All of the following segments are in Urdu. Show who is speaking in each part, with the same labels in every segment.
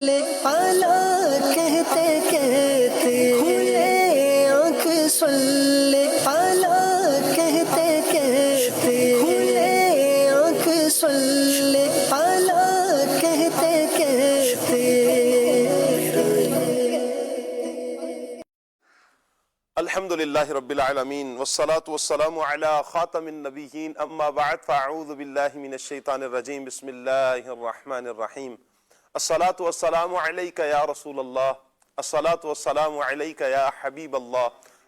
Speaker 1: پالا کہتے کہتے کھلے آنکھ سن لے پالا کہتے کہتے کھلے آنکھ سن لے پالا کہتے کہتے
Speaker 2: الحمد للہ رب العالمین والصلاة والسلام علی خاتم النبیین اما بعد فاعوذ باللہ من الشیطان الرجیم بسم اللہ الرحمن الرحیم الصلاة والسلام علیک یا رسول اللہ الصلاة والسلام علیک یا حبیب اللہ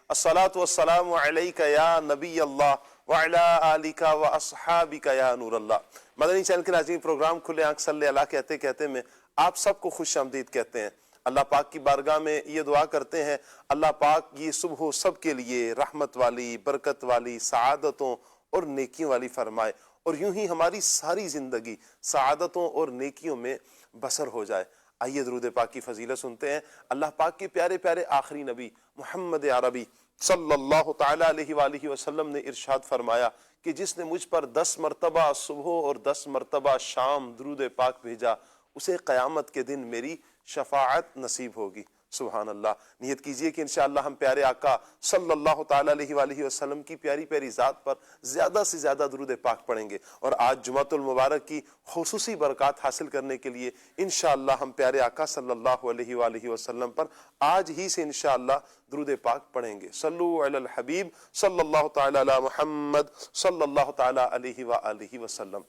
Speaker 2: الصلاة والسلام علیک یا نبی اللہ وعلی آلک و اصحابک یا نور اللہ۔ مدنی چینل کے ناظرین، پروگرام کھلے آنکھ صلی اللہ کہتے کہتے میں آپ سب کو خوش آمدید کہتے ہیں۔ اللہ پاک کی بارگاہ میں یہ دعا کرتے ہیں، اللہ پاک یہ صبح سب کے لیے رحمت والی، برکت والی، سعادتوں اور نیکیوں والی فرمائے، اور یوں ہی ہماری ساری زندگی سعادتوں اور نیکیوں میں بسر ہو جائے۔ آئیے درود پاک کی فضیلت سنتے ہیں۔ اللہ پاک کے پیارے پیارے آخری نبی محمد عربی صلی اللہ تعالیٰ علیہ وآلہ وسلم نے ارشاد فرمایا کہ جس نے مجھ پر 10 مرتبہ صبح اور 10 مرتبہ شام درود پاک بھیجا، اسے قیامت کے دن میری شفاعت نصیب ہوگی۔ سبحان اللہ۔ نیت کیجئے کہ انشاءاللہ ہم پیارے آقا صلی اللہ تعالیٰ علیہ وآلہ وسلم کی پیاری پیاری ذات پر زیادہ سے زیادہ درود پاک پڑھیں گے، اور آج جمعۃ المبارک کی خصوصی برکات حاصل کرنے کے لیے انشاءاللہ ہم پیارے آقا صلی اللہ علیہ وآلہ وسلم پر آج ہی سے انشاءاللہ درود پاک پڑھیں گے۔ صلو علی الحبیب صلی اللہ تعالیٰ علی محمد صلی اللہ تعالیٰ علیہ وآلہ وسلم۔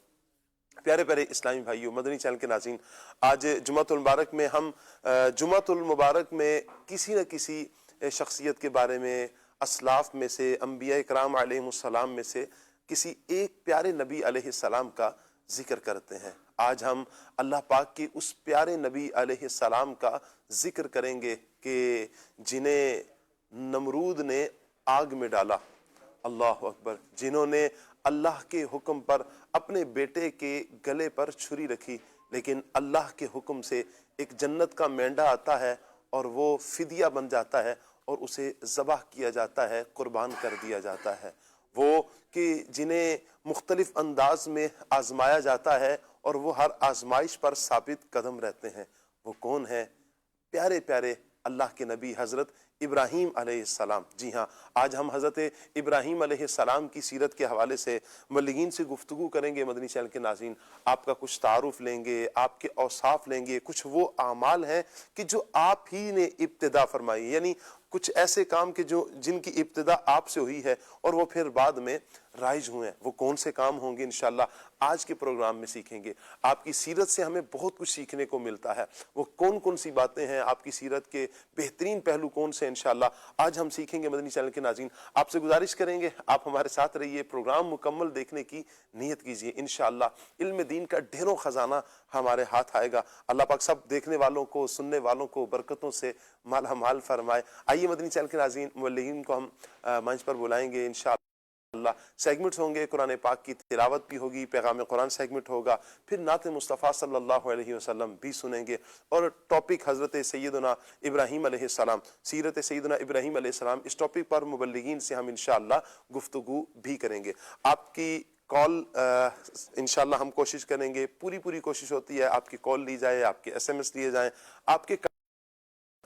Speaker 2: پیارے پیارے اسلامی بھائیوں، مدنی چینل کے ناظرین، آج جمعۃ المبارک میں ہم جمعۃ المبارک میں کسی نہ کسی شخصیت کے بارے میں، اسلاف میں سے، انبیاء کرام علیہ السلام میں سے کسی ایک پیارے نبی علیہ السلام کا ذکر کرتے ہیں۔ آج ہم اللہ پاک کے اس پیارے نبی علیہ السلام کا ذکر کریں گے کہ جنہیں نمرود نے آگ میں ڈالا، اللہ اکبر، جنہوں نے اللہ کے حکم پر اپنے بیٹے کے گلے پر چھری رکھی، لیکن اللہ کے حکم سے ایک جنت کا مینڈا آتا ہے اور وہ فدیہ بن جاتا ہے اور اسے ذبح کیا جاتا ہے، قربان کر دیا جاتا ہے۔ وہ کہ جنہیں مختلف انداز میں آزمایا جاتا ہے اور وہ ہر آزمائش پر ثابت قدم رہتے ہیں، وہ کون ہیں؟ پیارے پیارے اللہ کے نبی حضرت ابراہیم علیہ السلام۔ جی ہاں، آج ہم حضرت ابراہیم علیہ السلام کی سیرت کے حوالے سے مبلغین سے گفتگو کریں گے۔ مدنی چینل کے ناظرین، آپ کا کچھ تعارف لیں گے، آپ کے اوصاف لیں گے، کچھ وہ اعمال ہیں کہ جو آپ ہی نے ابتدا فرمائی، یعنی کچھ ایسے کام کہ جن کی ابتدا آپ سے ہوئی ہے اور وہ پھر بعد میں رائج ہوئے ہیں۔ وہ کون سے کام ہوں گے انشاءاللہ آج کے پروگرام میں سیکھیں گے۔ آپ کی سیرت سے ہمیں بہت کچھ سیکھنے کو ملتا ہے۔ وہ کون کون سی باتیں ہیں، آپ کی سیرت کے بہترین پہلو کون سے انشاءاللہ آج ہم سیکھیں گے۔ مدنی چینل کے ناظرین، آپ سے گزارش کریں گے آپ ہمارے ساتھ رہیے، پروگرام مکمل دیکھنے کی نیت کیجیے۔ انشاءاللہ علم دین کا ڈھیروں خزانہ ہمارے ہاتھ آئے گا۔ اللہ پاک سب دیکھنے والوں کو، سننے والوں کو برکتوں سے مالا مال فرمائے۔ آئیے مدنی چینل کے ناظرین، مبلغین کو ہم منچ پر بلائیں گے انشاءاللہ۔ سیگمنٹس ہوں گے، قرآن پاک کی تلاوت بھی ہوگی، پیغام قرآن سیگمنٹ ہوگا، پھر نعت مصطفیٰ صلی اللہ علیہ وسلم بھی سنیں گے، اور ٹاپک حضرت سیدنا ابراہیم علیہ السلام، سیرت سیدنا ابراہیم علیہ السلام، اس ٹاپک پر مبلغین سے ہم انشاءاللہ گفتگو بھی کریں گے۔ آپ کی کال انشاءاللہ ہم کوشش کریں گے، پوری کوشش ہوتی ہے آپ کی کال لی جائے، آپ کے ایس ایم ایس لیے جائیں، آپ کے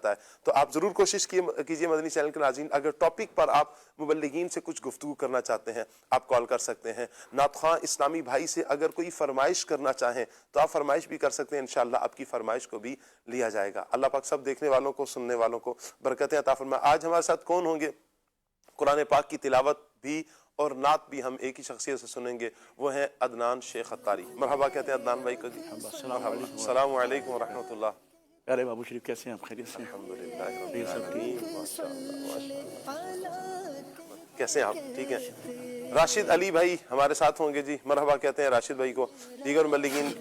Speaker 2: ہے تو آپ ضرور کوشش کیجئے۔ مدنی چینل کے ناظرین، اگر ٹاپک پر آپ مبلغین سے کچھ گفتگو کرنا چاہتے ہیں، آپ کال کر سکتے ہیں۔ نعت خواں اسلامی بھائی سے اگر کوئی فرمائش کرنا چاہیں تو آپ فرمائش بھی کر سکتے ہیں، انشاءاللہ آپ کی فرمائش کو بھی لیا جائے گا۔ اللہ پاک سب دیکھنے والوں کو، سننے والوں کو برکتیں عطا فرمائے۔ آج ہمارے ساتھ کون ہوں گے؟ قرآن پاک کی تلاوت بھی اور نعت بھی ہم ایک ہی شخصیت سے سنیں گے، وہ ہیں عدنان شیخ عطاری۔ مرحبا کہتے ہیں عدنان بھائی کو جی۔ السلام علیکم ورحمۃ اللہ۔
Speaker 3: پیارے بابو شریف کیسے ہیں آپ؟ خیریت سے ہیں؟
Speaker 2: الحمدللہ رب العالمین، ماشاءاللہ۔ کیسے ہیں آپ؟ ٹھیک ہیں؟ راشد علی بھائی ہمارے ساتھ ہوں گے جی، مرحبا کہتے ہیں راشد بھائی کو۔ دیگر مبلغین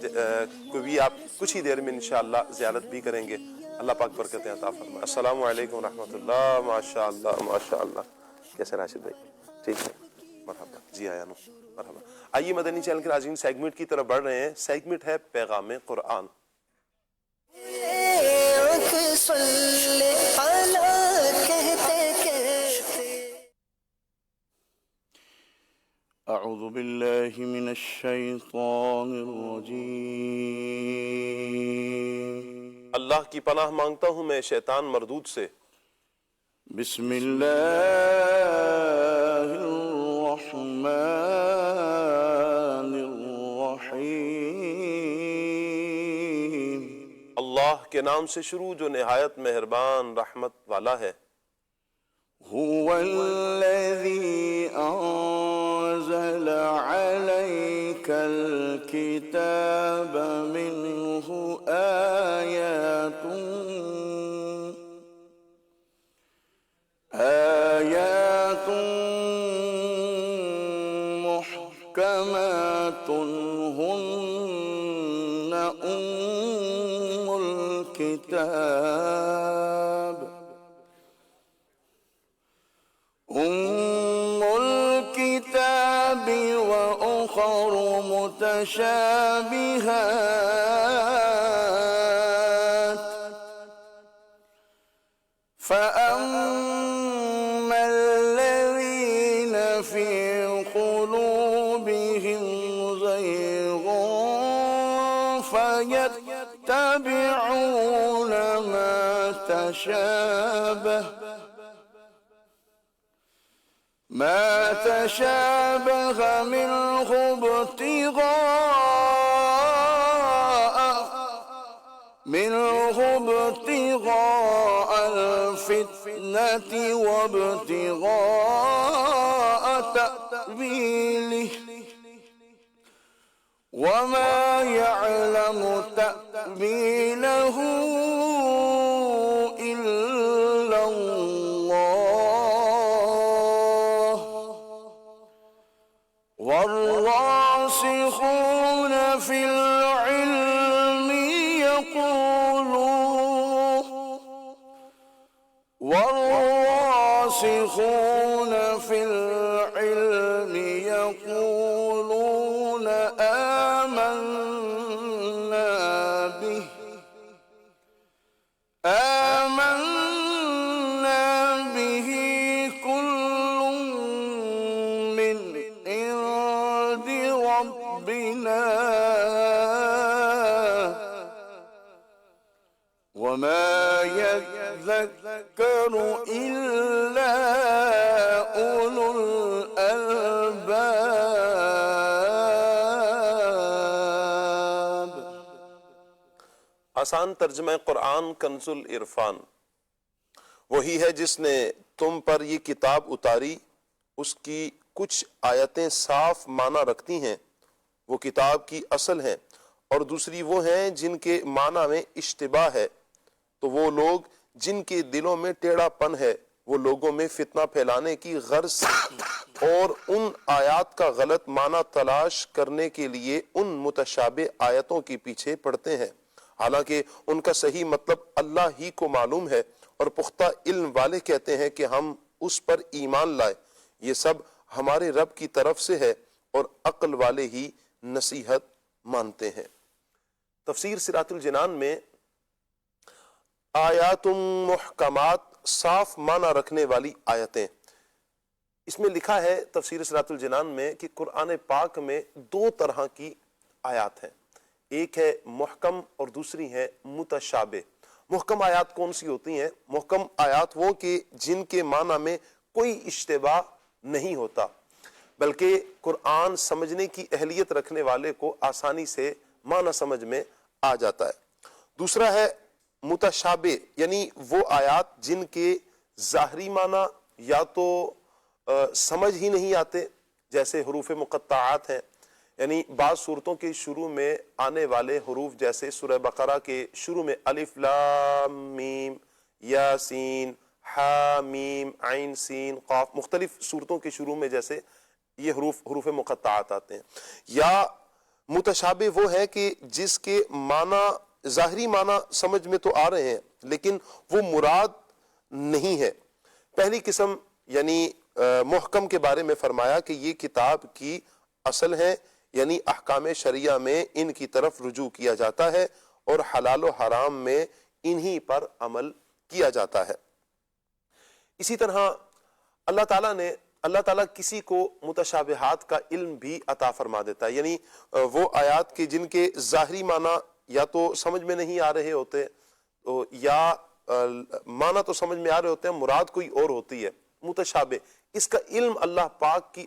Speaker 2: کو بھی آپ کچھ ہی دیر میں انشاءاللہ زیارت بھی کریں گے۔ اللہ پاک برکتیں عطا فرمائے۔ السلام علیکم ورحمۃ اللہ۔ ماشاءاللہ ماشاءاللہ۔ کیسے راشد بھائی؟ ٹھیک ہے، مرحبا جی آیا نو، مرحبا۔ آئیے مدنی چینل کے ناظرین سیگمنٹ کی طرف بڑھ رہے ہیں۔ سیگمنٹ ہے پیغام قرآن۔
Speaker 3: اعوذ باللہ من الشیطان الرجیم۔
Speaker 2: اللہ اللہ کی پناہ مانگتا ہوں میں شیطان مردود سے۔
Speaker 3: بسم اللہ الرحمن الرحیم۔
Speaker 2: اللہ کے نام سے شروع جو نہایت مہربان رحمت والا ہے۔
Speaker 3: هو الذي أنزل عليك الكتاب منه آيات محكمات هن أم الكتاب وأخر متشابهات فأما الذين في قلوبهم زيغ فيتبعون ما تشابه منه ابتغاء الفتنة وابتغاء تأويله وما يعلم تأويله إلا الله والراسخون في العلم يقولون آمنا به كل من عند ربنا وما يذكر إلا أولو الألباب۔
Speaker 2: آسان ترجمہ قرآن کنز العرفان۔ وہی ہے جس نے تم پر یہ کتاب اتاری، اس کی کچھ آیتیں صاف معنی رکھتی ہیں، وہ کتاب کی اصل ہیں، اور دوسری وہ ہیں جن کے معنی میں اشتباہ ہے، تو وہ لوگ جن کے دلوں میں ٹیڑھا پن ہے وہ لوگوں میں فتنہ پھیلانے کی غرض اور ان آیات کا غلط معنی تلاش کرنے کے لیے ان متشابہ آیتوں کے پیچھے پڑتے ہیں، حالانکہ ان کا صحیح مطلب اللہ ہی کو معلوم ہے، اور پختہ علم والے کہتے ہیں کہ ہم اس پر ایمان لائے۔ یہ سب ہمارے رب کی طرف سے ہے اور عقل والے ہی نصیحت مانتے ہیں۔ تفسیر صراط الجنان میں آیات محکمات، صاف معنی رکھنے والی آیتیں، اس میں لکھا ہے تفسیر صراط الجنان میں کہ قرآن پاک میں دو طرح کی آیات ہیں، ایک ہے محکم اور دوسری ہے متشابہ۔ محکم آیات کون سی ہوتی ہیں؟ محکم آیات وہ کہ جن کے معنی میں کوئی اشتباہ نہیں ہوتا، بلکہ قرآن سمجھنے کی اہلیت رکھنے والے کو آسانی سے معنی سمجھ میں آ جاتا ہے۔ دوسرا ہے متشابہ، یعنی وہ آیات جن کے ظاہری معنی یا تو سمجھ ہی نہیں آتے، جیسے حروف مقطعات ہیں، یعنی بعض صورتوں کے شروع میں آنے والے حروف، جیسے سورہ بقرہ کے شروع میں الف لام میم یاسین حامیم عین سین قاف، مختلف صورتوں کے شروع میں جیسے یہ حروف مقطعات آتے ہیں۔ یا متشابہ وہ ہے کہ جس کے معنی ظاہری معنی سمجھ میں تو آ رہے ہیں لیکن وہ مراد نہیں ہے۔ پہلی قسم یعنی محکم کے بارے میں فرمایا کہ یہ کتاب کی اصل ہے، یعنی احکام شریعہ میں ان کی طرف رجوع کیا جاتا ہے اور حلال و حرام میں انہی پر عمل کیا جاتا ہے۔ اسی طرح اللہ تعالیٰ کسی کو متشابہات کا علم بھی عطا فرما دیتا ہے، یعنی وہ آیات کے جن کے ظاہری معنی یا تو سمجھ میں نہیں آ رہے ہوتے یا معنی تو سمجھ میں آ رہے ہوتے ہیں، مراد کوئی اور ہوتی ہے، متشابہ، اس کا علم اللہ پاک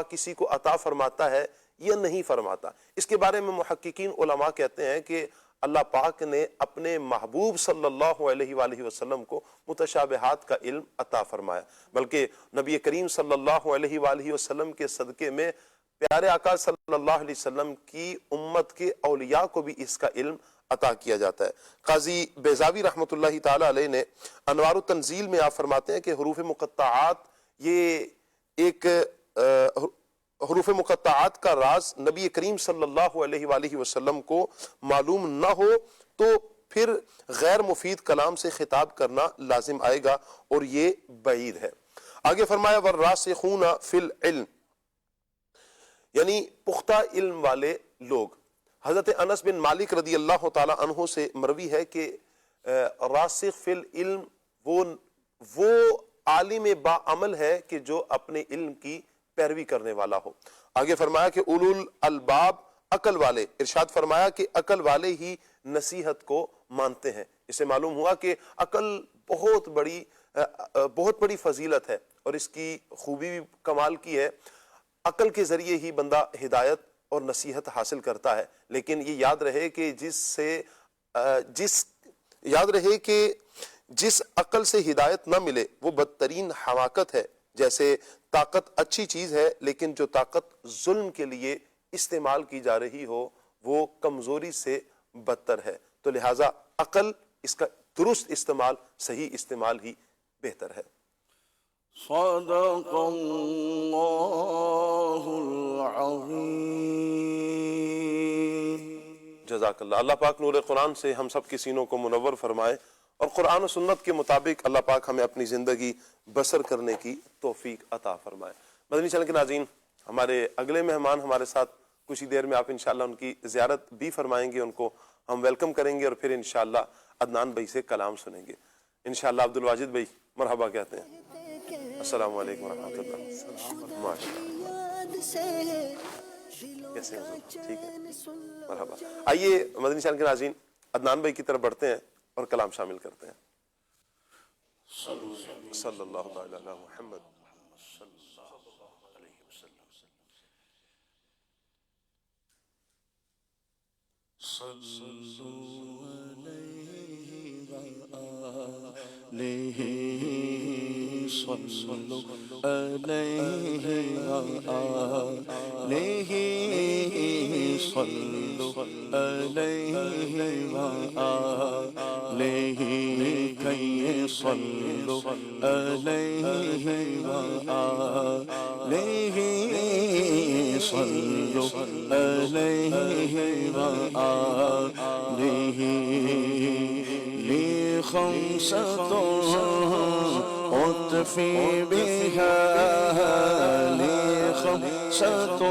Speaker 2: کسی کو عطا فرماتا ہے یا نہیں فرماتا؟ اس کے بارے میں محققین علماء کہتے ہیں کہ اللہ پاک نے اپنے محبوب صلی اللہ علیہ وآلہ وسلم کو متشابہات کا علم عطا فرمایا، بلکہ نبی کریم صلی اللہ علیہ وآلہ وسلم کے صدقے میں پیارے آقا صلی اللہ علیہ وسلم کی امت کے اولیاء کو بھی اس کا علم عطا کیا جاتا ہے۔ قاضی بیضاوی رحمۃ اللہ تعالی علیہ نے انوار التنزیل میں آپ فرماتے ہیں کہ حروف مقطعات، یہ ایک حروف مقطعات کا راز نبی کریم صلی اللہ علیہ وآلہ وسلم کو معلوم نہ ہو تو پھر غیر مفید کلام سے خطاب کرنا لازم آئے گا، اور یہ بعید ہے۔ آگے فرمایا والراسخون فی العلم، یعنی پختہ علم والے لوگ۔ حضرت انس بن مالک رضی اللہ تعالی عنہ سے مروی ہے کہ راسخ فی العلم وہ عالم با عمل ہے کہ جو اپنے علم کی پیروی کرنے والا ہو۔ آگے فرمایا کہ اولو الالباب، عقل والے، ارشاد فرمایا کہ عقل والے ہی نصیحت کو مانتے ہیں۔ اس سے معلوم ہوا کہ عقل بہت بڑی فضیلت ہے، اور اس کی خوبی بھی کمال کی ہے۔ عقل کے ذریعے ہی بندہ ہدایت اور نصیحت حاصل کرتا ہے، لیکن یہ یاد رہے کہ جس عقل سے ہدایت نہ ملے وہ بدترین حماقت ہے۔ جیسے طاقت اچھی چیز ہے، لیکن جو طاقت ظلم کے لیے استعمال کی جا رہی ہو وہ کمزوری سے بدتر ہے۔ تو لہٰذا عقل، اس کا درست استعمال، صحیح استعمال ہی بہتر ہے۔
Speaker 3: صدق اللہ العظیم۔
Speaker 2: جزاک اللہ۔ اللہ پاک نور قرآن سے ہم سب کے سینوں کو منور فرمائے، اور قرآن و سنت کے مطابق اللہ پاک ہمیں اپنی زندگی بسر کرنے کی توفیق عطا فرمائے۔ مدنی چینل کے ناظرین، ہمارے اگلے مہمان ہمارے ساتھ کچھ ہی دیر میں، آپ انشاءاللہ ان کی زیارت بھی فرمائیں گے، ان کو ہم ویلکم کریں گے، اور پھر انشاءاللہ عدنان بھائی سے کلام سنیں گے انشاءاللہ۔ عبد الواجد بھائی مرحبا کہتے ہیں۔ السلام علیکم ورحمۃ اللہ۔ ماشاءاللہ، کیسے ہیں حضور؟ ٹھیک ہے، مرحبا۔ آئیے مدنی چینل کے ناظرین عدنان بھائی کی طرف بڑھتے ہیں اور کلام شامل کرتے ہیں۔ صلی اللہ تعالی علی محمد۔
Speaker 3: خمسة أطفي بها لي خمسة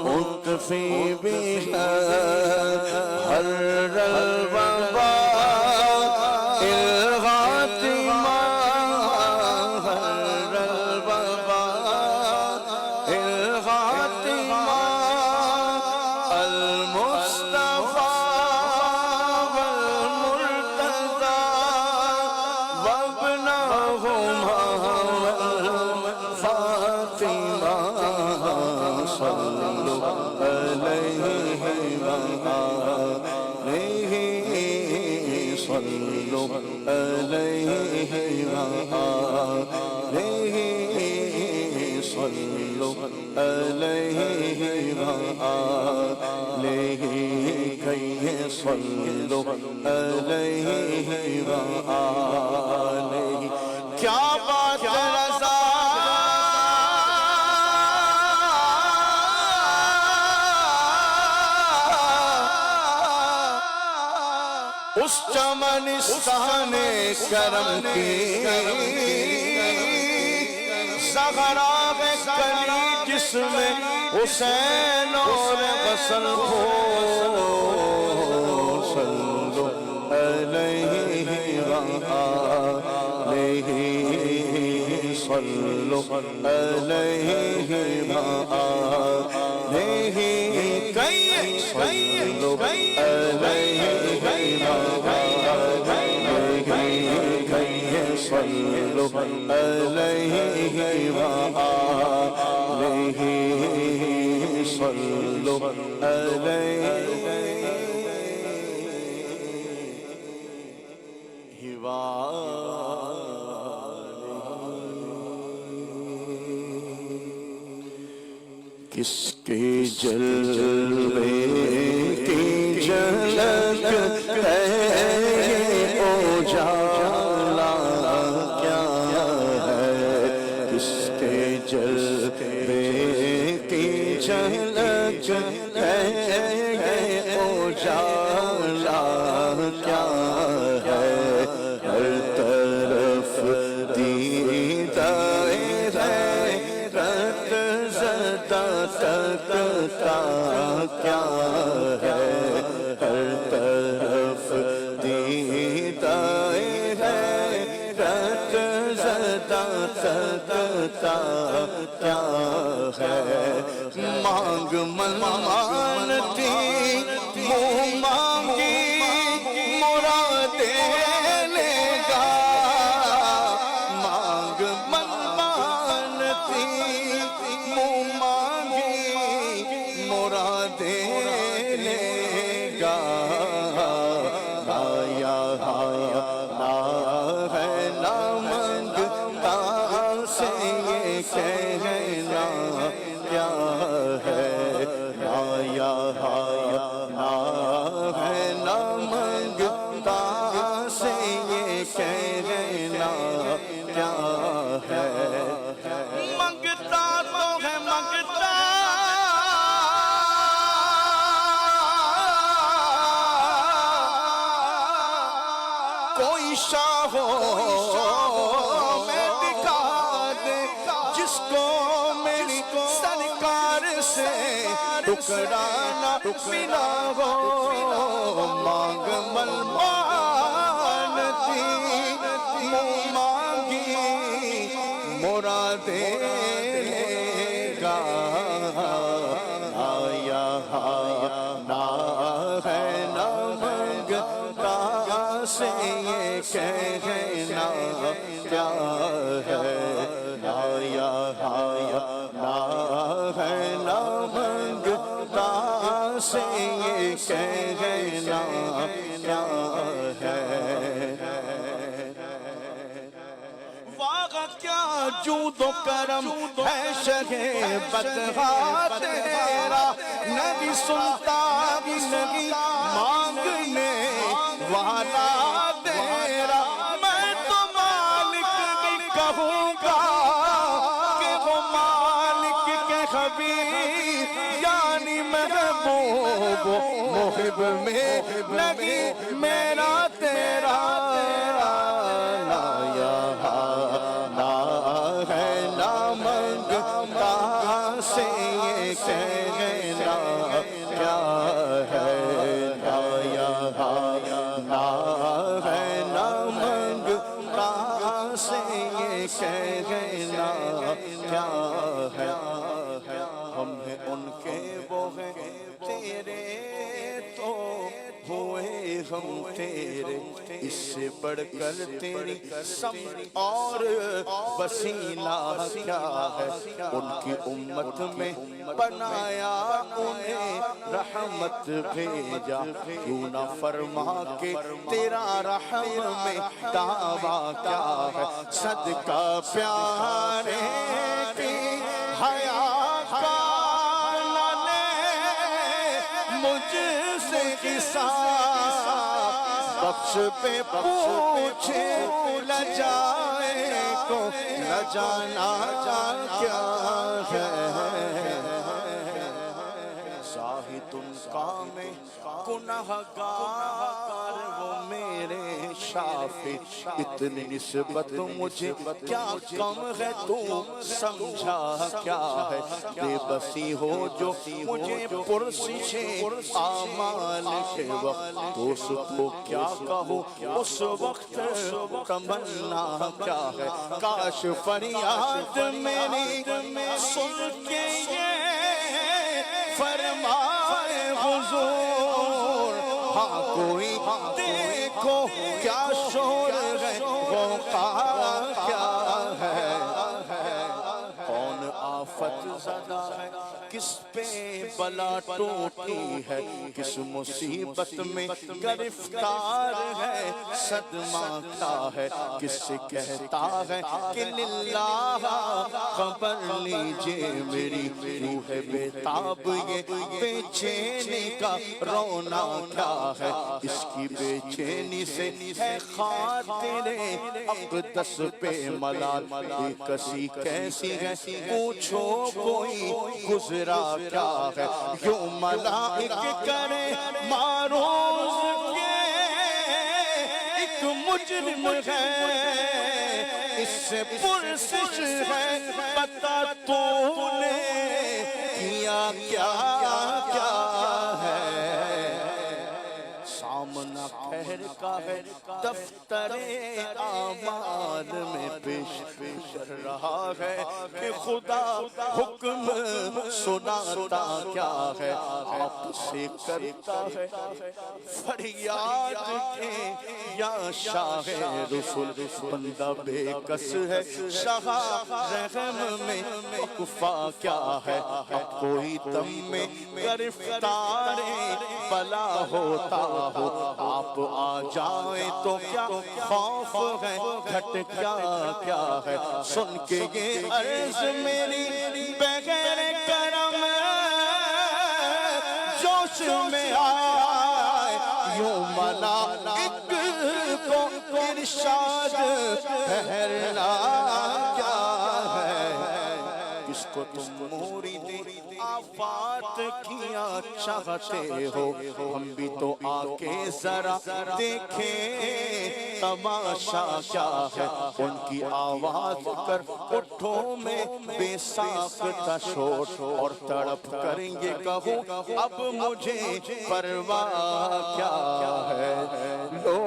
Speaker 3: أطفي بها حر الوباء الغاتمة حر الوباء الغاتمة المصطفى کیا بات رضا اس چمنستان کرم کی زغراب کلی جس میں حسین اور غسل ہو صلو علیہ وآلہ صلو علیہ وآلہ کئی صلو علیہ وآلہ صلو علیہ وآلہ صلو علیہ کس کے جلوے کی جھلک ہے یہ اجالا کیا ہے کس کے جلوے کی جھلک ہے یہ اجالا کیا ہے ہر طرف دیدائے حیرت زدہ تکتا کیا ہے ہر طرف دیدائے حیرت زدہ تکتا کیا ہے مانگ مانتی منہ مانگی مرادیں لے گا مانگ مانتی منہ مانگی مرادیں لے گا آیا آیا ہے نہ منگتا سے یہ کہنا کیا ہے آیا آیا ہے نہ منگتا سے یہ کہنا کیا ہے منگتا تو ہے منگتا کوئی شاہ ہو میں دکھا دے جس کو میری سرکار سے ٹکرانا ملا ہو مانگ مانتی منہ مانگی مرادیں لے گا آیا آیا نہ ہے نہ منگتا سے یہ کہنا کیا ہے آیا آیا نہ ہے نہ منگتا سے یہ کہنا کیا ہے واہ کیا جود و کرم ہے شہ بدخا تیرا نہیں سنتا نہیں مانگنے والا تیرا میں تو مالک بھی کہوں گا کہ وہ مالک کے حبیب یعنی محبوب محب میں نہیں میرا تیرا لایا نہ ہے نہ منگتا سے یہ کہنا کیا ہے لایا نہ ہے نہ منگتا سے یہ کہنا کیا ہے ہم ہیں ان کے وہ ہیں تیرے تو ہوئے ہم تیرے اس سے بڑھ کر تیری سمت اور وسیلہ کیا ہے ان کی امت میں بنایا انہیں رحمت بھیجا کیوں نہ فرما کے تیرا رحم میں دعویٰ کیا ہے صدقہ پیارے کی حیا کا نہ لے مجھ سے بخش پہ پوچھے لجائے کو نہ جانا کیا ہے زاہد ان کا میں گناہگار وہ میرے شافی اتنی نسبت مجھے کیا کم ہے تو سمجھا کیا ہے بے بسی ہو جو مجھے پرسشے اعمال کے وقت تو اس کو کیا کہو اس وقت تمنا کیا ہے کاش فریاد میری سن کے یہ فرمائے حضور ہاں کوئی دیکھو کیا شور ہے وہ کیا بلا ٹوٹی ہے، کس مصیبت میں گرفتار ہے، صدمہ کیا ہے کس سے کہتا ہے کہ للہ خبر لیجئے میری روح بیتاب، یہ بے چینی کا رونا کیا ہے، اس کی بے چینی سے ہے خاطر اقدس پہ ملال، یہ کسی کیسی ہے پوچھو کوئی گزرا کیا ہے، یوں ملائک کرے معروض کے ایک مجرم ہے، اس سے پرسش ہے بتا تو نے کیا کیا ہے، سامنا خیر کا ہے دفتر اعمال میں پیش کر رہا ہے کہ خدا حکم سناتا کیا ہے، آپ سے کرتا ہے فریاد کے یا شاہ رسول، بندہ بے کس ہے شاہ رحم میں وقفہ کیا ہے، اب کوئی دم میں گرفتار بلا ہوتا ہو، آپ آ جائیں تو کیا خوف ہے، گھٹ کیا کیا ہے، سن کے یہ عرض میری بغیر کرم جوش میں آئے، یوں ملائک کو ارشاد پہرنا کیا ہے، کس کو تم مرید آفات کیا چاہتے ہو، ہم بھی تو آ کے ذرا دیکھیں تماشا کیا ہے، ان کی آواز کر اٹھو میں بے ساختہ شور، اور تڑپ کریں گے کہوں اب مجھے پرواہ کیا ہے، لو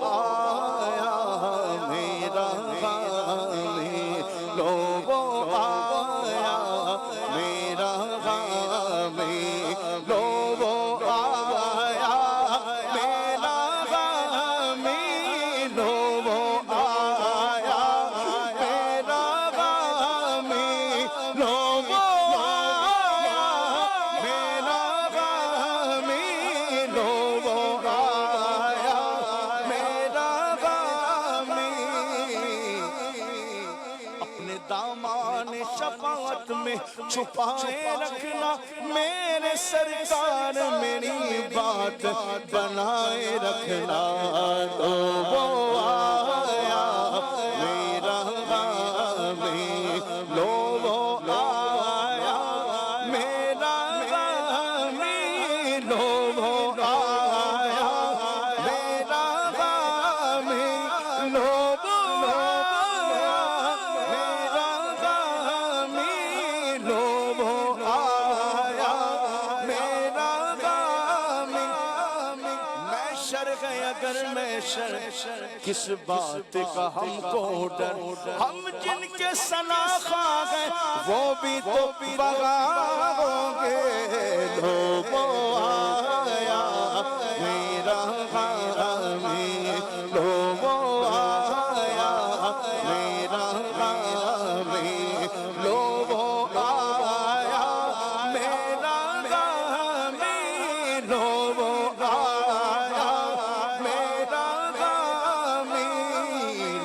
Speaker 3: آیا میرا غامی، لو آیا میرا غامی، لو آیا میرا غامی، لو آیا میرا غامی، لو آیا میرا غامی، لو آیا میرا غامی، اپنے دامان شفاعت میں چھپائے رکھنا میرے سرکار، میری بات بنائے رکھنا، لو آیا میرا غامی، لو آیا میرا غامی، لو آیا میرا غامی، لو آیا میرا غامی، لو آیا میرا غامی، میں شرق اگر میں شرق کس بات کا ہم کو ڈر، ہم جن کے سناخا گئے وہ بھی تو بغا ہوں گے، لو آیا میرا غامی، لو آیا میرا غامی، لو آیا میرا غامی، لو آیا میرا غامی،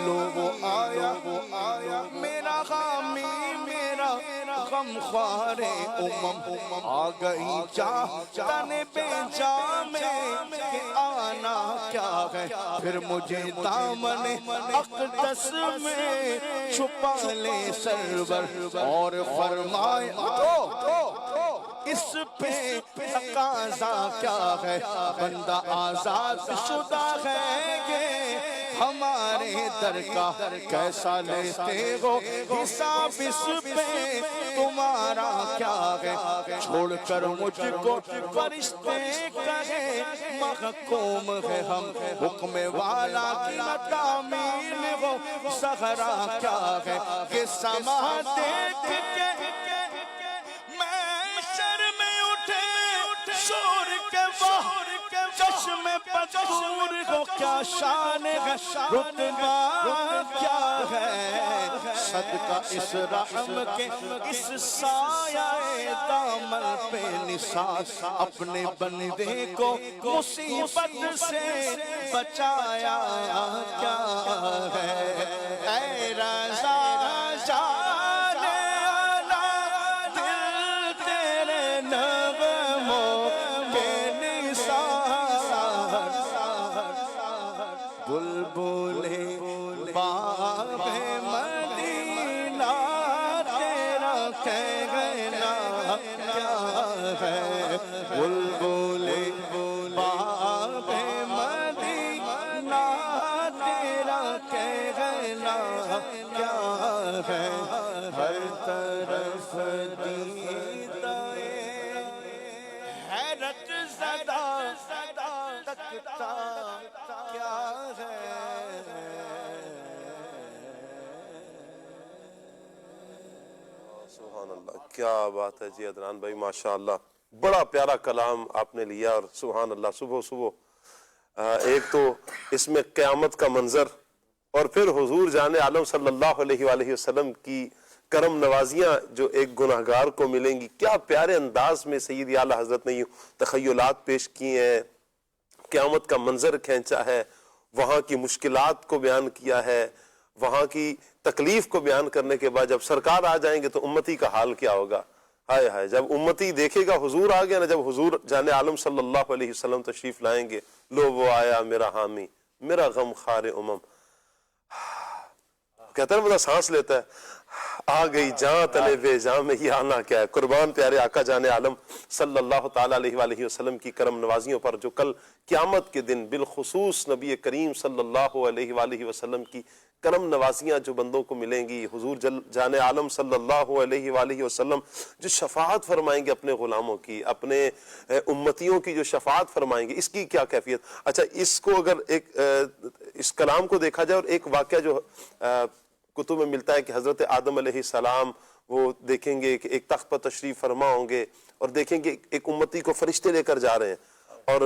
Speaker 3: لو آیا میرا غامی، میرا غم خوار آ گئی چاہتن بے جا میں کہ آنا کیا ہے، پھر مجھے دامن اقدس میں چھپا لے سرور، اور فرمائے اس پہ تقاضا کیا ہے، بندہ آزاد شدہ ہے کہ ہمارے در کا کیسا لیتے ہو حساب، اس پہ تمہارا کیا ہے، چھوڑ کر مجھ کو فرشتے کہے محکوم ہے ہم، حکم والا کی تعمیل ہو زہرا کیا ہے، کہ سما دیکھ کے میں شرم اٹھے شور کے وہ چشم بدور ہو کیا شان ہے رتبہ کیا ہے صدقہ اس رحم کے اس سایہ دامن پہ نثار اپنے بندے کو مصیبت سے بچایا کیا ہے اے رضا جانے والا دل تیرے نغموں کے نثار بلبلے باغ مدینہ تیرا کہنا کیا ہے بلبلے باغ مدینہ تیرا کہنا کیا ہے ہر طرف دیدائے حیرت زدہ تکتا کیا ہے
Speaker 2: سبحان اللہ، کیا بات ہے جی عدنان بھائی، ماشاءاللہ بڑا پیارا کلام آپ نے لیا، اور سبحان اللہ صبح صبح ایک تو اس میں قیامت کا منظر، اور پھر حضور جان عالم صلی اللہ علیہ وآلہ وسلم کی کرم نوازیاں جو ایک گناہگار کو ملیں گی، کیا پیارے انداز میں سیدی اعلیٰ حضرت نے تخیلات پیش کی ہیں، قیامت کا منظر کھینچا ہے، وہاں کی مشکلات کو بیان کیا ہے، وہاں کی تکلیف کو بیان کرنے کے بعد جب سرکار آ جائیں گے تو امتی کا حال کیا ہوگا، ہائے ہائے جب امتی دیکھے گا حضور آ گیا نا، جب حضور جان عالم صلی اللہ علیہ وسلم تشریف لائیں گے، لو وہ آیا میرا حامی میرا غم خار امم، کہتا ہے بڑا سانس لیتا ہے، آ گئی جاں تلے بے جاں میں یہ آنا کیا ہے۔ قربان پیارے آقا جان عالم صلی اللہ تعالیٰ علیہ وآلہ وسلم کی کرم نوازیوں پر جو کل قیامت کے دن بالخصوص نبی کریم صلی اللہ علیہ وآلہ وسلم کی کرم نوازیاں جو بندوں کو ملیں گی، حضور جان عالم صلی اللہ علیہ وآلہ وسلم جو شفاعت فرمائیں گے اپنے غلاموں کی، اپنے امتیوں کی جو شفاعت فرمائیں گے، اس کی کیا کیفیت۔ اچھا اس کو اگر ایک اس کلام کو دیکھا جائے، اور ایک واقعہ جو کتب میں ملتا ہے کہ حضرت آدم علیہ السلام وہ دیکھیں گے کہ ایک تخت پر تشریف فرما ہوں گے، اور دیکھیں گے ایک امتی کو فرشتے لے کر جا رہے ہیں، اور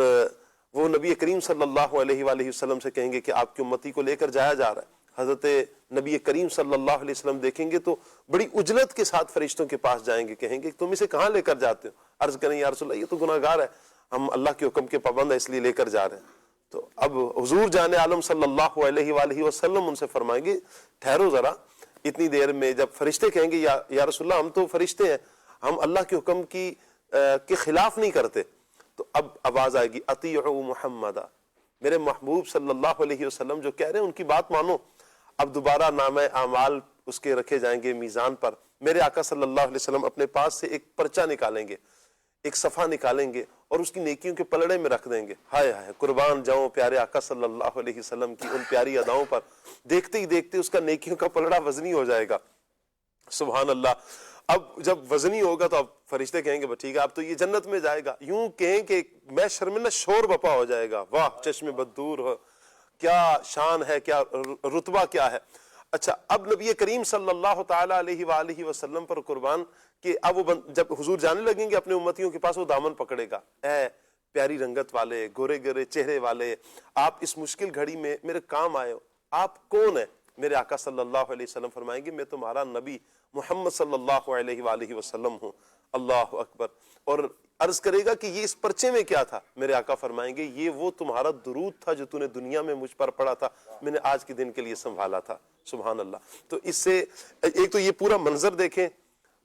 Speaker 2: وہ نبی کریم صلی اللہ علیہ وآلہ وسلم سے کہیں گے کہ آپ کی امتی کو لے کر جایا جا رہا ہے۔ حضرت نبی کریم صلی اللہ علیہ وسلم دیکھیں گے تو بڑی عجلت کے ساتھ فرشتوں کے پاس جائیں گے، کہیں گے تم اسے کہاں لے کر جاتے ہو؟ عرض کریں یا رسول اللہ یہ تو گناہ گار ہے، ہم اللہ کے حکم کے پابند ہیں اس لیے لے کر جا رہے ہیں۔ تو اب حضور جان عالم صلی اللہ علیہ وآلہ وسلم ان سے فرمائیں گے ٹھہرو ذرا، اتنی دیر میں جب فرشتے کہیں گے یا رسول اللہ ہم تو فرشتے ہیں، ہم اللہ کے حکم کے خلاف نہیں کرتے، تو اب آواز آئے گی اطیعوا محمدا، میرے محبوب صلی اللہ علیہ وسلم جو کہہ رہے ہیں ان کی بات مانو۔ اب دوبارہ نامہ اعمال اس کے رکھے جائیں گے میزان پر، میرے آقا صلی اللہ علیہ وسلم اپنے پاس سے ایک پرچہ نکالیں گے، ایک صفحہ نکالیں گے اور اس کی نیکیوں کے پلڑے میں رکھ دیں گے۔ ہائے ہائے قربان جاؤں پیارے آقا صلی اللہ علیہ وسلم کی ان پیاری اداؤں پر، دیکھتے ہی دیکھتے اس کا نیکیوں کا پلڑا وزنی ہو جائے گا۔ سبحان اللہ۔ اب جب وزنی ہوگا تو اب فرشتے کہیں گے ٹھیک ہے اب تو یہ جنت میں جائے گا، یوں کہیں کہ میں شرمندہ شور بپا ہو جائے گا، واہ چشم بدور ہو، کیا شان ہے، کیا رتبہ کیا ہے۔ اچھا اب نبی کریم صلی اللہ تعالیٰ علیہ وآلہ وسلم پر قربان کہ اب وہ جب حضور جانے لگیں گے اپنے امتیوں کے پاس، وہ دامن پکڑے گا، اے پیاری رنگت والے، گورے گورے چہرے والے، آپ اس مشکل گھڑی میں میرے کام آئے ہو، آپ کون ہیں؟ میرے آقا صلی اللہ علیہ وسلم فرمائیں گے میں تمہارا نبی محمد صلی اللہ علیہ وآلہ وسلم ہوں۔ اللہ اکبر۔ اور عرض کرے گا کہ یہ اس پرچے میں کیا تھا؟ میرے آقا فرمائیں گے یہ وہ تمہارا درود تھا جو تو نے دنیا میں مجھ پر پڑھا تھا، میں نے آج کے دن کے لیے سنبھالا تھا۔ سبحان اللہ۔ تو اس سے ایک تو یہ پورا منظر دیکھیں،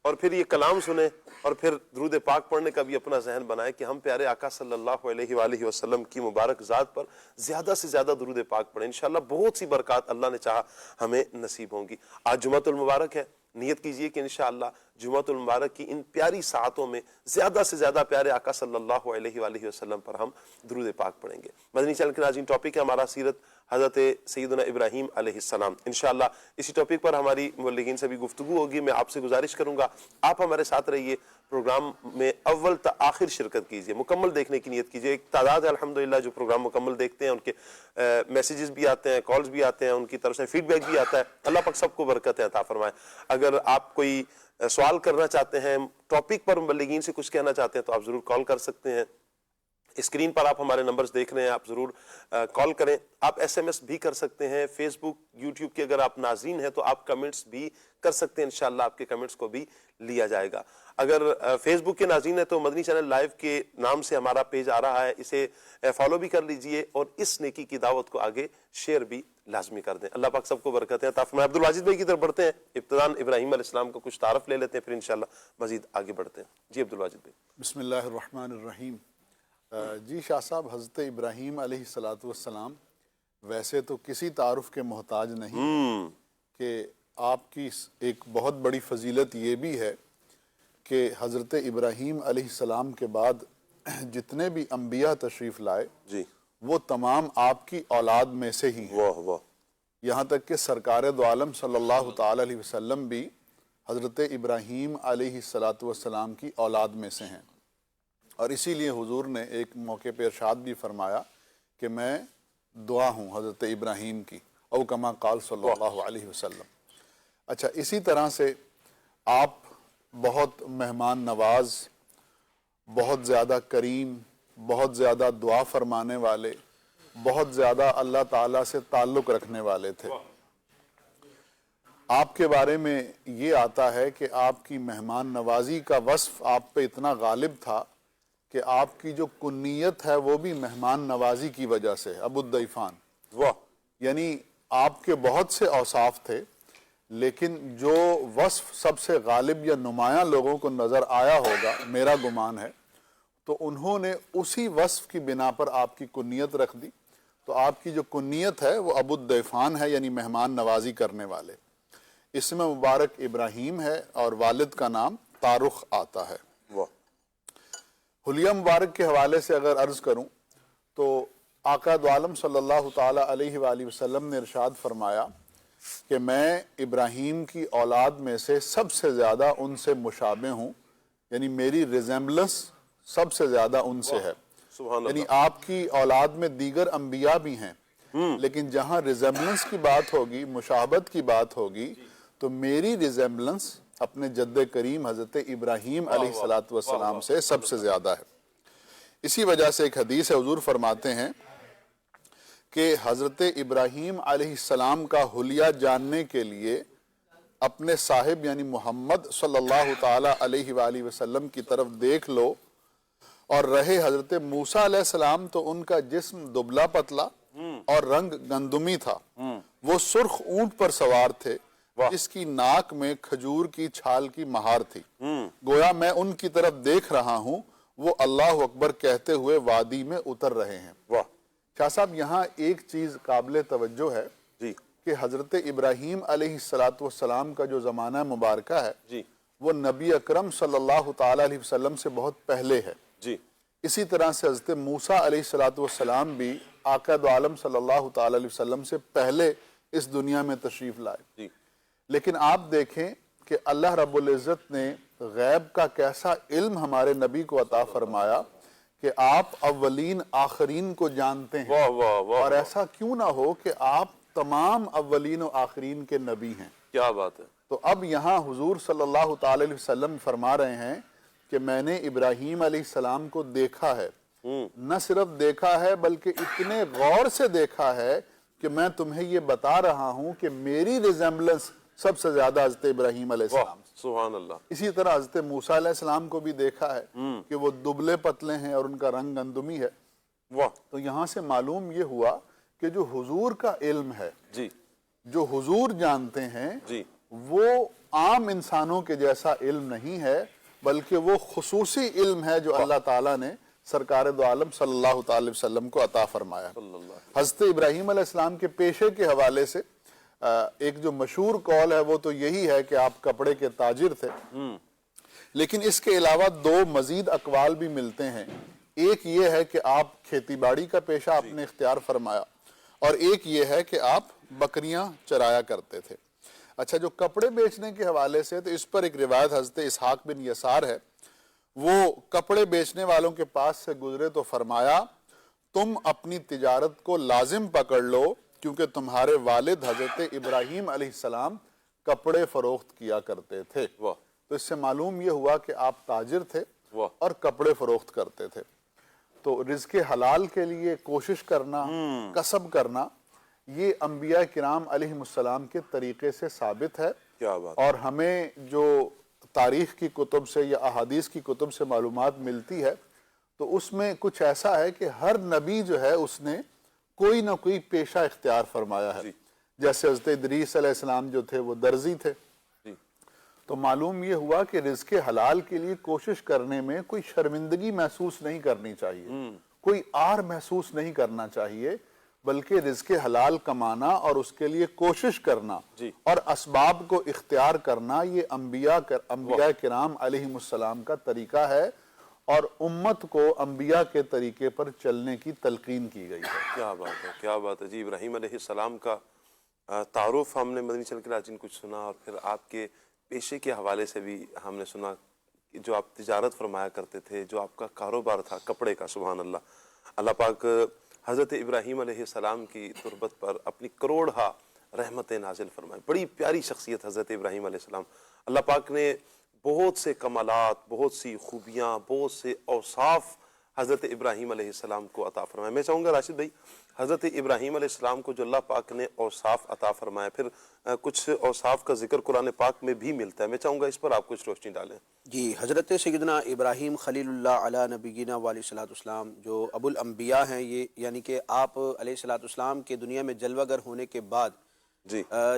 Speaker 2: اور پھر یہ کلام سنیں، اور پھر درود پاک پڑھنے کا بھی اپنا ذہن بنائے کہ ہم پیارے آقا صلی اللہ علیہ وآلہ وسلم کی مبارک ذات پر زیادہ سے زیادہ درود پاک پڑھیں، انشاءاللہ بہت سی برکات اللہ نے چاہا ہمیں نصیب ہوں گی۔ آج جمعۃ المبارک ہے، نیت کیجئے کہ انشاءاللہ جمعۃ المبارک کی ان پیاری ساعتوں میں زیادہ سے زیادہ پیارے آقا صلی اللہ علیہ وآلہ وسلم پر ہم درود پاک پڑھیں گے۔ مدنی چینل کے ناظرین، ٹاپک ہے ہمارا سیرت حضرت سیدنا ابراہیم علیہ السلام۔ انشاءاللہ اسی ٹاپک پر ہماری مبلغین سے بھی گفتگو ہوگی۔ میں آپ سے گزارش کروں گا آپ ہمارے ساتھ رہیے، پروگرام میں اول تا آخر شرکت کیجئے، مکمل دیکھنے کی نیت کیجئے۔ ایک تعداد ہے الحمدللہ جو پروگرام مکمل دیکھتے ہیں، ان کے میسیجز بھی آتے ہیں، کالز بھی آتے ہیں، ان کی طرف سے فیڈ بیک بھی آتا ہے۔ اللہ پاک سب کو برکت عطا فرمائے۔ اگر آپ کوئی سوال کرنا چاہتے ہیں، ٹاپک پر مبلغین سے کچھ کہنا چاہتے ہیں تو آپ ضرور کال کر سکتے ہیں۔ اسکرین پر آپ ہمارے نمبرز دیکھ رہے ہیں, آپ ضرور کال کریں. آپ ایس ایم ایس بھی کر سکتے ہیں. فیس بک, یوٹیوب کے اگر آپ ناظرین ہیں تو آپ کمنٹس بھی کر سکتے ہیں, انشاءاللہ آپ کے کمنٹس کو بھی لیا جائے گا. اگر فیس بک کے ناظرین ہیں تو مدنی چینل لائیو کے نام سے ہمارا پیج آ رہا ہے, اسے فالو بھی کر لیجئے اور اس نیکی کی دعوت کو آگے شیئر بھی لازمی کر دیں. اللہ پاک سب کو برکتیں عطا فرمائے. عبدالواجد بھائی کی طرف بڑھتے ہیں. ابتداءً ابراہیم علیہ السلام کا کچھ تعارف لے لیتے ہیں, پھر انشاءاللہ مزید آگے بڑھتے ہیں. جی عبدالواجد بھائی.
Speaker 4: بسم اللہ الرحمن الرحیم. جی شاہ صاحب, حضرت ابراہیم علیہ السلام ویسے تو کسی تعارف کے محتاج نہیں کہ آپ کی ایک بہت بڑی فضیلت یہ بھی ہے کہ حضرت ابراہیم علیہ السلام کے بعد جتنے بھی انبیاء تشریف لائے
Speaker 2: جی
Speaker 4: وہ تمام آپ کی اولاد میں سے ہی ہیں.
Speaker 2: واہ واہ.
Speaker 4: یہاں تک کہ سرکار دو عالم صلی اللہ تعالی علیہ وسلم بھی حضرت ابراہیم علیہ السلام کی اولاد میں سے ہیں. اور اسی لیے حضور نے ایک موقع پہ ارشاد بھی فرمایا کہ میں دعا ہوں حضرت ابراہیم کی, او کما قال صلی اللہ علیہ وسلم. اچھا, اسی طرح سے آپ بہت مہمان نواز, بہت زیادہ کریم, بہت زیادہ دعا فرمانے والے, بہت زیادہ اللہ تعالیٰ سے تعلق رکھنے والے تھے. آپ کے بارے میں یہ آتا ہے کہ آپ کی مہمان نوازی کا وصف آپ پہ اتنا غالب تھا کہ آپ کی جو کنیت ہے وہ بھی مہمان نوازی کی وجہ سے, ابو الضیفان.
Speaker 2: واہ.
Speaker 4: یعنی آپ کے بہت سے اوصاف تھے, لیکن جو وصف سب سے غالب یا نمایاں لوگوں کو نظر آیا ہوگا, میرا گمان ہے, تو انہوں نے اسی وصف کی بنا پر آپ کی کنیت رکھ دی. تو آپ کی جو کنیت ہے وہ ابو الضیفان ہے, یعنی مہمان نوازی کرنے والے. اسم مبارک ابراہیم ہے اور والد کا نام طارق آتا ہے.
Speaker 2: واہ.
Speaker 4: حلیہ مبارک کے حوالے سے اگر عرض کروں تو آقا دو عالم صلی اللہ تعالی علیہ وآلہ وسلم نے ارشاد فرمایا کہ میں ابراہیم کی اولاد میں سے سب سے زیادہ ان سے مشابہ ہوں, یعنی میری ریزیمبلنس سب سے زیادہ ان سے ہے.
Speaker 2: سبحان
Speaker 4: یعنی
Speaker 2: اللہ.
Speaker 4: آپ کی اولاد میں دیگر انبیاء بھی ہیں, لیکن جہاں ریزیمبلنس کی بات ہوگی, مشابہت کی بات ہوگی, تو میری ریزیمبلنس اپنے جد کریم حضرت ابراہیم علیہ السلام سے سب سے زیادہ ہے. اسی وجہ سے ایک حدیث ہے, حضور فرماتے ہیں کہ حضرت ابراہیم علیہ السلام کا حلیہ جاننے کے لیے اپنے صاحب یعنی محمد صلی اللہ تعالی علیہ وآلہ وسلم کی طرف دیکھ لو, اور رہے حضرت موسیٰ علیہ السلام تو ان کا جسم دبلا پتلا اور رنگ گندمی تھا, وہ سرخ اونٹ پر سوار تھے جس کی ناک میں کھجور کی چھال کی مہار تھی. گویا میں ان کی طرف دیکھ رہا ہوں, وہ اللہ اکبر کہتے ہوئے وادی میں اتر رہے ہیں.
Speaker 2: واہ.
Speaker 4: شاہ صاحب, یہاں ایک چیز قابل توجہ ہے
Speaker 2: جی
Speaker 4: کہ حضرت ابراہیم علیہ السلام کا جو زمانہ مبارکہ ہے
Speaker 2: جی
Speaker 4: وہ نبی اکرم صلی اللہ تعالی علیہ وسلم سے بہت پہلے ہے.
Speaker 2: جی.
Speaker 4: اسی طرح سے حضرت موسیٰ علیہ السلام بھی آقا دو عالم صلی اللہ تعالی علیہ وسلم سے پہلے اس دنیا میں تشریف لائے.
Speaker 2: جی.
Speaker 4: لیکن آپ دیکھیں کہ اللہ رب العزت نے غیب کا کیسا علم ہمارے نبی کو عطا فرمایا کہ آپ اولین آخرین کو جانتے ہیں.
Speaker 2: واہ واہ واہ.
Speaker 4: اور ایسا کیوں نہ ہو کہ آپ تمام اولین و آخرین کے نبی ہیں.
Speaker 2: کیا بات ہے.
Speaker 4: تو اب یہاں حضور صلی اللہ تعالی علیہ وسلم فرما رہے ہیں کہ میں نے ابراہیم علیہ السلام کو دیکھا ہے, نہ صرف دیکھا ہے بلکہ اتنے غور سے دیکھا ہے کہ میں تمہیں یہ بتا رہا ہوں کہ میری ریزیمبلنس سب سے زیادہ حضرت ابراہیم علیہ السلام.
Speaker 2: سبحان اللہ.
Speaker 4: اسی طرح حضرت موسیٰ علیہ السلام کو بھی دیکھا ہے کہ وہ دبلے پتلے ہیں اور ان کا رنگ گندمی ہے.
Speaker 2: واہ.
Speaker 4: تو یہاں سے معلوم یہ ہوا کہ جو حضور کا علم ہے,
Speaker 2: جی
Speaker 4: جو حضور جانتے ہیں,
Speaker 2: جی
Speaker 4: وہ عام انسانوں کے جیسا علم نہیں ہے, بلکہ وہ خصوصی علم ہے جو اللہ تعالیٰ نے سرکار دو عالم صلی اللہ تعالی وسلم کو عطا فرمایا. حضرت ابراہیم علیہ السلام کے پیشے کے حوالے سے ایک جو مشہور قول ہے وہ تو یہی ہے کہ آپ کپڑے کے تاجر تھے, لیکن اس کے علاوہ دو مزید اقوال بھی ملتے ہیں. ایک یہ ہے کہ آپ کھیتی باڑی کا پیشہ آپ نے اختیار فرمایا, اور ایک یہ ہے کہ آپ بکریاں چرایا کرتے تھے. اچھا, جو کپڑے بیچنے کے حوالے سے تو اس پر ایک روایت حضرت اسحاق بن یسار ہے, وہ کپڑے بیچنے والوں کے پاس سے گزرے تو فرمایا تم اپنی تجارت کو لازم پکڑ لو کیونکہ تمہارے والد حضرت ابراہیم علیہ السلام کپڑے فروخت کیا کرتے تھے. تو اس سے معلوم یہ ہوا کہ آپ تاجر تھے اور کپڑے فروخت کرتے تھے. تو رزق حلال کے لیے کوشش کرنا، کسب کرنا، یہ انبیاء کرام علیہم السلام کے طریقے سے ثابت ہے.
Speaker 2: کیا بات.
Speaker 4: اور ہمیں جو تاریخ کی کتب سے یا احادیث کی کتب سے معلومات ملتی ہے تو اس میں کچھ ایسا ہے کہ ہر نبی جو ہے اس نے کوئی نہ کوئی پیشہ اختیار فرمایا ہے. جیسے حضرت ادریس علیہ السلام جو تھے وہ درزی تھے. تو معلوم یہ ہوا کہ رزق حلال کے لیے کوشش کرنے میں کوئی شرمندگی محسوس نہیں کرنی چاہیے، کوئی آر محسوس نہیں کرنا چاہیے، بلکہ رزق حلال کمانا اور اس کے لیے کوشش کرنا اور اسباب کو اختیار کرنا یہ انبیاء کرام علیہم السلام کا طریقہ ہے، اور امت کو انبیاء کے طریقے پر چلنے کی تلقین کی گئی ہے.
Speaker 2: کیا بات ہے، کیا بات ہے جی. ابراہیم علیہ السلام کا تعارف ہم نے مدنی چینل کے ناظرین کچھ سنا، اور پھر آپ کے پیشے کے حوالے سے بھی ہم نے سنا کہ جو آپ تجارت فرمایا کرتے تھے، جو آپ کا کاروبار تھا کپڑے کا. سبحان اللہ. اللہ پاک حضرت ابراہیم علیہ السلام کی تربت پر اپنی کروڑہا رحمتیں نازل فرمائے. بڑی پیاری شخصیت حضرت ابراہیم علیہ السلام. اللہ پاک نے بہت سے کمالات، بہت سی خوبیاں، بہت سے اوصاف حضرت ابراہیم علیہ السلام کو عطا فرمائے. میں چاہوں گا راشد بھائی، حضرت ابراہیم علیہ السلام کو جو اللہ پاک نے اوصاف عطا فرمائے، پھر کچھ اوصاف کا ذکر قرآن پاک میں بھی ملتا ہے، میں چاہوں گا اس پر آپ کچھ روشنی ڈالیں.
Speaker 5: جی، حضرت سیدنا ابراہیم خلیل اللہ علی نبینا علیہ الصلوۃ والسلام جو ابو الانبیاء ہیں، یہ یعنی کہ آپ علیہ الصلوۃ والسلام کے دنیا میں جلوہ گر ہونے کے بعد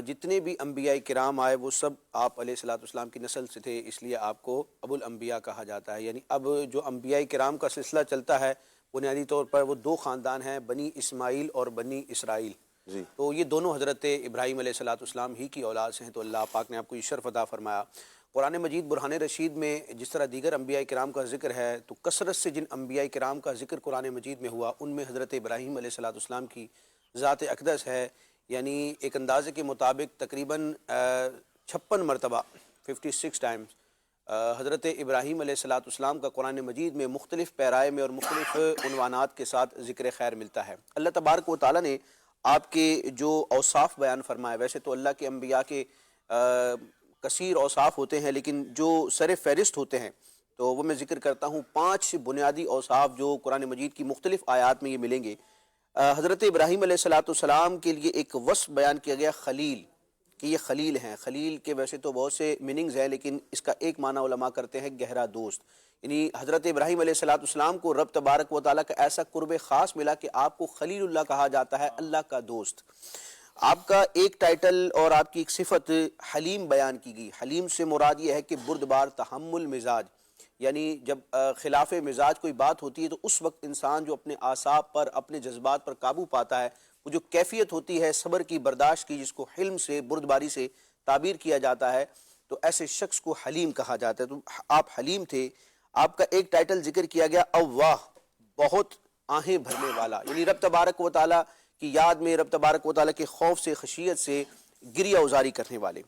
Speaker 5: جتنے بھی انبیاء کرام آئے وہ سب آپ علیہ الصلوۃ والسلام کی نسل سے تھے، اس لیے آپ کو ابو الانبیاء کہا جاتا ہے. یعنی اب جو انبیاء کرام کا سلسلہ چلتا ہے بنیادی طور پر وہ دو خاندان ہیں، بنی اسماعیل اور بنی اسرائیل. تو یہ دونوں حضرت ابراہیم علیہ الصلوۃ والسلام ہی کی اولاد سے ہیں. تو اللہ پاک نے آپ کو یہ شرف عطا فرمایا. قرآن مجید برہان رشید میں جس طرح دیگر انبیاء کرام کا ذکر ہے، تو کثرت سے جن انبیاء کرام کا ذکر قرآن مجید میں ہوا ان میں حضرت ابراہیم علیہ الصلوۃ والسلام کی ذات اقدس ہے. یعنی ایک اندازے کے مطابق تقریباً 56 مرتبہ 56 ٹائمز حضرت ابراہیم علیہ الصلوۃ والسلام کا قرآن مجید میں مختلف پیرائے میں اور مختلف عنوانات کے ساتھ ذکر خیر ملتا ہے. اللہ تبارک و تعالیٰ نے آپ کے جو اوصاف بیان فرمائے، ویسے تو اللہ کے انبیاء کے کثیر اوصاف ہوتے ہیں، لیکن جو سر فہرست ہوتے ہیں تو وہ میں ذکر کرتا ہوں 5 بنیادی اوصاف جو قرآن مجید کی مختلف آیات میں یہ ملیں گے. حضرت ابراہیم علیہ الصلوۃ والسلام کے لیے ایک وصف بیان کیا گیا خلیل، کہ یہ خلیل ہیں. خلیل کے ویسے تو بہت سے میننگز ہیں، لیکن اس کا ایک معنی علماء کرتے ہیں گہرا دوست. یعنی حضرت ابراہیم علیہ الصلوۃ والسلام کو رب تبارک و تعالیٰ کا ایسا قرب خاص ملا کہ آپ کو خلیل اللہ کہا جاتا ہے، اللہ کا دوست. آپ کا ایک ٹائٹل اور آپ کی ایک صفت حلیم بیان کی گئی. حلیم سے مراد یہ ہے کہ بردبار، تحمل مزاج. یعنی جب خلاف مزاج کوئی بات ہوتی ہے تو اس وقت انسان جو اپنے اعصاب پر، اپنے جذبات پر قابو پاتا ہے، وہ جو کیفیت ہوتی ہے صبر کی، برداشت کی، جس کو حلم سے، بردباری سے تعبیر کیا جاتا ہے، تو ایسے شخص کو حلیم کہا جاتا ہے. تو آپ حلیم تھے. آپ کا ایک ٹائٹل ذکر کیا گیا اواہ، بہت آہیں بھرنے والا. یعنی رب تبارک و تعالیٰ کی یاد میں، رب تبارک و تعالیٰ کے خوف سے، خشیت سے گریہ ازاری کرنے والے.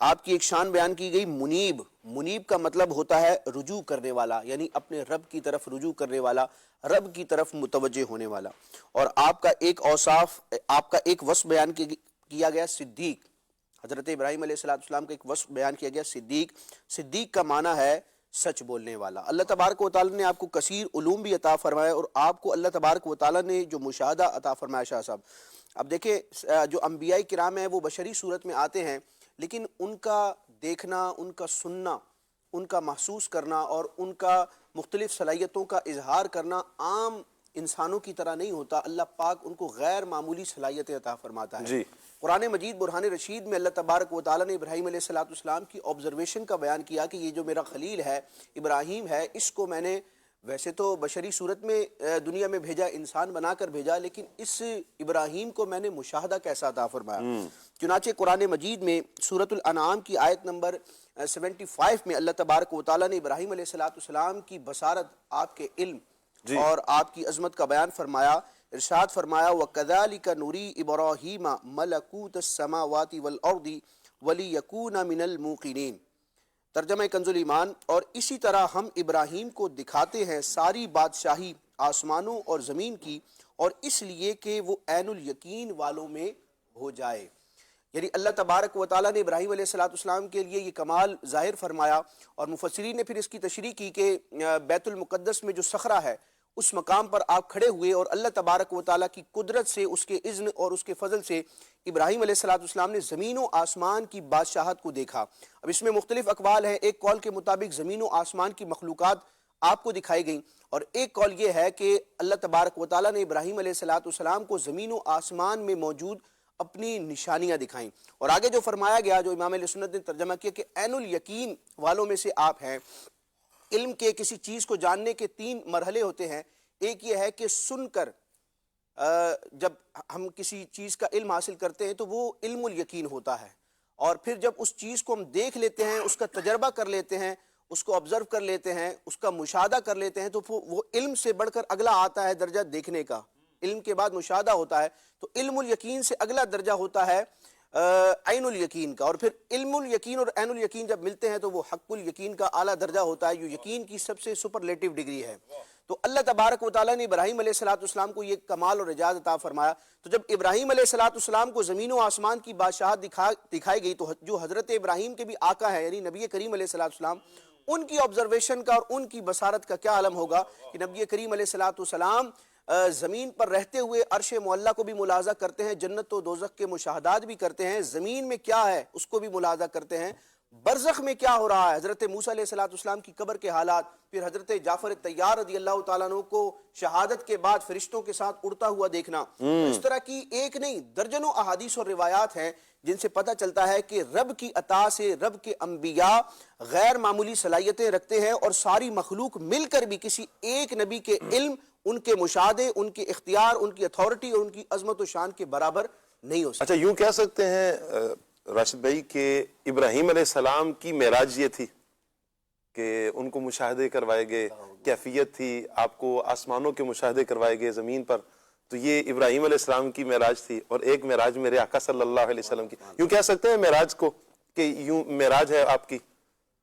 Speaker 5: آپ کی ایک شان بیان کی گئی منیب. منیب کا مطلب ہوتا ہے رجوع کرنے والا، یعنی اپنے رب کی طرف رجوع کرنے والا، رب کی طرف متوجہ ہونے والا. اور آپ کا ایک اوصاف، آپ کا ایک وصف بیان کیا گیا صدیق. حضرت ابراہیم علیہ السلام کا ایک وصف بیان کیا گیا صدیق. صدیق کا معنی ہے سچ بولنے والا. اللہ تبارک و تعالیٰ نے آپ کو کثیر علوم بھی عطا فرمایا، اور آپ کو اللہ تبارک و تعالیٰ نے جو مشاہدہ عطا فرمایا. شاہ صاحب اب دیکھیں، جو انبیاء کرام ہیں وہ بشری صورت میں آتے ہیں، لیکن ان کا دیکھنا، ان کا سننا، ان کا محسوس کرنا اور ان کا مختلف صلاحیتوں کا اظہار کرنا عام انسانوں کی طرح نہیں ہوتا. اللہ پاک ان کو غیر معمولی صلاحیتیں عطا فرماتا ہے. قرآن مجید برہان رشید میں اللہ تبارک و تعالیٰ نے ابراہیم علیہ السلام کی آبزرویشن کا بیان کیا کہ یہ جو میرا خلیل ہے، ابراہیم ہے، اس کو میں نے ویسے تو بشری صورت میں دنیا میں بھیجا، انسان بنا کر بھیجا، لیکن اس ابراہیم کو میں نے مشاہدہ کیسا عطا فرمایا. چنانچہ قرآن مجید میں سورۃ الانعام کی آیت نمبر 75 میں اللہ تبارک و تعالیٰ نے ابراہیم علیہ السلام کی بصارت، آپ کے علم اور آپ کی عظمت کا بیان فرمایا. ارشاد فرمایا وَكَذَلِكَ نُرِي إِبْرَاهِيمَ مَلَكُوتَ السَّمَاوَاتِ وَالْأَرْضِ وَلِيَكُونَ مِنَ الْمُوقِنِينَ. ترجمہ کنز الایمان. اور اسی طرح ہم ابراہیم کو دکھاتے ہیں ساری بادشاہی آسمانوں اور زمین کی، اور اس لیے کہ وہ عین الیقین والوں میں ہو جائے. یعنی اللہ تبارک و تعالیٰ نے ابراہیم علیہ السلام کے لیے یہ کمال ظاہر فرمایا، اور مفسرین نے پھر اس کی تشریح کی کہ بیت المقدس میں جو صخرہ ہے اس مقام پر آپ کھڑے ہوئے اور اللہ تبارک و تعالیٰ کی قدرت سے، اس کے اذن اور اس کے فضل سے ابراہیم علیہ السلام نے زمین و آسمان کی بادشاہت کو دیکھا۔ اب اس میں مختلف اقوال ہیں، ایک قول کے مطابق زمین و آسمان کی مخلوقات آپ کو دکھائی گئیں، اور ایک قول یہ ہے کہ اللہ تبارک و تعالیٰ نے ابراہیم علیہ السلام کو زمین و آسمان میں موجود اپنی نشانیاں دکھائیں۔ اور آگے جو فرمایا گیا، جو امام اہل سنت نے ترجمہ کیا کہ عین الیقین والوں میں سے آپ ہیں۔ علم کے کسی چیز کو جاننے کے 3 مرحلے ہوتے ہیں۔ ایک یہ ہے کہ سن کر جب ہم کسی چیز کا علم حاصل کرتے ہیں تو وہ علم الیقین ہوتا ہے، اور پھر جب اس چیز کو ہم دیکھ لیتے ہیں، اس کا تجربہ کر لیتے ہیں، اس کو آبزرو کر لیتے ہیں، اس کا مشاہدہ کر لیتے ہیں، تو وہ علم سے بڑھ کر اگلا آتا ہے درجہ دیکھنے کا۔ علم کے بعد مشاہدہ ہوتا ہے، تو علم الیقین سے اگلا درجہ ہوتا ہے عین الیقین کا، اور پھر علم الیقین اور عین الیقین جب ملتے ہیں تو وہ حق الیقین کا اعلیٰ درجہ ہوتا ہے، جو یقین کی سب سے سپرلیٹو ڈگری ہے۔ تو اللہ تبارک و تعالیٰ نے ابراہیم علیہ السلام کو یہ کمال اور اعجاز عطا فرمایا۔ تو جب ابراہیم علیہ السلام کو زمین و آسمان کی بادشاہت دکھائی گئی، تو جو حضرت ابراہیم کے بھی آقا ہے یعنی نبی کریم علیہ السلام، ان کی آبزرویشن کا اور ان کی بصارت کا کیا عالم ہوگا کہ نبی کریم علیہ السلام زمین پر رہتے ہوئے عرش معلیٰ کو بھی ملاحظہ کرتے ہیں، جنت و دوزخ کے مشاہدات بھی کرتے ہیں، زمین میں کیا ہے اس کو بھی ملاحظہ کرتے ہیں، برزخ میں کیا ہو رہا ہے، حضرت موسیٰ علیہ السلام کی قبر کے حالات، پھر حضرت جعفر طیار رضی اللہ تعالیٰ عنہ کو شہادت کے بعد فرشتوں کے ساتھ اڑتا ہوا دیکھنا۔ اس طرح کی ایک نہیں درجنوں احادیث اور روایات ہیں جن سے پتہ چلتا ہے کہ رب کی عطا سے رب کے انبیاء غیر معمولی صلاحیتیں رکھتے ہیں، اور ساری مخلوق مل کر بھی کسی ایک نبی کے علم، ان کے مشاہدے، ان کے اختیار، ان کی اتھارٹی اور ان کی عظمت و شان کے برابر نہیں ہو سکتا۔
Speaker 2: اچھا، یوں کہہ سکتے ہیں راشد بھائی کہ ابراہیم علیہ السلام کی معراج یہ تھی کہ ان کو مشاہدے کروائے گئے، کیفیت تھی، آپ کو آسمانوں کے مشاہدے کروائے گئے زمین پر، تو یہ ابراہیم علیہ السلام کی معراج تھی، اور ایک معراج میرے آقا صلی اللہ علیہ وسلم کی۔ یوں کہہ سکتے ہیں معراج کو کہ یوں معراج ہے آپ کی؟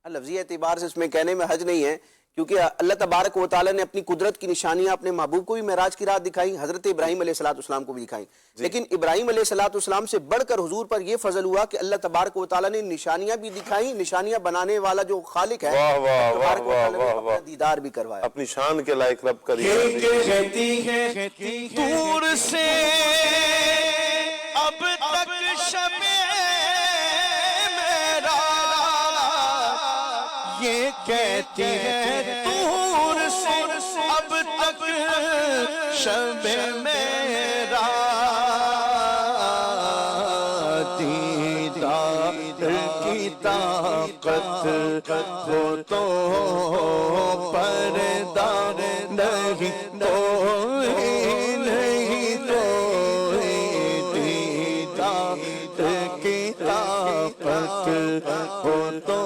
Speaker 5: لفظی اعتبار سے اس میں کہنے میں حرج نہیں ہے، کیونکہ اللہ تبارک و تعالیٰ نے اپنی قدرت کی نشانیاں اپنے محبوب کو بھی معراج کی رات دکھائیں، حضرت ابراہیم علیہ السلام کو بھی دکھائیں، لیکن ابراہیم علیہ السلام سے بڑھ کر حضور پر یہ فضل ہوا کہ اللہ تبارک و تعالیٰ نے نشانیاں بھی دکھائیں، نشانیاں بنانے والا جو خالق ہے تبارک و تعالیٰ نے اپنا دیدار بھی کروایا۔
Speaker 2: اپنی شان کے لائق رب کا دیدار۔
Speaker 3: کہتی ہے دور سے اب تک شب میرا، یہ کہتی ہے دور سے اب تک شب میرا، دیدار کی طاقت ہو تو پردہ نہیں کوئی نہیں، کوئی دیدار کی طاقت ہو تو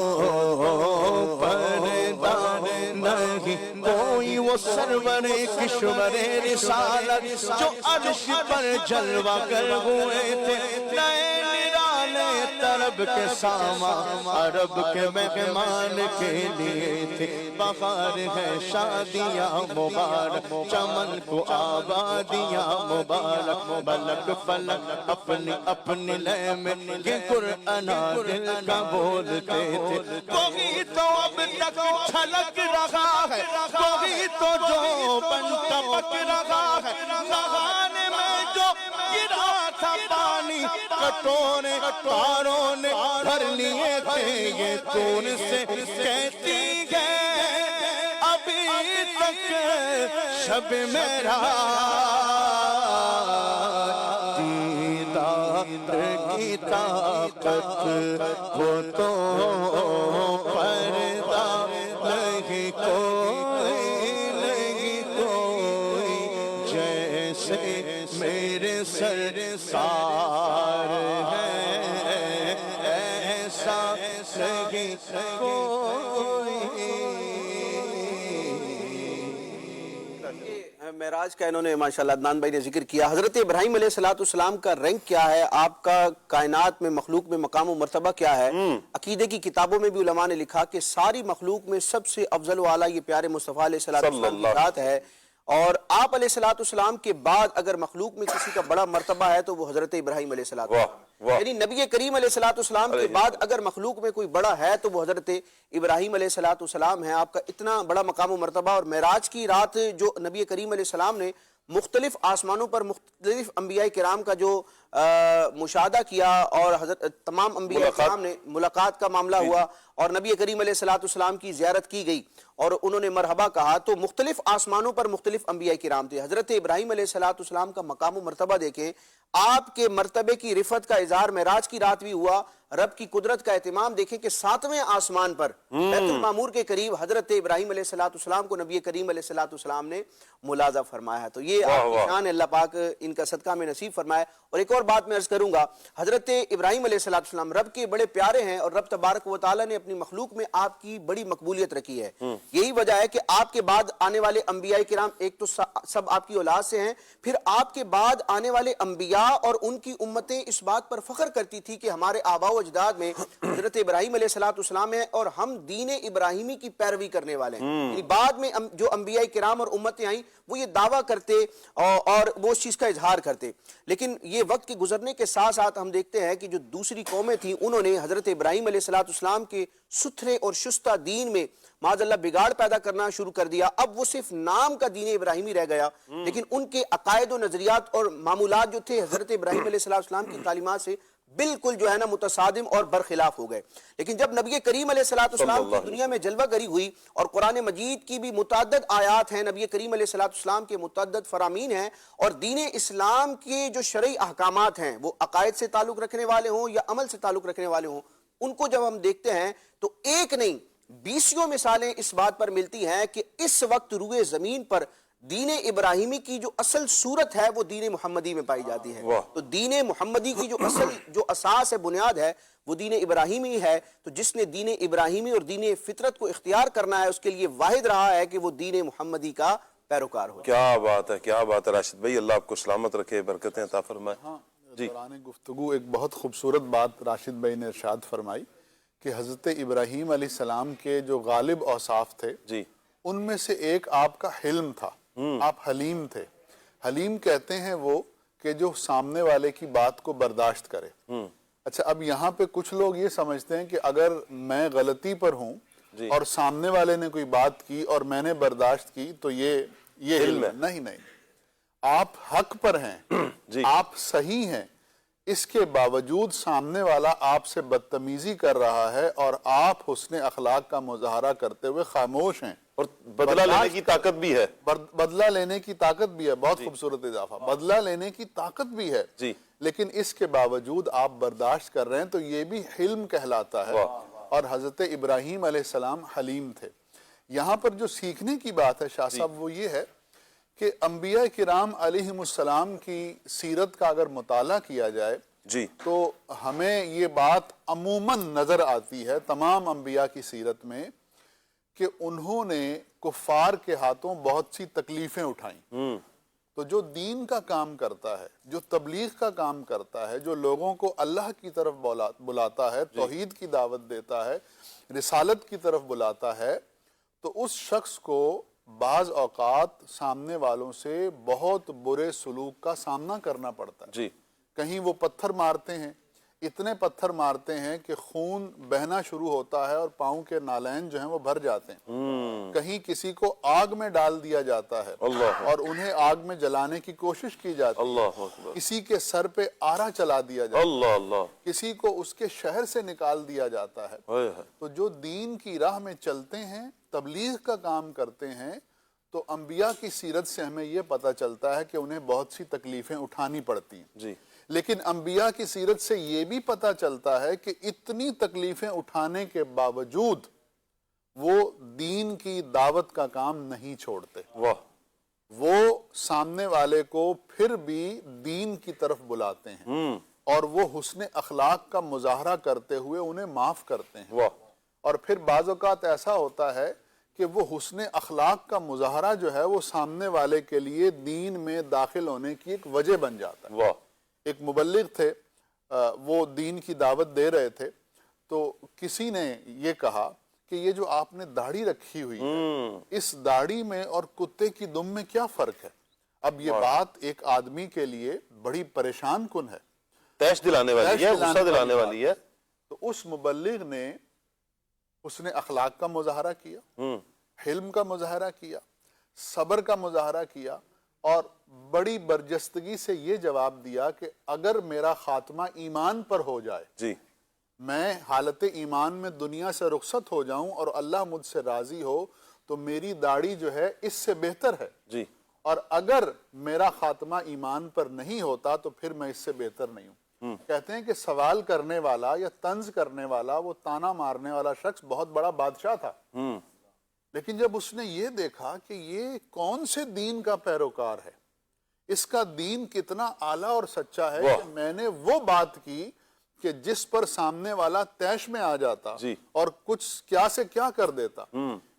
Speaker 3: پردہ نہیں کوئی، وہ سرور کشور رسالت جو عرش پر جلوہ گر ہوئے تھے، نئے نرالے طرب کے ساما عرب کے مہمان کے لیے تھے، بہار ہے شادیاں مبارک، چمن کو آبادیاں مبارک، بلک فلک اپنی اپنی لے میں یہ قرآن دل کا بولتے تھے، کوئی تو اب تک چھلک رہا ہے، کوئی تو جو بن ٹپک رہا ہے، نہانے میں جو گرا تھا پانی کٹورے پاروں نے بھر لیے تھے، یہ دور سے کہتی ہے ابھی تک شب میرا، دیدار کی طاقت ہو تو پردہ نہیں کوئی نہیں کوئی، جیسے میرے سرکار ہے ایسا نہیں کوئی۔
Speaker 5: معراج کا انہوں نے ماشاءاللہ عدنان بھائی نے ذکر کیا۔ حضرت ابراہیم علیہ السلام کا رینک کیا ہے، آپ کا کائنات میں مخلوق میں مقام و مرتبہ کیا ہے؟ عقیدے کی کتابوں میں بھی علماء نے لکھا کہ ساری مخلوق میں سب سے افضل و اعلیٰ یہ پیارے مصطفیٰ علیہ السلام کی ذات ہے، اور آپ علیہ السلام کے بعد اگر مخلوق میں کسی کا بڑا مرتبہ ہے تو وہ حضرت ابراہیم علیہ السلام۔ یعنی نبی کریم علیہ الصلوۃ والسلام کے بعد اگر مخلوق میں کوئی بڑا ہے تو وہ حضرت ابراہیم علیہ الصلوۃ والسلام ہے. آپ کا اتنا بڑا مقام و مرتبہ. اور معراج کی رات جو نبی کریم علیہ السلام نے مختلف آسمانوں پر مختلف انبیاء کرام کا جو مشاہدہ کیا اور حضرت تمام انبیاء کرام نے ملاقات کا معاملہ ہوا اور نبی کریم علیہ الصلوۃ والسلام کی زیارت کی گئی اور انہوں نے مرحبا کہا, تو مختلف آسمانوں پر مختلف انبیاء کرام تھے. حضرت ابراہیم علیہ الصلوۃ والسلام کا مقام و مرتبہ دیکھیں, آپ کے مرتبے کی رفعت کا اظہار معراج کی رات بھی ہوا. رب کی قدرت کا اہتمام دیکھیں کہ 7ویں آسمان پر بیت المعمور کے قریب حضرت ابراہیم علیہ الصلوۃ والسلام کو نبی کریم علیہ الصلوۃ والسلام نے ملاحظہ فرمایا ہے. تو یہ آپ کی شان ہے, اللہ پاک ان کا صدقہ میں نصیب فرمائے. اور ایک اور بات میں عرض کروں گا, حضرت ابراہیم علیہ الصلوۃ والسلام رب کے بڑے پیارے ہیں اور رب تبارک و تعالیٰ نے اپنی مخلوق میں آپ کی بڑی مقبولیت رکھی ہے. یہی وجہ ہے کہ آپ کے بعد آنے والے انبیاء کرام ایک تو سب آپ کی اولاد سے ہیں, پھر آپ کے بعد آنے والے انبیاء اور ان کی امتیں اس بات پر فخر کرتی تھی کہ ہمارے آباء و اجداد میں حضرت ابراہیم علیہ الصلوۃ والسلام ہے اور ہم دین ابراہیمی کی پیروی کرنے والے ہیں. یعنی بعد میں جو انبیاء کرام اور امتیں آئیں وہ یہ دعویٰ کرتے اور وہ اس چیز کا اظہار کرتے. لیکن یہ وقت کے گزرنے کے ساتھ ساتھ ہم دیکھتے ہیں کہ جو دوسری قومیں تھیں انہوں نے حضرت ابراہیم علیہ الصلوۃ والسلام کے ستھرے اور شستہ دین میں معاذ اللہ بگاڑ پیدا کرنا شروع کر دیا. اب وہ صرف نام کا دین ابراہیمی رہ گیا, لیکن ان کے عقائد و نظریات اور معمولات جو تھے حضرت ابراہیم علیہ الصلوۃ والسلام کی تعلیمات سے بالکل جو ہے نا متصادم اور برخلاف ہو گئے. لیکن جب نبی کریم علیہ الصلوۃ والسلام کی دنیا میں جلوہ گری ہوئی اور قرآن مجید کی بھی متعدد آیات ہیں, نبی کریم علیہ الصلوۃ والسلام کے متعدد فرامین ہیں اور دین اسلام کے جو شرعی احکامات ہیں وہ عقائد سے تعلق رکھنے والے ہوں یا عمل سے تعلق رکھنے والے ہوں, ان کو جب ہم دیکھتے ہیں تو ایک نہیں 20 مثالیں اس بات پر ملتی ہیں کہ اس وقت روئے زمین پر دین ابراہیمی کی جو اصل صورت ہے وہ دین محمدی میں پائی جاتی ہے. تو دین محمدی کی جو اصل جو اساس ہے, بنیاد ہے, وہ دین ابراہیمی ہے. تو جس نے دین ابراہیمی اور دین فطرت کو اختیار کرنا ہے اس کے لیے واحد رہا ہے کہ وہ دین محمدی کا پیروکار ہو.
Speaker 2: کیا بات ہے, کیا بات ہے راشد بھائی, اللہ آپ کو سلامت رکھے, برکتیں عطا فرمائے.
Speaker 4: دوران گفتگو ایک بہت خوبصورت بات راشد بھائی نے ارشاد فرمائی کہ حضرت ابراہیم علیہ السلام کے جو غالب اوصاف تھے ان میں سے ایک آپ کا حلم تھا. آپ حلیم تھے. حلیم کہتے ہیں وہ کہ جو سامنے والے کی بات کو برداشت کرے. اچھا, اب یہاں پہ کچھ لوگ یہ سمجھتے ہیں کہ اگر میں غلطی پر ہوں اور سامنے والے نے کوئی بات کی اور میں نے برداشت کی تو یہ علم ہے. نہیں, آپ حق پر ہیں, آپ صحیح ہیں, اس کے باوجود سامنے والا آپ سے بدتمیزی کر رہا ہے اور آپ حسن اخلاق کا مظاہرہ کرتے ہوئے خاموش ہیں.
Speaker 2: اور بدلہ لینے کی طاقت بھی ہے.
Speaker 4: بدلہ لینے کی طاقت بھی ہے. بہت خوبصورت اضافہ. بدلہ لینے کی طاقت بھی ہے, لیکن اس کے باوجود آپ برداشت کر رہے ہیں تو یہ بھی حلم کہلاتا ہے. اور حضرت ابراہیم علیہ السلام حلیم تھے. یہاں پر جو سیکھنے کی بات ہے شاہ صاحب وہ یہ ہے کہ انبیاء کرام علیہم السلام کی سیرت کا اگر مطالعہ کیا جائے تو ہمیں یہ بات عموماً نظر آتی ہے تمام انبیاء کی سیرت میں کہ انہوں نے کفار کے ہاتھوں بہت سی تکلیفیں اٹھائیں. تو جو دین کا کام کرتا ہے, جو تبلیغ کا کام کرتا ہے, جو لوگوں کو اللہ کی طرف بلاتا ہے, توحید کی دعوت دیتا ہے, رسالت کی طرف بلاتا ہے, تو اس شخص کو بعض اوقات سامنے والوں سے بہت برے سلوک کا سامنا کرنا پڑتا ہے. کہیں وہ پتھر مارتے ہیں, اتنے پتھر مارتے ہیں کہ خون بہنا شروع ہوتا ہے اور پاؤں کے نالین جو ہیں وہ بھر جاتے ہیں. کہیں کسی کو آگ میں ڈال دیا جاتا ہے اور انہیں آگ میں جلانے کی کوشش کی جاتی ہے. کسی کے سر پہ آرا چلا دیا جاتا ہے, کسی کو اس کے شہر سے نکال دیا جاتا ہے. تو جو دین کی راہ میں چلتے ہیں, تبلیغ کا کام کرتے ہیں, تو انبیاء کی سیرت سے ہمیں یہ پتہ چلتا ہے کہ انہیں بہت سی تکلیفیں اٹھانی پڑتی ہیں. لیکن انبیاء کی سیرت سے یہ بھی پتہ چلتا ہے کہ اتنی تکلیفیں اٹھانے کے باوجود وہ دین کی دعوت کا کام نہیں چھوڑتے. وہ سامنے والے کو پھر بھی دین کی طرف بلاتے ہیں اور وہ حسن اخلاق کا مظاہرہ کرتے ہوئے انہیں معاف کرتے ہیں. اور پھر بعض اوقات ایسا ہوتا ہے کہ وہ حسن اخلاق کا مظاہرہ جو ہے وہ سامنے والے کے لیے دین میں داخل ہونے کی ایک وجہ بن جاتا ہے. ایک مبلغ تھے, وہ دین کی دعوت دے رہے تھے, تو کسی نے یہ کہا کہ یہ جو آپ نے داڑھی رکھی ہوئی ہے, اس داڑھی میں اور کتے کی دم میں کیا فرق ہے؟ اب یہ بات ایک آدمی کے لیے بڑی پریشان کن ہے.
Speaker 2: تیش دلانے والی ہے، غصہ دلانے والی ہے.
Speaker 4: تو اس مبلغ نے اس نے اخلاق کا مظاہرہ کیا، حلم کا مظاہرہ کیا، صبر کا مظاہرہ کیا، اور بڑی برجستگی سے یہ جواب دیا کہ اگر میرا خاتمہ ایمان پر ہو جائے،
Speaker 2: جی
Speaker 4: میں حالت ایمان میں دنیا سے رخصت ہو جاؤں اور اللہ مجھ سے راضی ہو، تو میری داڑھی جو ہے اس سے بہتر ہے،
Speaker 2: جی
Speaker 4: اور اگر میرا خاتمہ ایمان پر نہیں ہوتا تو پھر میں اس سے بہتر نہیں ہوں. کہتے ہیں کہ سوال کرنے والا یا طنز کرنے والا، وہ تانا مارنے والا شخص بہت بڑا بادشاہ تھا، لیکن جب اس نے یہ دیکھا کہ یہ کون سے دین کا پیروکار ہے، اس کا دین کتنا اعلیٰ اور سچا ہے کہ میں نے وہ بات کی کہ جس پر سامنے والا طیش میں آ جاتا اور کچھ کیا سے کیا کر دیتا،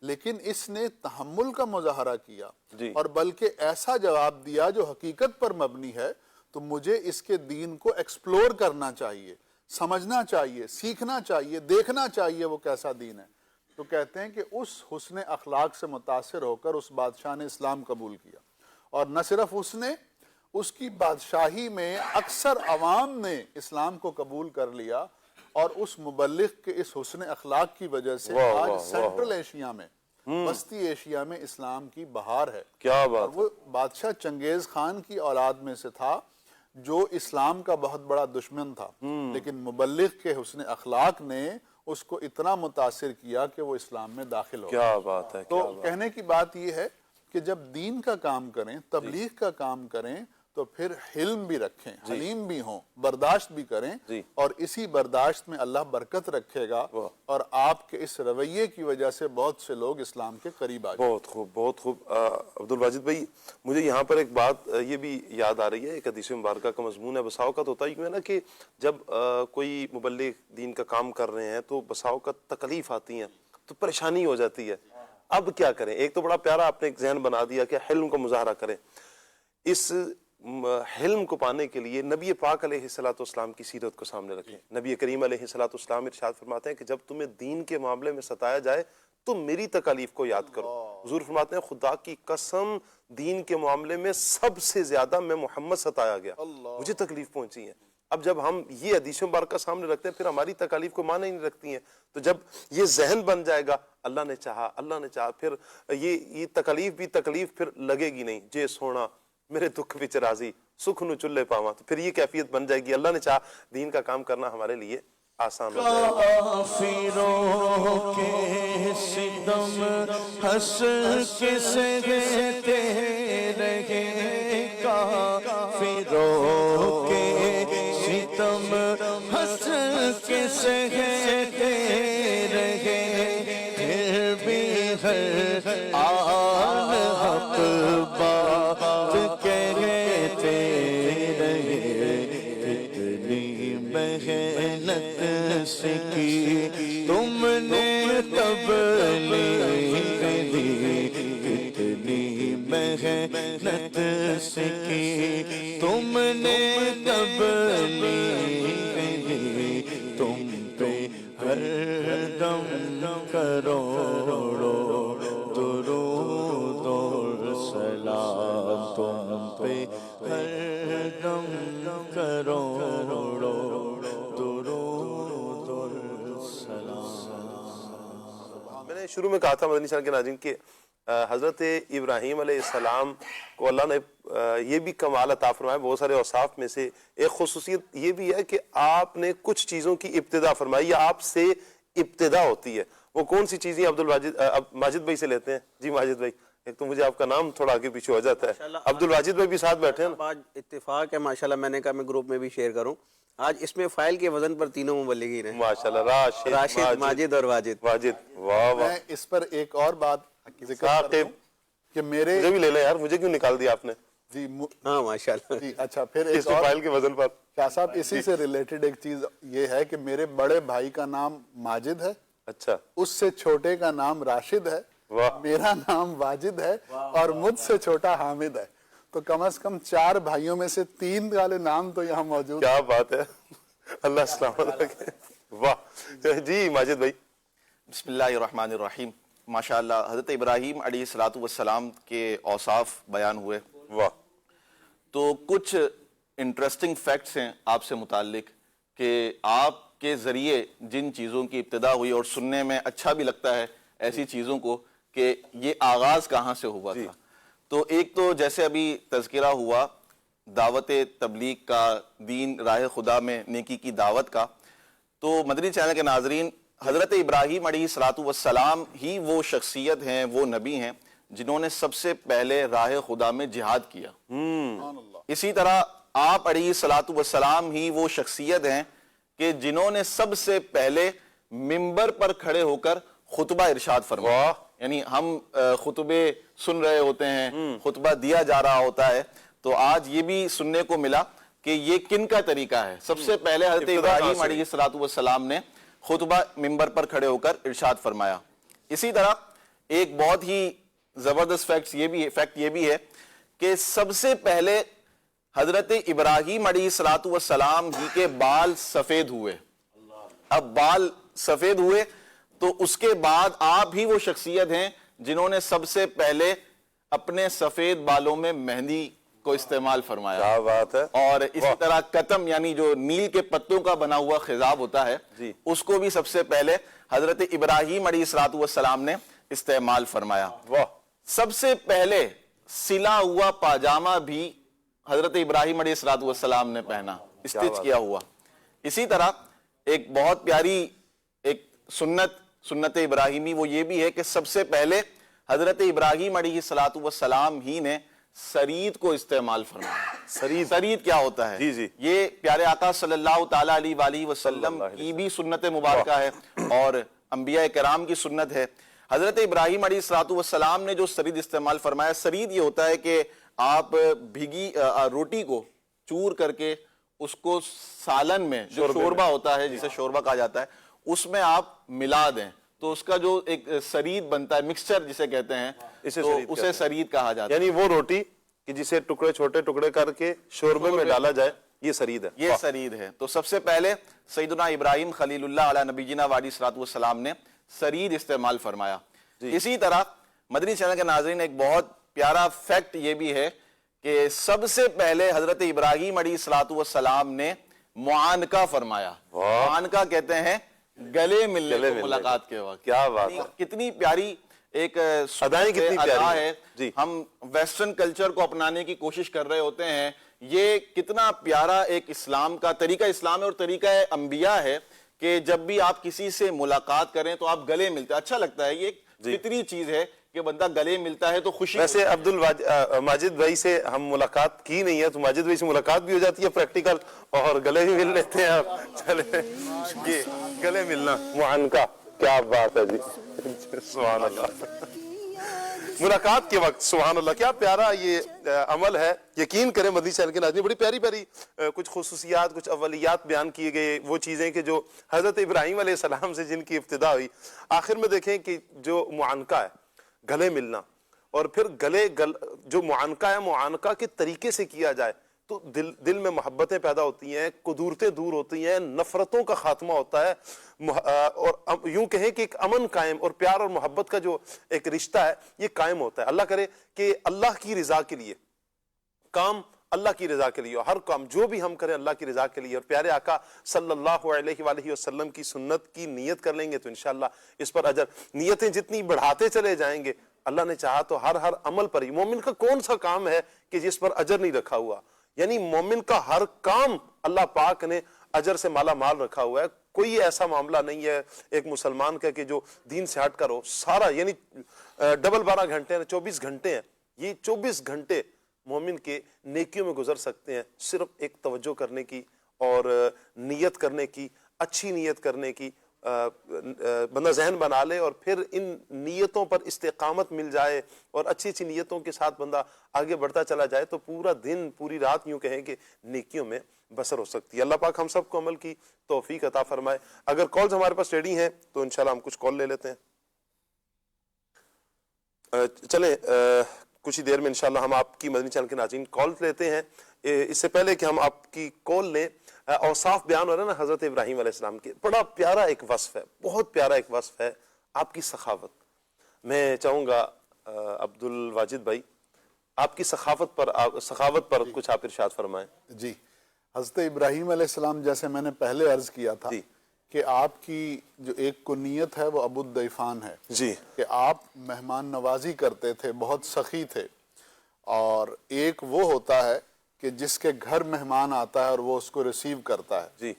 Speaker 4: لیکن اس نے تحمل کا مظاہرہ کیا اور بلکہ ایسا جواب دیا جو حقیقت پر مبنی ہے. تو مجھے اس کے دین کو ایکسپلور کرنا چاہیے، سمجھنا چاہیے، سیکھنا چاہیے، دیکھنا چاہیے وہ کیسا دین ہے. تو کہتے ہیں کہ اس حسن اخلاق سے متاثر ہو کر اس بادشاہ نے اسلام قبول کیا، اور نہ صرف اس نے، اس کی بادشاہی میں اکثر عوام نے اسلام کو قبول کر لیا، اور اس مبلغ کے اس حسن اخلاق کی وجہ سے آج سینٹرل ایشیا میں، وسطی ایشیا میں اسلام کی بہار ہے.
Speaker 2: کیا بات.
Speaker 4: وہ بادشاہ چنگیز خان کی اولاد میں سے تھا جو اسلام کا بہت بڑا دشمن تھا، لیکن مبلغ کے حسن اخلاق نے اس کو اتنا متاثر کیا کہ وہ اسلام میں داخل ہو.
Speaker 2: کیا بات ہے.
Speaker 4: تو کہنے کی بات یہ ہے کہ جب دین کا کام کریں، تبلیغ کا کام کریں، تو پھر حلم بھی رکھیں، حلیم بھی ہوں، برداشت بھی کریں، اور اسی برداشت میں اللہ برکت رکھے گا، اور آپ کے اس رویے کی وجہ سے بہت سے لوگ اسلام کے قریب آ جائیں.
Speaker 2: بہت خوب، بہت خوب. عبد الواجد بھائی، مجھے یہاں پر ایک بات یہ بھی یاد آ رہی ہے، ایک حدیث مبارکہ کا مضمون ہے. بسا اوقات ہوتا ہی ہے نا کہ جب کوئی مبلغ دین کا کام کر رہے ہیں تو بسا اوقات تکلیف آتی ہیں تو پریشانی ہو جاتی ہے. اب کیا کریں؟ ایک تو بڑا پیارا آپ نے ایک ذہن بنا دیا کہ حلم کا مظاہرہ کریں. اس حلم کو پانے کے لیے نبی پاک علیہ السلام کی سیرت کو سامنے رکھیں. نبی کریم علیہ السلام ارشاد فرماتے ہیں کہ جب تمہیں دین کے معاملے میں ستایا جائے تو میری تکالیف کو یاد کرو. حضور فرماتے ہیں خدا کی قسم دین کے معاملے میں سب سے زیادہ میں محمد ستایا گیا، مجھے تکلیف پہنچی ہے. اب جب ہم یہ حدیث مبارکہ سامنے رکھتے ہیں پھر ہماری تکالیف کو معنی ہی نہیں رکھتی ہیں. تو جب یہ ذہن بن جائے گا اللہ نے چاہا پھر یہ تکالیف بھی تکلیف پھر لگے گی نہیں. جے سونا میرے دکھ وچ راضی سکھ نو چلے پاواں، تو پھر یہ کیفیت بن جائے گی. اللہ نے چاہا دین کا کام کرنا ہمارے لیے آسان ہو جائے گا.
Speaker 3: کافروں کے ستم ہنس کے سہتے رہے، کافروں کے ستم ہنس کے سہتے رہے، پھر بھی ہر آن حق بات کہتے رہے. کتنی محنت سے کی تم نے تبلیغ دی، کتنی محنت سے کی تم نے تبلیغ دی، تم پہ ہر دم کروڑوں درود اور سلام، تم پہ ہر دم کروڑوں درود اور سلام.
Speaker 2: میں نے شروع میں کہا تھا مدنی چینل کے ناظرین کہ حضرت ابراہیم علیہ السلام کو اللہ نے یہ بھی کمال عطا فرمایا. بہت سارے اوصاف میں سے ایک خصوصیت یہ بھی ہے کہ آپ نے کچھ چیزوں کی ابتدا فرمائی یا آپ سے ابتدا ہوتی ہے. وہ کون سی چیزیں؟ عبد الواجد ماجد بھائی سے لیتے ہیں. جی ماجد بھائی، ایک تو مجھے آپ کا نام تھوڑا آگے پیچھے ہو جاتا ہے. عبد الواجد بھائی بھی ساتھ بیٹھے ہیں.
Speaker 5: آج اتفاق ہے ماشاءاللہ، میں نے کہا میں گروپ میں بھی شیئر کروں. آج اس میں فائل کے وزن پر تینوں مبلغین ہیں
Speaker 2: ماشاءاللہ،
Speaker 5: راشد، ماجد اور واجد.
Speaker 2: واہ.
Speaker 4: میں اس پر ایک اور بات ذکر کرتا ہوں کہ میرے
Speaker 2: مجھے بھی لے لیں یار، مجھے کیوں نکال دیا آپ نے؟
Speaker 4: جی
Speaker 5: ہاں ماشاءاللہ.
Speaker 4: جی اچھا، پھر ایک
Speaker 2: اس
Speaker 4: اور
Speaker 2: فائل کے وزن پر
Speaker 4: شاہ صاحب اسی سے ریلیٹڈ ایک چیز یہ ہے کہ میرے بڑے بھائی کا نام ماجد ہے،
Speaker 2: اچھا،
Speaker 4: اس سے چھوٹے کا نام راشد ہے، میرا نام واجد ہے، اور مجھ سے چھوٹا حامد ہے. تو کم از کم 4 بھائیوں میں سے 3 والے نام تو یہاں موجود.
Speaker 2: کیا بات ہے، اللہ سلامت رکھے. واہ. جی ماجد بھائی.
Speaker 6: بسم اللہ الرحمن الرحیم. ماشاءاللہ حضرت ابراہیم علیہ السلام کے اوصاف بیان ہوئے.
Speaker 2: واہ.
Speaker 6: تو کچھ انٹرسٹنگ فیکٹس ہیں آپ سے متعلق کہ آپ کے ذریعے جن چیزوں کی ابتدا ہوئی، اور سننے میں اچھا بھی لگتا ہے ایسی چیزوں کو کہ یہ آغاز کہاں سے ہوا تھا. تو ایک تو جیسے ابھی تذکرہ ہوا دعوت تبلیغ کا، دین راہ خدا میں نیکی کی دعوت کا، تو مدنی چینل کے ناظرین، حضرت ابراہیم علیہ الصلوۃ والسلام ہی وہ شخصیت ہیں، وہ نبی ہیں جنہوں نے سب سے پہلے راہ خدا میں جہاد کیا. اسی طرح آپ علیہ الصلوۃ والسلام ہی وہ شخصیت ہیں کہ جنہوں نے سب سے پہلے منبر پر کھڑے ہو کر خطبہ ارشاد فرمایا. یعنی ہم خطبے سن رہے ہوتے ہیں، خطبہ دیا جا رہا ہوتا ہے، تو آج یہ بھی سننے کو ملا کہ یہ کن کا طریقہ ہے. سب سے پہلے حضرت ابراہیم علیہ الصلوۃ والسلام نے خطبہ منبر پر کھڑے ہو کر ارشاد فرمایا. اسی طرح ایک بہت ہی زبردست فیکٹ یہ بھی ہے کہ سب سے پہلے حضرت ابراہیم علیہ الصلوۃ والسلام ہی کے بال سفید ہوئے. اب بال سفید ہوئے تو اس کے بعد آپ ہی وہ شخصیت ہیں جنہوں نے سب سے پہلے اپنے سفید بالوں میں مہندی کو استعمال فرمایا.
Speaker 2: کیا بات ہے.
Speaker 6: اور اسی طرح قطم یعنی جو نیل کے پتوں کا بنا ہوا خضاب ہوتا ہے اس کو بھی سب سے پہلے حضرت ابراہیم علیہ الصلوۃ والسلام نے استعمال فرمایا. سب سے پہلے سلا ہوا پاجامہ بھی حضرت ابراہیم علیہ الصلوۃ والسلام نے پہنا، اسٹچ کیا ہوا. اسی طرح ایک بہت پیاری ایک سنت ابراہیمی وہ یہ بھی ہے کہ سب سے پہلے حضرت ابراہیم علیہ الصلوۃ والسلام ہی نے سرید کو استعمال فرمایا. سرید کیا ہوتا ہے؟ یہ پیارے آقا صلی اللہ تعالیٰ علیہ وآلہ وسلم کی بھی سنت مبارکہ ہے اور انبیاء کرام کی سنت ہے. حضرت ابراہیم علیہ الصلوۃ والسلام نے جو سرید استعمال فرمایا، سرید یہ ہوتا ہے کہ آپ بھیگی روٹی کو چور کر کے اس کو سالن میں جو شوربہ ہوتا ہے جسے شوربہ کہا جاتا ہے اس میں آپ ملا دیں تو اس کا جو ایک سرید بنتا ہے، مکسچر جسے کہتے ہیں، تو اسے سرید کہا جاتا ہے.
Speaker 2: یعنی وہ روٹی کہ جسے چھوٹے ٹکڑے کر کے شوربے میں ڈالا جائے، یہ سرید ہے.
Speaker 6: یہ سرید ہے. تو سب سے پہلے سیدنا ابراہیم خلیل اللہ علیہ نبینا وعلیہ الصلوۃ والسلام نے سرید استعمال فرمایا. اسی طرح مدنی چینل کے ناظرین ایک بہت پیارا فیکٹ یہ بھی ہے کہ سب سے پہلے حضرت ابراہیم علیہ الصلوۃ والسلام نے معانقہ فرمایا. معانقہ کہتے ہیں گلے ملنے کو ملاقات کے وقت.
Speaker 2: کیا بات ہے.
Speaker 6: کتنی پیاری ایک
Speaker 2: ادا
Speaker 6: ہے. ہم ویسٹرن کلچر کو اپنانے کی کوشش کر رہے ہوتے ہیں. یہ کتنا پیارا ایک اسلام کا طریقہ اسلام ہے اور طریقہ انبیاء ہے کہ جب بھی آپ کسی سے ملاقات کریں تو آپ گلے ملتے ہیں. اچھا لگتا ہے، یہ ایک فطری چیز ہے کہ بندہ گلے ملتا ہے تو خوشی.
Speaker 2: ویسے ماجد بھائی سے ہم ملاقات کی نہیں ہے تو ماجد بھائی سے ملاقات بھی ہو جاتی ہے پریکٹیکل اور گلے بھی مل لیتے ہیں آپ. چلے یہ گلے ملنا معانقہ کیا بات ہے جی. سبحان اللہ. ملاقات کے وقت سبحان اللہ کیا پیارا یہ عمل ہے. یقین کریں مدنی چینل کے ناظرین بڑی پیاری پیاری کچھ خصوصیات کچھ اولیات بیان کیے گئے، وہ چیزیں کہ جو حضرت ابراہیم علیہ السلام سے جن کی ابتدا ہوئی. آخر میں دیکھیں کہ جو معانقہ ہے گلے ملنا، اور پھر جو معانقہ ہے معانقہ کے طریقے سے کیا جائے تو دل میں محبتیں پیدا ہوتی ہیں، قدورتیں دور ہوتی ہیں، نفرتوں کا خاتمہ ہوتا ہے، اور یوں کہیں کہ ایک امن قائم اور پیار اور محبت کا جو ایک رشتہ ہے یہ قائم ہوتا ہے. اللہ کرے کہ اللہ کی رضا کے لیے کام، اللہ کی رضا کے لیے ہر کام جو بھی ہم کریں اللہ کی رضا کے لیے، اور پیارے آقا صلی اللہ علیہ وآلہ وسلم کی سنت کی نیت کر لیں گے تو انشاءاللہ اس پر اجر. نیتیں جتنی بڑھاتے چلے جائیں گے اللہ نے چاہا تو ہر عمل پر ہی. مومن کا کون سا کام ہے کہ جس پر اجر نہیں رکھا ہوا؟ یعنی مومن کا ہر کام اللہ پاک نے اجر سے مالا مال رکھا ہوا ہے. کوئی ایسا معاملہ نہیں ہے ایک مسلمان کا کہ جو دین سے ہٹ کر ہو. سارا یعنی ڈبل 12 گھنٹے ہیں، 24 گھنٹے ہیں، یہ 24 گھنٹے مومن کے نیکیوں میں گزر سکتے ہیں صرف ایک توجہ کرنے کی اور نیت کرنے کی، اچھی نیت کرنے کی. بندہ ذہن بنا لے اور پھر ان نیتوں پر استقامت مل جائے اور اچھی اچھی نیتوں کے ساتھ بندہ آگے بڑھتا چلا جائے تو پورا دن پوری رات یوں کہیں کہ نیکیوں میں بسر ہو سکتی ہے. اللہ پاک ہم سب کو عمل کی توفیق عطا فرمائے. اگر کالز ہمارے پاس ریڈی ہیں تو انشاءاللہ ہم کچھ کال لے لیتے ہیں. چلیں کچھ ہی دیر میں انشاءاللہ ہم آپ کی مدنی چینل کے ناظرین کال لیتے ہیں. اس سے پہلے کہ ہم آپ کی کال لیں، اوصاف بیان ہو رہا ہے نا حضرت ابراہیم علیہ السلام کے، بڑا پیارا ایک وصف ہے، بہت پیارا ایک وصف ہے آپ کی سخاوت. میں چاہوں گا عبد الواجد بھائی آپ کی سخاوت پر کچھ آپ ارشاد فرمائیں.
Speaker 4: جی حضرت ابراہیم علیہ السلام جیسے میں نے پہلے عرض کیا تھا
Speaker 2: جی
Speaker 4: کہ آپ کی جو ایک کنیت ہے وہ ابو الضیفان ہے،
Speaker 2: جی
Speaker 4: کہ آپ مہمان نوازی کرتے تھے، بہت سخی تھے. اور ایک وہ ہوتا ہے کہ جس کے گھر مہمان آتا ہے اور وہ اس کو ریسیو کرتا ہے،
Speaker 2: جی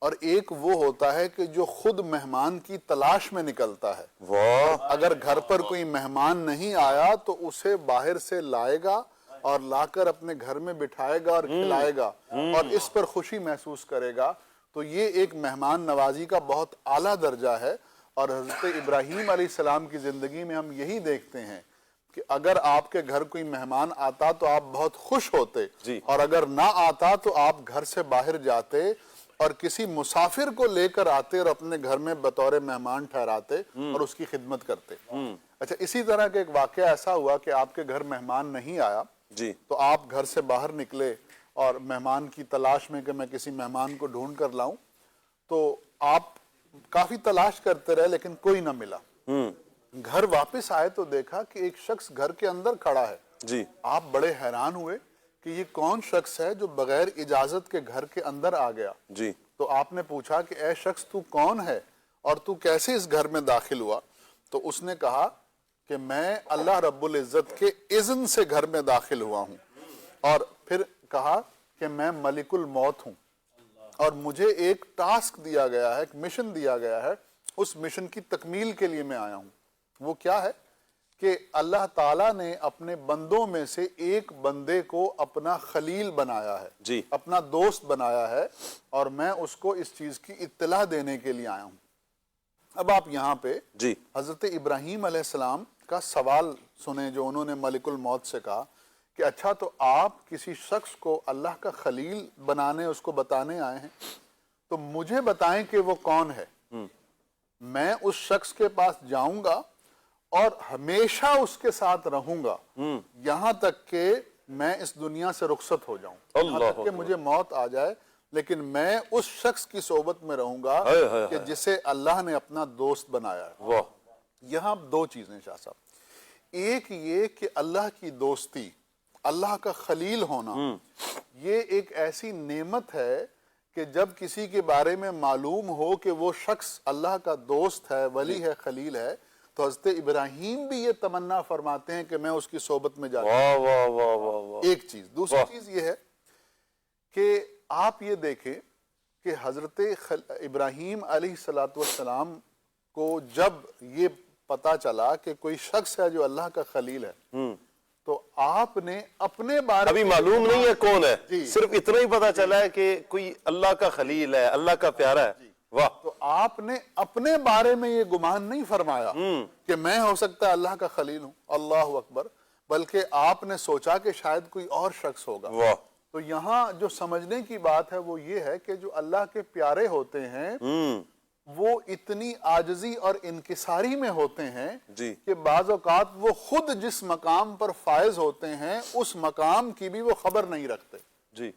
Speaker 4: اور ایک وہ ہوتا ہے کہ جو خود مہمان کی تلاش میں نکلتا ہے.
Speaker 2: واہ
Speaker 4: اگر گھر پر کوئی مہمان نہیں آیا تو اسے باہر سے لائے گا اور لا کر اپنے گھر میں بٹھائے گا اور کھلائے گا اور اس پر خوشی محسوس کرے گا. تو یہ ایک مہمان نوازی کا بہت اعلیٰ درجہ ہے. اور حضرت ابراہیم علیہ السلام کی زندگی میں ہم یہی دیکھتے ہیں کہ اگر آپ کے گھر کوئی مہمان آتا تو آپ بہت خوش ہوتے،
Speaker 2: جی
Speaker 4: اور اگر نہ آتا تو آپ گھر سے باہر جاتے اور کسی مسافر کو لے کر آتے اور اپنے گھر میں بطور مہمان ٹھہراتے اور اس کی خدمت کرتے. اچھا، اسی طرح کا ایک واقعہ ایسا ہوا کہ آپ کے گھر مہمان نہیں آیا
Speaker 2: جی
Speaker 4: تو آپ گھر سے باہر نکلے اور مہمان کی تلاش میں کہ میں کسی مہمان کو ڈھونڈ کر لاؤں. تو آپ کافی تلاش کرتے رہے لیکن کوئی نہ ملا. گھر واپس آئے تو دیکھا کہ ایک شخص گھر کے اندر کھڑا ہے.
Speaker 2: جی
Speaker 4: آپ بڑے حیران ہوئے کہ یہ کون شخص ہے جو بغیر اجازت کے گھر کے اندر آ گیا.
Speaker 2: جی
Speaker 4: تو آپ نے پوچھا کہ اے شخص تو کون ہے اور تو کیسے اس گھر میں داخل ہوا؟ تو اس نے کہا کہ میں اللہ رب العزت کے اذن سے گھر میں داخل ہوا ہوں. اور پھر کہا کہ میں ملک الموت ہوں اور مجھے ایک ٹاسک دیا گیا ہے، ایک مشن دیا گیا ہے، اس مشن کی تکمیل کے لیے میں آیا ہوں. وہ کیا ہے کہ اللہ تعالیٰ نے اپنے بندوں میں سے ایک بندے کو اپنا خلیل بنایا ہے،
Speaker 2: جی
Speaker 4: اپنا دوست بنایا ہے، اور میں اس کو اس چیز کی اطلاع دینے کے لیے آیا ہوں. اب آپ یہاں پہ
Speaker 2: جی
Speaker 4: حضرت ابراہیم علیہ السلام کا سوال سنیں جو انہوں نے ملک الموت سے کہا کہ اچھا تو آپ کسی شخص کو اللہ کا خلیل بنانے، اس کو بتانے آئے ہیں، تو مجھے بتائیں کہ وہ کون ہے. میں اس شخص کے پاس جاؤں گا اور ہمیشہ اس کے ساتھ رہوں گا یہاں تک کہ میں اس دنیا سے رخصت ہو جاؤں، یہاں تک کہ مجھے موت آ جائے، لیکن میں اس شخص کی صحبت میں رہوں گا کہ جسے اللہ نے اپنا دوست بنایا ہے.
Speaker 2: واہ
Speaker 4: یہاں دو چیزیں شاہ صاحب. ایک یہ کہ اللہ کی دوستی، اللہ کا خلیل ہونا، یہ ایک ایسی نعمت ہے کہ جب کسی کے بارے میں معلوم ہو کہ وہ شخص اللہ کا دوست ہے، ولی ہے، خلیل ہے، تو حضرت ابراہیم بھی یہ تمنا فرماتے ہیں کہ میں اس کی صحبت میں جاتا ہوں.
Speaker 2: واہ واہ واہ واہ واہ.
Speaker 4: ایک چیز. دوسری چیز یہ ہے کہ آپ یہ دیکھیں کہ حضرت ابراہیم علیہ السلام کو جب یہ پتا چلا کہ کوئی شخص ہے جو اللہ کا خلیل ہے، تو آپ نے اپنے بارے
Speaker 2: ابھی معلوم نہیں ہے کون ہے،
Speaker 4: جی
Speaker 2: صرف اتنا ہی پتا چلا ہے کہ کوئی اللہ کا خلیل ہے، اللہ کا پیارا ہے. واہ.
Speaker 4: تو آپ نے اپنے بارے میں یہ گمان نہیں فرمایا کہ میں ہو سکتا ہے اللہ کا خلیل ہوں، اللہ اکبر، بلکہ آپ نے سوچا کہ شاید کوئی اور شخص ہوگا.
Speaker 2: واہ.
Speaker 4: تو یہاں جو سمجھنے کی بات ہے وہ یہ ہے کہ جو اللہ کے پیارے ہوتے ہیں وہ اتنی عاجزی اور انکساری میں ہوتے ہیں
Speaker 2: جی
Speaker 4: کہ بعض اوقات وہ خود جس مقام پر فائز ہوتے ہیں اس مقام کی بھی وہ خبر نہیں رکھتے.
Speaker 2: جی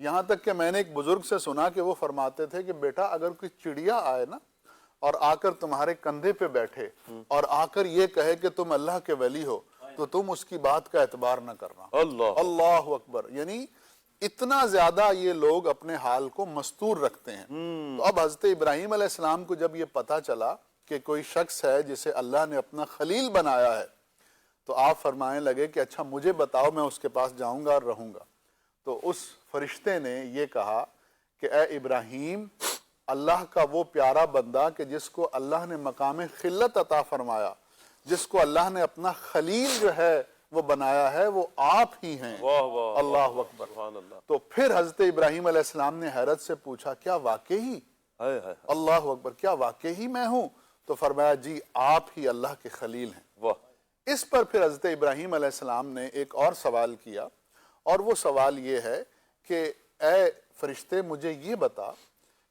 Speaker 4: یہاں تک کہ میں نے ایک بزرگ سے سنا کہ وہ فرماتے تھے کہ بیٹا اگر کوئی چڑیا آئے نا اور آ کر تمہارے کندھے پہ بیٹھے اور آ کر یہ کہے کہ تم اللہ کے ولی ہو تو تم اس کی بات کا اعتبار نہ کرنا. اللہ اکبر. یعنی اتنا زیادہ یہ لوگ اپنے حال کو مستور رکھتے ہیں. تو اب حضرت ابراہیم علیہ السلام کو جب یہ پتا چلا کہ کوئی شخص ہے جسے اللہ نے اپنا خلیل بنایا ہے تو آپ فرمانے لگے کہ اچھا مجھے بتاؤ، میں اس کے پاس جاؤں گا اور رہوں گا. تو اس فرشتے نے یہ کہا کہ اے ابراہیم، اللہ کا وہ پیارا بندہ کہ جس کو اللہ نے مقام خلت عطا فرمایا، جس کو اللہ نے اپنا خلیل جو ہے وہ بنایا ہے، وہ آپ ہی ہیں. اللہ اکبر. تو پھر حضرت ابراہیم علیہ السلام نے حیرت سے پوچھا کیا واقعی؟ اللہ اکبر. کیا واقعی میں ہوں؟ تو فرمایا جی آپ ہی اللہ کے خلیل ہیں. اس پر پھر حضرت ابراہیم علیہ السلام نے ایک اور سوال کیا، اور وہ سوال یہ ہے کہ اے فرشتے مجھے یہ بتا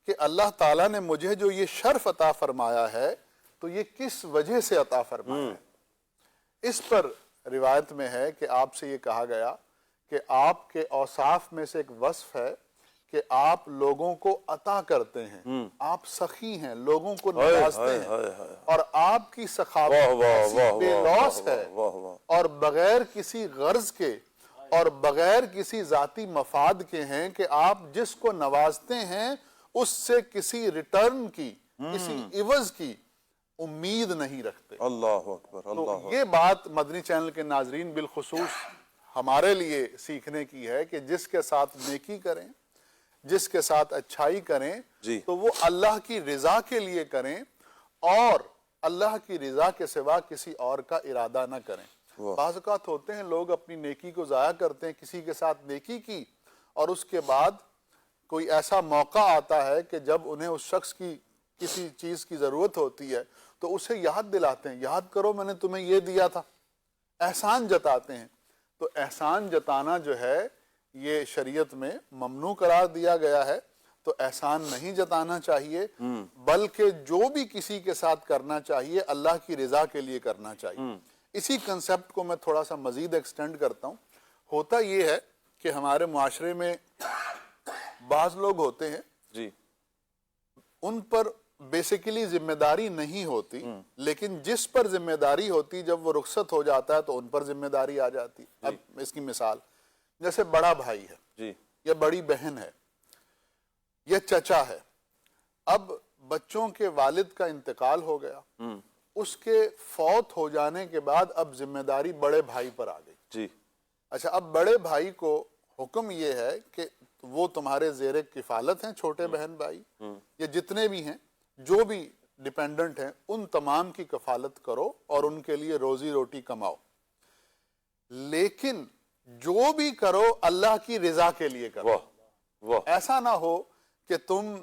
Speaker 4: کہ اللہ تعالیٰ نے مجھے جو یہ شرف عطا فرمایا ہے تو یہ کس وجہ سے عطا فرمایا ہے؟ اس پر روایت میں ہے کہ آپ سے یہ کہا گیا کہ آپ کے اوصاف میں سے ایک وصف ہے کہ آپ لوگوں کو عطا کرتے ہیں، آپ سخی ہیں، لوگوں کو نوازتے ہیں، اور آپ کی سخاوت ایسی بے لوث ہے اور بغیر کسی غرض کے اور بغیر کسی ذاتی مفاد کے ہیں کہ آپ جس کو نوازتے ہیں اس سے کسی ریٹرن کی، کسی عوض کی امید نہیں رکھتے۔
Speaker 2: اللہ اکبر، اللہ
Speaker 4: تو یہ بات مدنی چینل کے ناظرین بالخصوص ہمارے لیے سیکھنے کی ہے کہ جس کے ساتھ نیکی کریں، جس کے ساتھ اچھائی کریں
Speaker 2: جی
Speaker 4: تو وہ اللہ کی رضا کے لیے کریں اور اللہ کی رضا کے سوا کسی اور کا ارادہ نہ کریں۔ بعض اوقات ہوتے ہیں لوگ اپنی نیکی کو ضائع کرتے ہیں، کسی کے ساتھ نیکی کی اور اس کے بعد کوئی ایسا موقع آتا ہے کہ جب انہیں اس شخص کی کسی چیز کی ضرورت ہوتی ہے تو اسے یاد دلاتے ہیں، یاد کرو میں نے تمہیں یہ دیا تھا، احسان جتاتے ہیں۔ تو احسان جتانا جو ہے یہ شریعت میں ممنوع قرار دیا گیا ہے، تو احسان نہیں جتانا چاہیے، بلکہ جو بھی کسی کے ساتھ کرنا چاہیے اللہ کی رضا کے لیے کرنا چاہیے۔ اسی کنسپٹ کو میں تھوڑا سا مزید ایکسٹینڈ کرتا ہوں۔ ہوتا یہ ہے کہ ہمارے معاشرے میں بعض لوگ ہوتے ہیں
Speaker 2: جی
Speaker 4: ان پر بیسیکلی ذمہ داری نہیں ہوتی، لیکن جس پر ذمہ داری ہوتی جب وہ رخصت ہو جاتا ہے تو ان پر ذمہ داری آ جاتی۔ اب اس کی مثال جیسے بڑا بھائی ہے
Speaker 2: جی
Speaker 4: یا بڑی بہن ہے یا چچا ہے، اب بچوں کے والد کا انتقال ہو گیا، اس کے فوت ہو جانے کے بعد اب ذمہ داری بڑے بھائی پر آ گئی۔
Speaker 2: جی
Speaker 4: اچھا، اب بڑے بھائی کو حکم یہ ہے کہ وہ تمہارے زیر کفالت ہیں، چھوٹے بہن بھائی یا جتنے بھی ہیں جو بھی ڈیپینڈنٹ ہیں ان تمام کی کفالت کرو اور ان کے لیے روزی روٹی کماؤ، لیکن جو بھی کرو اللہ کی رضا کے لیے کرو۔
Speaker 2: واہ
Speaker 4: ایسا نہ ہو کہ تم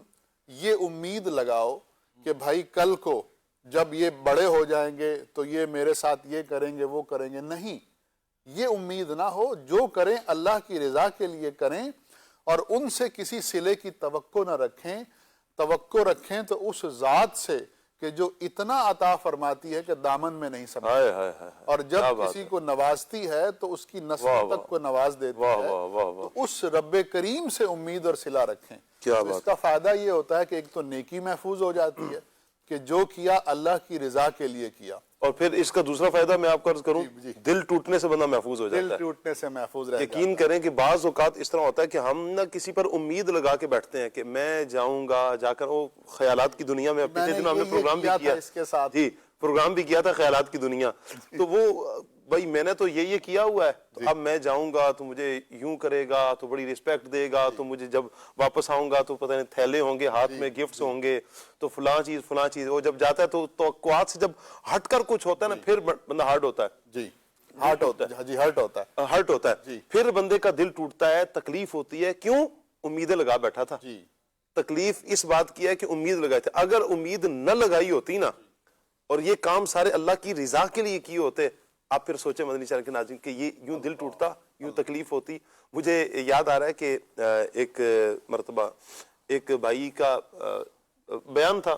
Speaker 4: یہ امید لگاؤ کہ بھائی کل کو جب یہ بڑے ہو جائیں گے تو یہ میرے ساتھ یہ کریں گے وہ کریں گے، نہیں، یہ امید نہ ہو، جو کریں اللہ کی رضا کے لیے کریں اور ان سے کسی صلے کی توقع نہ رکھیں۔ توقع رکھیں تو اس ذات سے کہ جو اتنا عطا فرماتی ہے کہ دامن میں نہیں سمجھتی، اور جب کسی کو نوازتی ہے تو اس کی نسل تک کو نواز دیتی ہے، تو اس رب کریم سے امید اور صلہ رکھیں۔ اس کا فائدہ یہ ہوتا ہے کہ ایک تو نیکی محفوظ ہو جاتی ہے کہ جو کیا اللہ کی رضا کے لیے کیا،
Speaker 2: اور پھر اس کا دوسرا فائدہ میں آپ کو عرض کروں، دل ٹوٹنے سے بندہ محفوظ ہو جاتا ہے۔
Speaker 4: دل ٹوٹنے سے محفوظ رہ
Speaker 2: یقین کریں کہ بعض اوقات اس طرح ہوتا ہے کہ ہم نہ کسی پر امید لگا کے بیٹھتے ہیں کہ میں جاؤں گا، جا کر وہ خیالات کی دنیا میں پچھلے دنوں ہم نے پروگرام بھی کیا
Speaker 4: اس کے ساتھ،
Speaker 2: جی پروگرام بھی کیا تھا خیالات کی دنیا، تو وہ بھائی میں نے تو یہ کیا ہوا ہے، تو اب میں جاؤں گا تو مجھے یوں کرے گا تو بڑی رسپیکٹ دے گا، تو مجھے جب واپس آؤں گا تو پتہ نہیں تھیلے ہوں گے، ہاتھ میں گفٹس ہوں گے، تو فلاں چیز، وہ جب جاتا ہے تو توقعات سے جب ہٹ کر کچھ ہوتا ہے نا پھر بندہ ہارٹ ہوتا ہے،
Speaker 4: جی ہارٹ ہوتا ہے، جی ہرٹ ہوتا ہے،
Speaker 2: ہرٹ ہوتا ہے، پھر بندے کا دل ٹوٹتا ہے، تکلیف ہوتی ہے، کیوں؟ امیدیں لگا بیٹھا تھا۔ تکلیف اس بات کی ہے کہ امید لگائی تھی، اگر امید نہ لگائی ہوتی نا اور یہ کام سارے اللہ کی رضا کے لیے کیے ہوتے، آپ پھر سوچیں مدنی چینل کے ناظرین کہ یہ یوں دل ٹوٹتا، یوں تکلیف ہوتی۔ مجھے یاد آ رہا ہے کہ ایک مرتبہ ایک بھائی کا بیان تھا،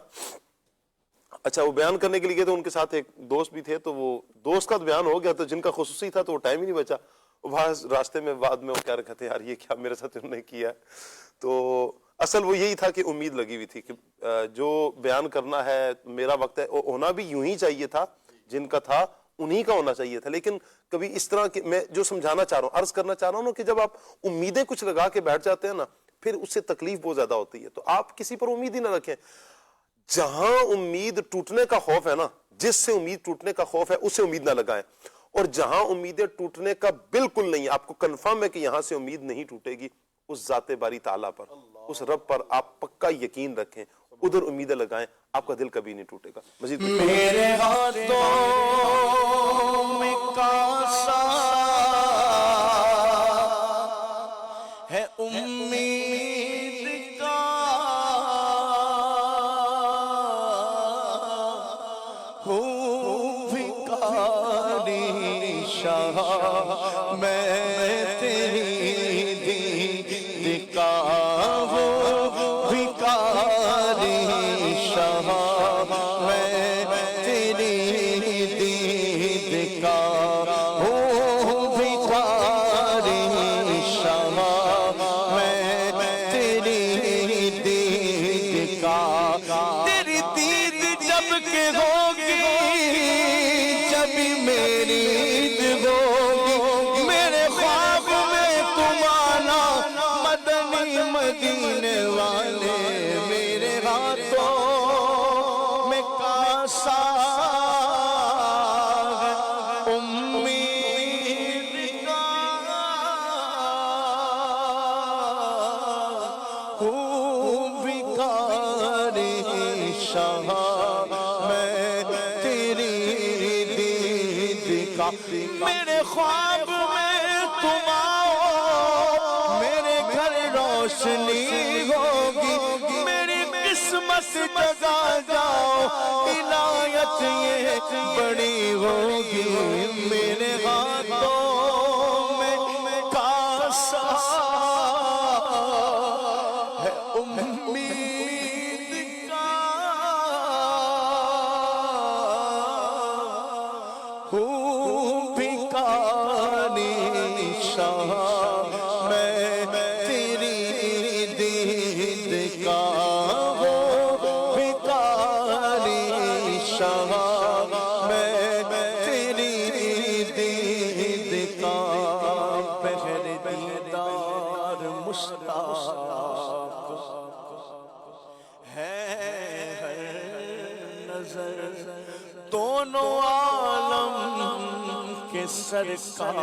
Speaker 2: اچھا وہ بیان کرنے کے لیے گئے تو ان کے ساتھ ایک دوست بھی تھے، تو وہ دوست کا بیان ہو گیا تو جن کا خصوصی تھا تو وہ ٹائم ہی نہیں بچا، وہاں راستے میں بعد میں وہ کہہ رکھے تھے یار یہ کیا میرے ساتھ انہوں نے کیا، تو اصل وہ یہی تھا کہ امید لگی ہوئی تھی کہ جو بیان کرنا ہے میرا وقت ہے، ہونا بھی یوں ہی چاہیے تھا، جن کا تھا انہی کا ہونا چاہیے تھا، لیکن کبھی اس طرح کہ میں جو سمجھانا چاہ رہا ہوں، عرض کرنا چاہ رہا ہوں نا کہ جب آپ امیدیں کچھ لگا کے بیٹھ جاتے ہیں نا پھر اس سے تکلیف بہت زیادہ ہوتی ہے، تو آپ کسی پر امید ہی نہ رکھیں۔ جہاں امید ٹوٹنے کا خوف ہے نا، جس سے امید ٹوٹنے کا خوف ہے اس سے امید نہ لگائیں، اور جہاں امیدیں ٹوٹنے کا بالکل نہیں، آپ کو کنفرم ہے کہ یہاں سے امید نہیں ٹوٹے گی، اس ذات باری تعالیٰ پر، اس رب پر آپ پکا یقین رکھیں، ادھر امیدیں لگائیں، آپ کا دل کبھی نہیں ٹوٹے گا۔ مزید
Speaker 3: میرے ہاتھوں میں کاسا ہے امید کا، ہوں بھکاری شاہ میں تیری دید کا، ہوں بھکاری شاہ میں تیری دید کا، ہوں بھکاری شاہ میں تیری دید کا، تیری دید جب کہ ہوگی جب میری عید ہوگی، میرے خواب شاہ میں تیری دید کا میرے خواب میں تم آؤ میرے گھر روشنی ہوگی میری قسمت جگا جاؤ عنایت یہ بڑی ہوگی میرے ہاتھوں میں کاسا ہے امید کا ہوں بھکاری شاہ میں تیری دید کا ہوں بھکاری شاہ میں تیری دید کا بغیر دیدار مشتاق ہے ہر نظر دونوں عالم کے سرکار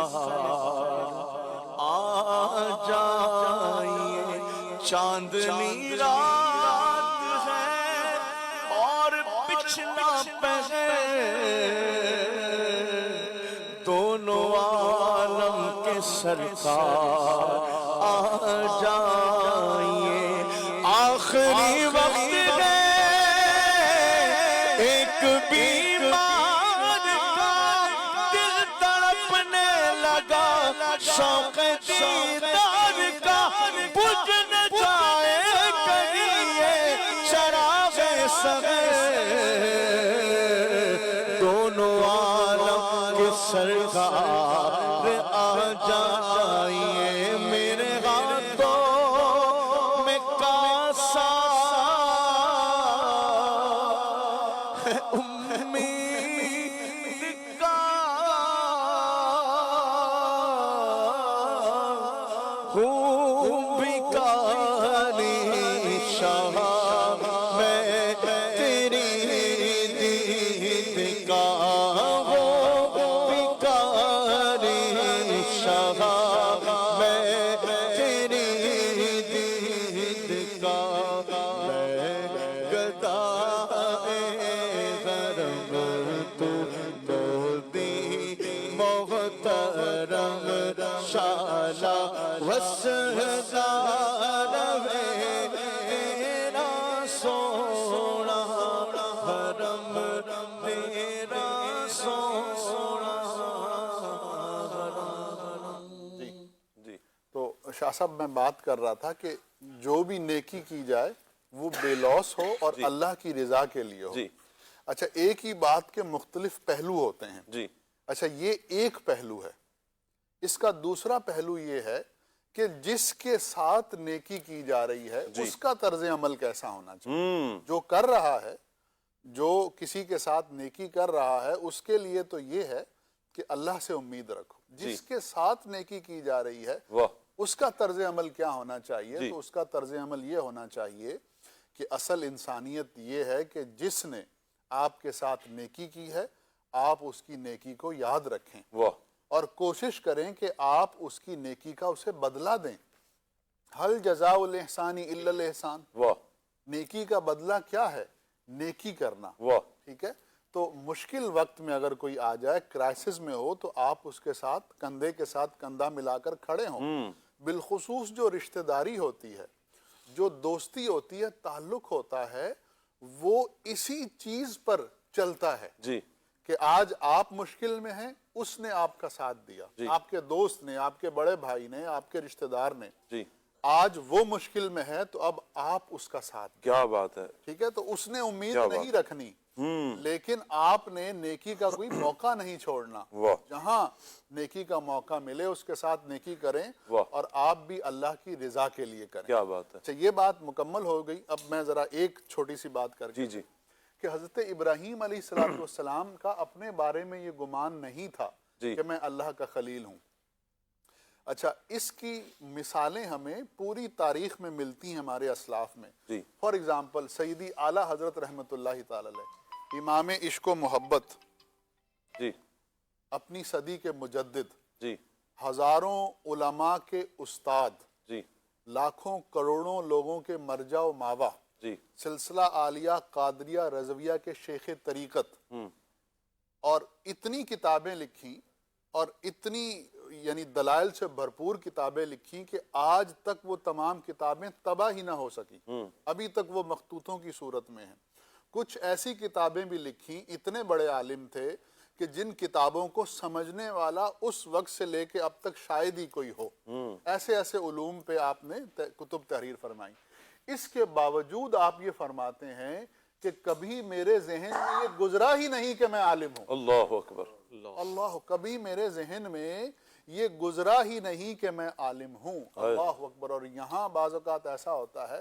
Speaker 3: آ جائیے چاندنی رات ہے اور پچھلا پہر دونوں عالم کے سرکار آ جائیے آخری وقت ہے ایک بیمار کا دل تڑپنے لگا شوق دیدار کا بجھ نہ جائے کہیں یہ چراغ سحر دونوں عالم کے سرکار آ جائیے میرے ہاتھوں میں کاسا ہے امید کا ہوں بھکاری شاہ میں تیری دید کا ہوں بھکاری شاہ میں تیری دید کا میں گدائے غرب تو دودی محترم شالا وسدار تیرا سونا حرم تیرا سونا
Speaker 2: جی
Speaker 4: تو شاہ صاحب میں بات کر رہا تھا کہ جو بھی نیکی کی جائے وہ بے لوث ہو اور اللہ کی رضا کے لیے ہو.
Speaker 2: جی
Speaker 4: اچھا ایک ہی بات کے مختلف پہلو ہوتے ہیں.
Speaker 2: جی
Speaker 4: اچھا یہ ایک پہلو ہے. اس کا دوسرا پہلو یہ ہے کہ جس کے ساتھ نیکی کی جا رہی ہے اس کا طرز عمل کیسا ہونا چاہیے. جو کر رہا ہے جو کسی کے ساتھ نیکی کر رہا ہے اس کے لیے تو یہ ہے کہ اللہ سے امید رکھو. جس کے ساتھ نیکی کی جا رہی ہے اس کا طرز عمل کیا ہونا چاہیے. تو اس کا طرز عمل یہ ہونا چاہیے کہ اصل انسانیت یہ ہے کہ جس نے آپ کے ساتھ نیکی کی ہے آپ اس کی نیکی کو یاد رکھیں اور کوشش کریں کہ آپ اس کی نیکی کا اسے بدلہ دیں. حل جزاء الاحسان الا الاحسان. نیکی کا بدلہ کیا ہے؟ نیکی کرنا. ٹھیک ہے. تو مشکل وقت میں اگر کوئی آ جائے کرائسس میں ہو تو آپ اس کے ساتھ کندھے کے ساتھ کندھا ملا کر کھڑے ہوں. بالخصوص جو رشتہ داری ہوتی ہے جو دوستی ہوتی ہے تعلق ہوتا ہے وہ اسی چیز پر چلتا ہے
Speaker 2: جی
Speaker 4: کہ آج آپ مشکل میں ہیں اس نے آپ کا ساتھ دیا. آپ کے دوست نے آپ کے بڑے بھائی نے آپ کے رشتہ دار نے
Speaker 2: جی
Speaker 4: آج وہ مشکل میں ہے تو اب آپ اس کا ساتھ دیں.
Speaker 2: کیا بات ہے.
Speaker 4: ٹھیک ہے. تو اس نے امید نہیں رکھنی لیکن آپ نے نیکی کا کوئی موقع نہیں چھوڑنا. جہاں نیکی کا موقع ملے اس کے ساتھ نیکی کریں اور آپ بھی اللہ کی رضا کے لیے کریں.
Speaker 2: کیا بات ہے.
Speaker 4: اچھا یہ بات مکمل ہو گئی. اب میں ذرا ایک چھوٹی سی بات کر کے کہ حضرت ابراہیم علیہ السلام کا اپنے بارے میں یہ گمان نہیں تھا کہ میں اللہ کا خلیل ہوں. اچھا اس کی مثالیں ہمیں پوری تاریخ میں ملتی ہیں ہمارے اسلاف میں. فار ایگزامپل سیدی اعلیٰ حضرت رحمۃ اللہ تعالی علیہ امام عشق و محبت اپنی صدی کے مجدد ہزاروں علماء کے استاد لاکھوں کروڑوں لوگوں کے مرجع و ماوا
Speaker 2: جی
Speaker 4: سلسلہ عالیہ قادریہ رضویہ کے شیخ طریقت، اور اتنی کتابیں لکھی اور اتنی یعنی دلائل سے بھرپور کتابیں لکھی کہ آج تک وہ تمام کتابیں طبع ہی نہ ہو سکی، ابھی تک وہ مخطوطوں کی صورت میں ہیں۔ کچھ ایسی کتابیں بھی لکھی، اتنے بڑے عالم تھے کہ جن کتابوں کو سمجھنے والا اس وقت سے لے کے اب تک شاید ہی کوئی ہو، ایسے ایسے علوم پہ آپ نے کتب تحریر فرمائی۔ اس کے باوجود آپ یہ فرماتے ہیں کہ کبھی میرے ذہن میں یہ گزرا ہی نہیں کہ میں عالم ہوں۔
Speaker 2: اللہ اکبر،
Speaker 4: اللہ، کبھی میرے ذہن میں یہ گزرا ہی نہیں کہ میں عالم ہوں۔ اللہ اکبر۔ اور یہاں بعض اوقات ایسا ہوتا ہے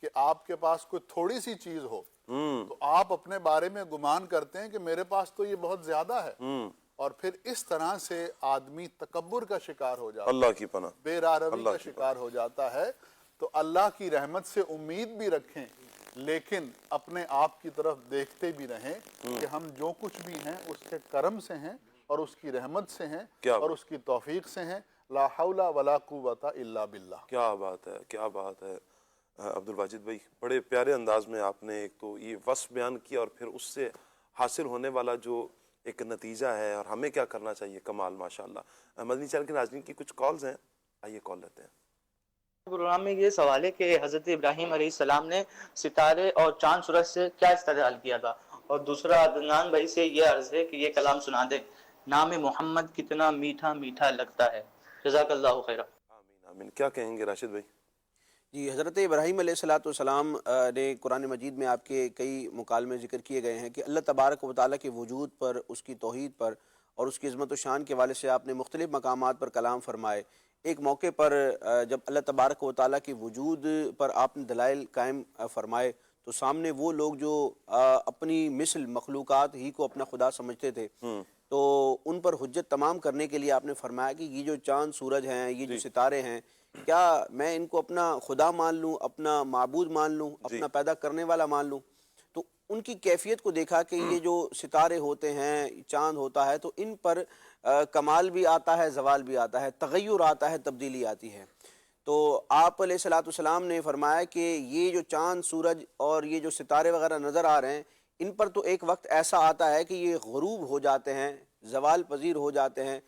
Speaker 4: کہ آپ کے پاس کوئی تھوڑی سی چیز ہو تو آپ اپنے بارے میں گمان کرتے ہیں کہ میرے پاس تو یہ بہت زیادہ ہے، اور پھر اس طرح سے آدمی تکبر کا شکار ہو جاتا ہے،
Speaker 2: اللہ کی پناہ،
Speaker 4: بے راروی کا شکار ہو جاتا ہے۔ تو اللہ کی رحمت سے امید بھی رکھیں، لیکن اپنے آپ کی طرف دیکھتے بھی رہیں کہ ہم جو کچھ بھی ہیں اس کے کرم سے ہیں اور اس کی رحمت سے ہیں اور اس کی توفیق سے ہیں۔ لا حول ولا قوت الا باللہ۔
Speaker 2: کیا بات ہے، کیا بات ہے عبد الواجد بھائی، بڑے پیارے انداز میں آپ نے ایک تو یہ وصف بیان کیا اور پھر اس سے حاصل ہونے والا جو ایک نتیجہ ہے اور ہمیں کیا کرنا چاہیے، کمال ماشاءاللہ۔ مدنی چینل کے ناظرین کی کچھ کالز ہیں، آئیے کال لیتے ہیں۔
Speaker 7: پروگرام میں یہ سوال ہے کہ حضرت ابراہیم علیہ السلام نے ستارے اور چاند سورج سے کیا استدلال کیا تھا، اور دوسرا عدنان بھائی سے یہ عرض ہے کہ یہ کلام سنا دیں، نام محمد کتنا میٹھا میٹھا لگتا ہے، جزاک اللہ خیرہ۔
Speaker 2: آمین آمین۔ کیا کہیں گے راشد بھائی؟
Speaker 5: جی، حضرت ابراہیم علیہ السلام نے قرآن مجید میں آپ کے کئی مکالمے ذکر کیے گئے ہیں کہ اللہ تبارک و تعالیٰ کے وجود پر، اس کی توحید پر اور اس کی عظمت و شان کے حوالے سے آپ نے مختلف مقامات پر کلام فرمائے۔ ایک موقع پر جب اللہ تبارک و تعالیٰ کے وجود پر آپ نے دلائل قائم فرمائے تو سامنے وہ لوگ جو اپنی مثل مخلوقات ہی کو اپنا خدا سمجھتے تھے، تو ان پر حجت تمام کرنے کے لیے آپ نے فرمایا کہ یہ جو چاند سورج ہیں، یہ جو ستارے ہیں، کیا میں ان کو اپنا خدا مان لوں، اپنا معبود مان لوں، اپنا پیدا کرنے والا مان لوں؟ تو ان کی کیفیت کو دیکھا کہ یہ جو ستارے ہوتے ہیں، چاند ہوتا ہے، تو ان پر کمال بھی آتا ہے، زوال بھی آتا ہے، تغیر آتا ہے، تبدیلی آتی ہے۔ تو آپ علیہ السلام نے فرمایا کہ یہ جو چاند سورج اور یہ جو ستارے وغیرہ نظر آ رہے ہیں، ان پر تو ایک وقت ایسا آتا ہے کہ یہ غروب ہو جاتے ہیں، زوال پذیر ہو جاتے ہیں،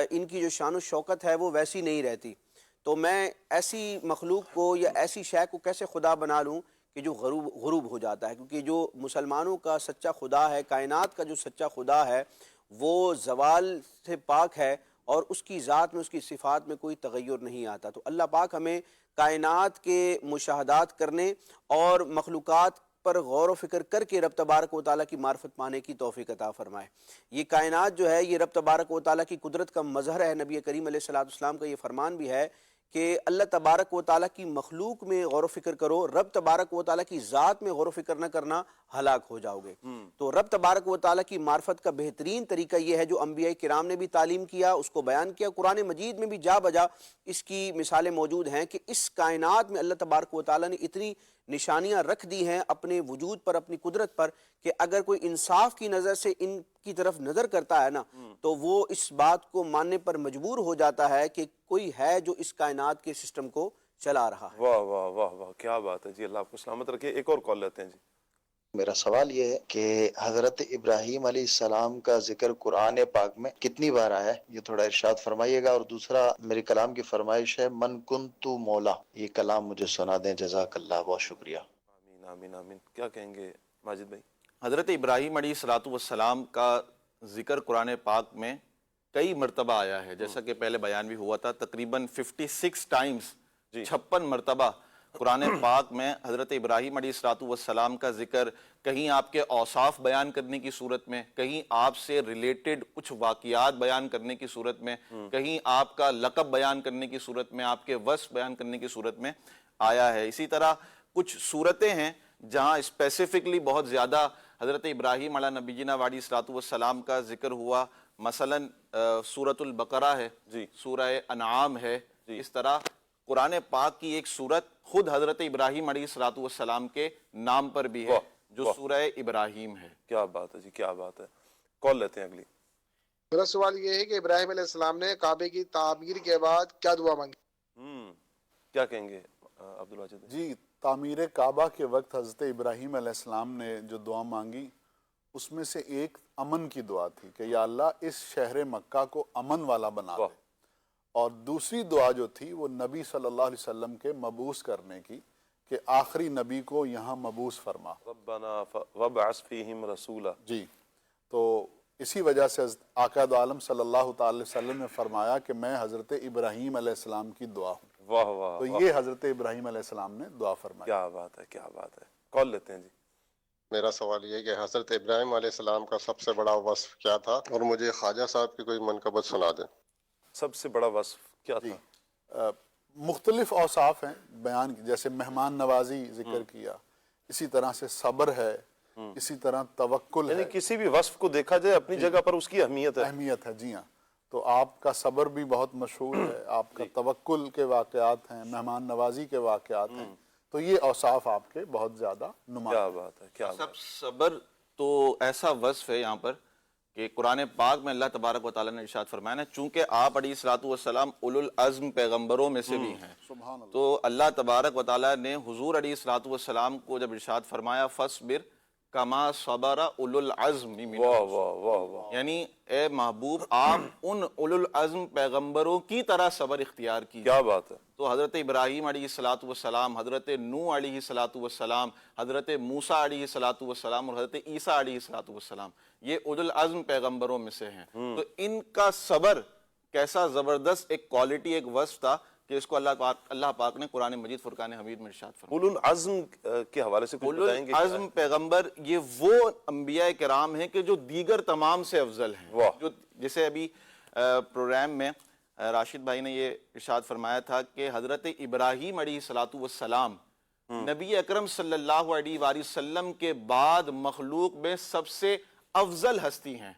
Speaker 5: ان کی جو شان و شوکت ہے وہ ویسی نہیں رہتی۔ تو میں ایسی مخلوق کو یا ایسی شے کو کیسے خدا بنا لوں کہ جو غروب ہو جاتا ہے؟ کیونکہ جو مسلمانوں کا سچا خدا ہے، کائنات کا جو سچا خدا ہے، وہ زوال سے پاک ہے اور اس کی ذات میں، اس کی صفات میں کوئی تغیر نہیں آتا۔ تو اللہ پاک ہمیں کائنات کے مشاہدات کرنے اور مخلوقات پر غور و فکر کر کے رب تبارک و تعالیٰ کی معرفت پانے کی توفیق عطا فرمائے۔ یہ کائنات جو ہے، یہ رب تبارک و تعالیٰ کی قدرت کا مظہر ہے۔ نبی کریم علیہ السلام کا یہ فرمان بھی ہے کہ اللہ تبارک و تعالیٰ کی مخلوق میں غور و فکر کرو، رب تبارک و تعالیٰ کی ذات میں غور و فکر نہ کرنا، ہلاک ہو جاؤ گے۔ تو رب تبارک و تعالیٰ کی معرفت کا بہترین طریقہ یہ ہے جو انبیاء کرام نے بھی تعلیم کیا، اس کو بیان کیا، قرآن مجید میں بھی جا بجا اس کی مثالیں موجود ہیں کہ اس کائنات میں اللہ تبارک و تعالیٰ نے اتنی نشانیاں رکھ دی ہیں اپنے وجود پر، اپنی قدرت پر، کہ اگر کوئی انصاف کی نظر سے ان کی طرف نظر کرتا ہے نا، تو وہ اس بات کو ماننے پر مجبور ہو جاتا ہے کہ کوئی ہے جو اس کائنات کے سسٹم کو چلا رہا ہے۔
Speaker 2: واہ واہ واہ واہ، کیا بات ہے جی، اللہ آپ کو سلامت رکھے۔ ایک اور کال لیتے ہیں جی۔
Speaker 8: میرا سوال یہ ہے کہ حضرت ابراہیم علیہ السلام کا ذکر قرآن پاک میں کتنی بار آیا ہے، یہ تھوڑا ارشاد فرمائیے گا۔ اور دوسرا میری کلام کی فرمائش ہے، من کنت مولا، یہ کلام مجھے سنا دیں، جزاک اللہ، بہت شکریہ۔
Speaker 2: آمین آمین آمین۔ کیا کہیں گے ماجد بھائی؟
Speaker 6: حضرت ابراہیم علیہ السلام کا ذکر قرآن پاک میں کئی مرتبہ آیا ہے، جیسا کہ پہلے بیان بھی ہوا تھا، تقریباً 56 ٹائمز، 56 مرتبہ قرآن پاک میں حضرت ابراہیم علیہ السلام کا ذکر، کہیں آپ کے اوصاف بیان کرنے کی صورت میں، کہیں آپ سے ریلیٹڈ کچھ واقعات بیان کرنے کی صورت میں، کہیں آپ کا لقب بیان کرنے کی صورت میں، آپ کے وصف بیان کرنے کی صورت میں آیا ہے۔ اسی طرح کچھ صورتیں ہیں جہاں اسپیسیفکلی بہت زیادہ حضرت ابراہیم علیہ نبینا علیہ السلام کا ذکر ہوا، مثلاً سورۃ البقرہ ہے، سورہ انعام ہے۔ اس طرح قرآن پاک کی ایک سورت خود حضرت ابراہیم علیہ السلام کے نام پر بھی ہے، جو سورہ ابراہیم ہے۔
Speaker 2: کیا بات ہے جی، کیا بات ہے۔ کال لیتے ہیں اگلی۔
Speaker 9: میرا سوال یہ ہے کہ ابراہیم علیہ السلام نے کعبے کی تعمیر کے بعد کیا دعا مانگی؟
Speaker 2: کیا کہیں گے عبد الواجد؟
Speaker 4: جی، تعمیر کعبہ کے وقت حضرت ابراہیم علیہ السلام نے جو دعا مانگی اس میں سے ایک امن کی دعا تھی کہ یا اللہ اس شہر مکہ کو امن والا بنا دے، اور دوسری دعا جو تھی وہ نبی صلی اللہ علیہ وسلم کے مبعوث کرنے کی کہ آخری نبی کو یہاں مبعوث فرما۔
Speaker 2: ربنا وابعث فیہم رسولا۔
Speaker 4: جی، تو اسی وجہ سے آقا دو عالم صلی اللہ تعالی وسلم نے فرمایا کہ میں حضرت ابراہیم علیہ السلام کی دعا ہوں۔
Speaker 2: واہ واہ،
Speaker 4: تو یہ حضرت ابراہیم علیہ السلام نے دعا فرمائی۔
Speaker 2: کیا بات ہے، کیا بات ہے۔ کال لیتے ہیں جی۔
Speaker 9: میرا سوال یہ ہے کہ حضرت ابراہیم علیہ السلام کا سب سے بڑا وصف کیا تھا، اور مجھے خواجہ صاحب کی کوئی منقبت سنا دیں۔
Speaker 2: سب سے بڑا وصف کیا تھا؟
Speaker 4: مختلف اوصاف ہیں بیان کی، جیسے مہمان نوازی ذکر کیا، اسی طرح سے صبر ہے، اسی طرح توکل
Speaker 2: یعنی
Speaker 4: ہے،
Speaker 2: کسی بھی وصف کو دیکھا جائے اپنی جگہ پر اس کی اہمیت ہے۔
Speaker 4: اہمیت ہے۔ جی ہاں، تو آپ کا صبر بھی بہت مشہور ہے، آپ کا توکل کے واقعات ہیں، مہمان نوازی کے واقعات ہیں، تو یہ اوصاف آپ کے بہت زیادہ نمایاں۔
Speaker 2: کیا بات ہے، کیا بات ہے۔
Speaker 6: صبر تو ایسا وصف ہے یہاں پر کہ قرآن پاک میں اللہ تبارک و تعالیٰ نے ارشاد فرمایا نا، چونکہ آپ علیہ الصلوۃ والسلام اولو العزم پیغمبروں میں سے بھی ہیں، تو اللہ تبارک و تعالیٰ نے حضور علیہ الصلوۃ والسلام کو جب ارشاد فرمایا فَاصْبِرْ کما صبر اولو العزم من
Speaker 2: واہ واہ واہ واہ،
Speaker 6: یعنی اے محبوب آپ ان اولو العزم پیغمبروں کی طرح صبر اختیار کیجیے۔
Speaker 2: کیا بات ہے۔
Speaker 6: تو حضرت ابراہیم علیہ الصلوۃ والسلام، حضرت نوح علیہ الصلوۃ والسلام، حضرت موسیٰ علیہ الصلوۃ والسلام اور حضرت عیسیٰ علیہ الصلوۃ والسلام، یہ اولو العزم پیغمبروں میں سے ہیں۔ تو ان کا صبر کیسا زبردست ایک کوالٹی، ایک وصف تھا کہ اس کو اللہ پاک نے قرآن مجید فرقان حمید میں ارشاد فرمایا۔
Speaker 2: اولو العزم کے حوالے سے کچھ بتائیں گے؟
Speaker 6: اولو العزم پیغمبر یہ وہ انبیاء کرام ہیں کہ جو دیگر تمام سے افضل ہیں۔ جو جیسے ابھی پروگرام میں راشد بھائی نے یہ ارشاد فرمایا تھا کہ حضرت ابراہیم علیہ الصلوۃ والسلام نبی اکرم صلی اللہ علیہ وآلہ وسلم کے بعد مخلوق میں سب سے افضل ہستی ہیں،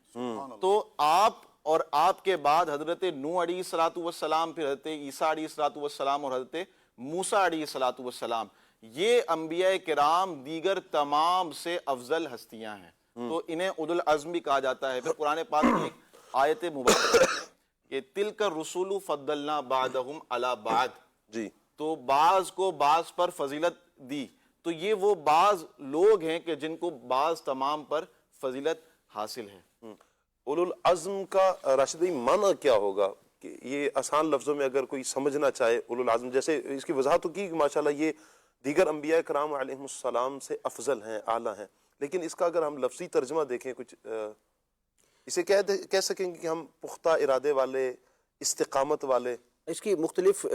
Speaker 6: تو آپ اور آپ کے بعد حضرت نوح علیہ الصلوۃ والسلام، پھر حضرت عیسیٰ علیہ الصلوۃ والسلام اور حضرت موسیٰ علیہ الصلوۃ والسلام، یہ انبیاء کرام دیگر تمام سے افضل ہستیاں ہیں، تو انہیں اولو العزم بھی کہا جاتا ہے۔ پھر قرآن پاک میں ایک آیت مبارکہ کہ تِلْكَ الرُّسُلُ فَضَّلْنَا بَعْضَهُمْ عَلَى بَعْضٍ،
Speaker 2: جی،
Speaker 6: تو بعض کو بعض پر فضیلت دی، تو یہ وہ بعض لوگ ہیں کہ جن کو بعض تمام پر فضیلت حاصل ہے۔
Speaker 2: اولو العزم کا راشد بھائی معنی کیا ہوگا؟ کہ یہ آسان لفظوں میں اگر کوئی سمجھنا چاہے اولو العزم، جیسے اس کی وضاحت تو کی کہ ماشاءاللہ یہ دیگر انبیاء کرام علیہ السلام سے افضل ہیں، اعلیٰ ہیں، لیکن اس کا اگر ہم لفظی ترجمہ دیکھیں، کچھ اسے کہہ سکیں گے کہ ہم پختہ ارادے والے، استقامت والے؟
Speaker 5: اس کی مختلف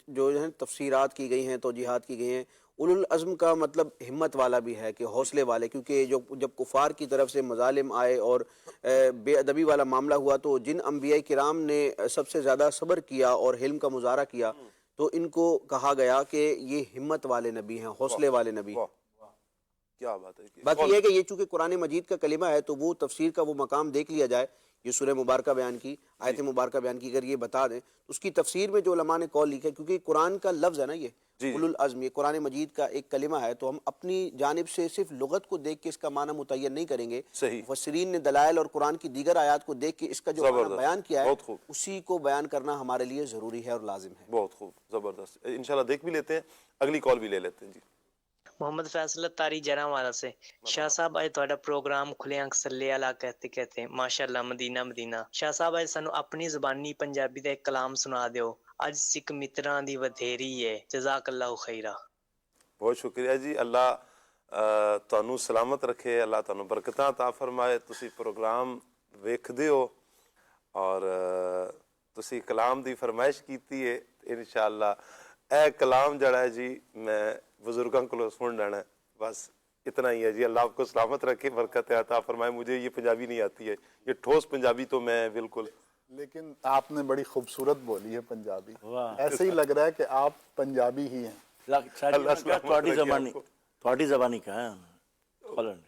Speaker 5: جو ہے تفسیرات کی گئی ہیں، توجیحات کی گئی ہیں۔ اولو العزم کا مطلب ہمت والا بھی ہے کہ حوصلے والے، کیونکہ جب کفار کی طرف سے مظالم آئے اور بے ادبی والا معاملہ ہوا تو جن انبیاء کرام نے سب سے زیادہ صبر کیا اور حلم کا مظاہرہ کیا تو ان کو کہا گیا کہ یہ ہمت والے نبی ہیں، حوصلے والے نبی ہیں۔
Speaker 2: کیا بات ہے۔
Speaker 5: باقی یہ ہے کہ یہ چونکہ قرآن مجید کا کلمہ ہے تو وہ تفسیر کا وہ مقام دیکھ لیا جائے، یہ سورہ مبارکہ بیان کی، آیت مبارکہ بیان کی، اگر یہ بتا دیں اس کی تفسیر میں جو علماء نے قول لکھا ہے، کیونکہ قرآن کا لفظ ہے نا یہ اولو العزم، یہ قرآن مجید کا ایک کلمہ ہے، تو ہم اپنی جانب سے صرف لغت کو دیکھ کے اس کا معنی متعین نہیں کریں گے۔ مفسرین نے دلائل اور قرآن کی دیگر آیات کو دیکھ کے اس کا جو معنی بیان کیا ہے اسی کو بیان کرنا ہمارے لیے ضروری ہے اور لازم ہے۔
Speaker 2: بہت خوب، زبردست۔ انشاءاللہ دیکھ بھی لیتے ہیں، اگلی کال بھی لے لیتے ہیں۔ جی،
Speaker 10: محمد فیصل تاری جرا والا سے شاہ صاحب آج تھوڑا پروگرام کھلے آنکھ صلی اللہ کہتے ماشاءاللہ مدینہ مدینہ۔ شاہ صاحب آج سانو اپنی زبانی پنجابی دا ایک کلام سنا دیو، اج سکھ متراں دی ودھیری ہے، جزاک اللہ خیرہ۔
Speaker 2: بہت شکریہ جی، اللہ تانوں سلامت رکھے، اللہ تانوں برکتاں عطا فرمائے۔ تسی پروگرام ویکھدے ہو اور تسی کلام دی فرمائش کیتی ہے، انشاءاللہ اے کلام جڑا ہے جی میں بزرگاں کو سن لینا ہے، بس اتنا ہی ہے جی۔ اللہ آپ کو سلامت رکھے، برکت عطا فرمائے۔ مجھے یہ پنجابی نہیں آتی ہے، یہ ٹھوس پنجابی تو میں بالکل،
Speaker 4: لیکن آپ نے بڑی خوبصورت بولی ہے پنجابی، ایسے ہی لگ رہا ہے کہ آپ پنجابی ہی ہیں۔
Speaker 11: تھوڑی زبانی کا ہے،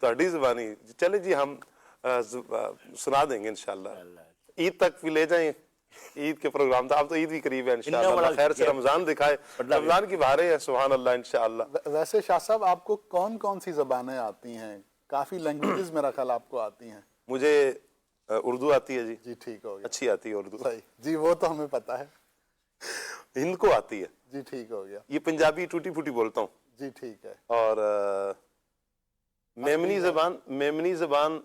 Speaker 2: تھوڑی زبانی، چلے جی ہم سنا دیں گے انشاءاللہ، عید تک بھی لے جائیں، عید کے پروگرام تھا، اب تو عید بھی قریب ہے انشاءاللہ، اللہ خیر سے رمضان دکھائے، رمضان کی بہاریں ہیں، سبحان اللہ انشاءاللہ۔
Speaker 4: ویسے شاہ صاحب آپ کو کون کون سی زبانیں آتی ہیں؟ کافی لینگویجز میرا خیال آپ کو آتی ہیں۔
Speaker 2: مجھے اردو آتی ہے جی،
Speaker 4: جی ٹھیک ہو گیا،
Speaker 2: اچھی آتی ہے اردو،
Speaker 4: صحیح جی، وہ تو ہمیں پتہ ہے۔
Speaker 2: ہند کو آتی ہے
Speaker 4: جی ٹھیک ہو گیا،
Speaker 2: یہ پنجابی ٹوٹی پھوٹی بولتا ہوں
Speaker 4: جی ٹھیک ہے.
Speaker 2: اور میمنی زبان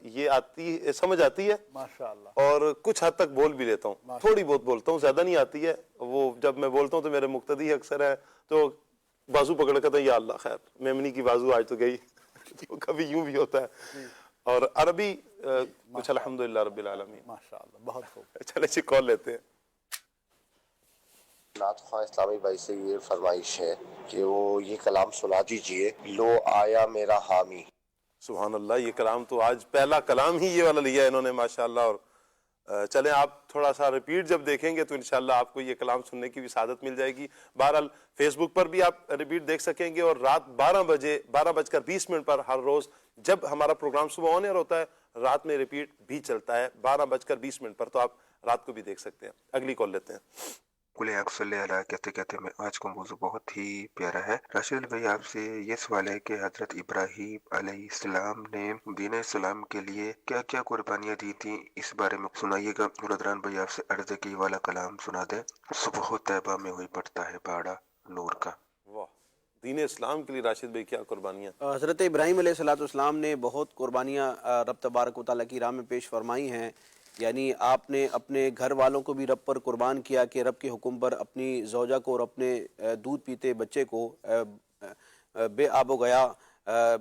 Speaker 2: یہ آتی سمجھ آتی ہے
Speaker 4: ماشاءاللہ.
Speaker 2: اور کچھ حد تک بول بھی لیتا ہوں, تھوڑی بہت بولتا ہوں, زیادہ نہیں آتی ہے. وہ جب میں بولتا ہوں تو میرے مقتدی اکثر ہے تو بازو پکڑ کر یا اللہ خیر میمنی کی بازو آج تو گئی. کبھی یوں بھی ہوتا ہے. اور عربی کچھ الحمدللہ رب العالمین.
Speaker 4: ماشاءاللہ بہت خوب.
Speaker 2: چلے جی کال لیتے ہیں.
Speaker 12: نعت خواہ اسلامی بھائی سے یہ فرمائش ہے کہ وہ یہ کلام سنا دیجئے, لو آیا میرا حامی.
Speaker 2: سبحان اللہ, یہ کلام تو آج پہلا کلام ہی یہ والا لیا انہوں نے ماشاءاللہ. اور چلیں آپ تھوڑا سا ریپیٹ جب دیکھیں گے تو انشاءاللہ آپ کو یہ کلام سننے کی بھی سعادت مل جائے گی. بہرحال فیس بک پر بھی آپ ریپیٹ دیکھ سکیں گے, اور رات 12:20 پر ہر روز جب ہمارا پروگرام صبح آن ایئر ہوتا ہے, رات میں ریپیٹ بھی چلتا ہے 12:20 پر, تو آپ رات کو بھی دیکھ سکتے ہیں. اگلی کال لیتے ہیں.
Speaker 13: کلے اکثر کہتے کہتے میں آج کا موضوع بہت ہی پیارا ہے. راشد بھائی آپ سے یہ سوال ہے کہ حضرت ابراہیم علیہ السلام نے دین اسلام کے لیے کیا کیا قربانیاں دی تھیں, اس بارے میں سنائیے گا. نورادران بھائی آپ سے عرض ہے کہ یہ والا کلام سنا دیں. صبح طیبہ میں ہوئی پڑتا ہے باڑا نور کا.
Speaker 2: واہ, دین اسلام کے لیے راشد بھائی کیا قربانیاں.
Speaker 5: حضرت ابراہیم علیہ السلام نے بہت قربانیاں رب تبارک و تعالیٰ کی راہ میں پیش فرمائی ہیں. یعنی آپ نے اپنے گھر والوں کو بھی رب پر قربان کیا کہ رب کے حکم پر اپنی زوجہ کو اور اپنے دودھ پیتے بچے کو بے آب و گیا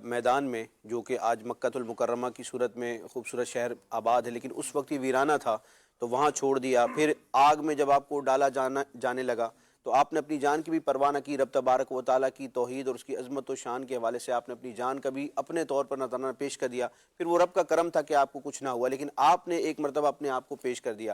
Speaker 5: میدان میں, جو کہ آج مکۃ المکرمہ کی صورت میں خوبصورت شہر آباد ہے, لیکن اس وقت یہ ویرانہ تھا, تو وہاں چھوڑ دیا. پھر آگ میں جب آپ کو ڈالا جانے لگا تو آپ نے اپنی جان کی بھی پرواہ نہ کی. رب تبارک و تعالیٰ کی توحید اور اس کی عظمت و شان کے حوالے سے آپ نے اپنی جان کا بھی اپنے طور پر نذرانہ پیش کر دیا. پھر وہ رب کا کرم تھا کہ آپ کو کچھ نہ ہوا, لیکن آپ نے ایک مرتبہ اپنے آپ کو پیش کر دیا.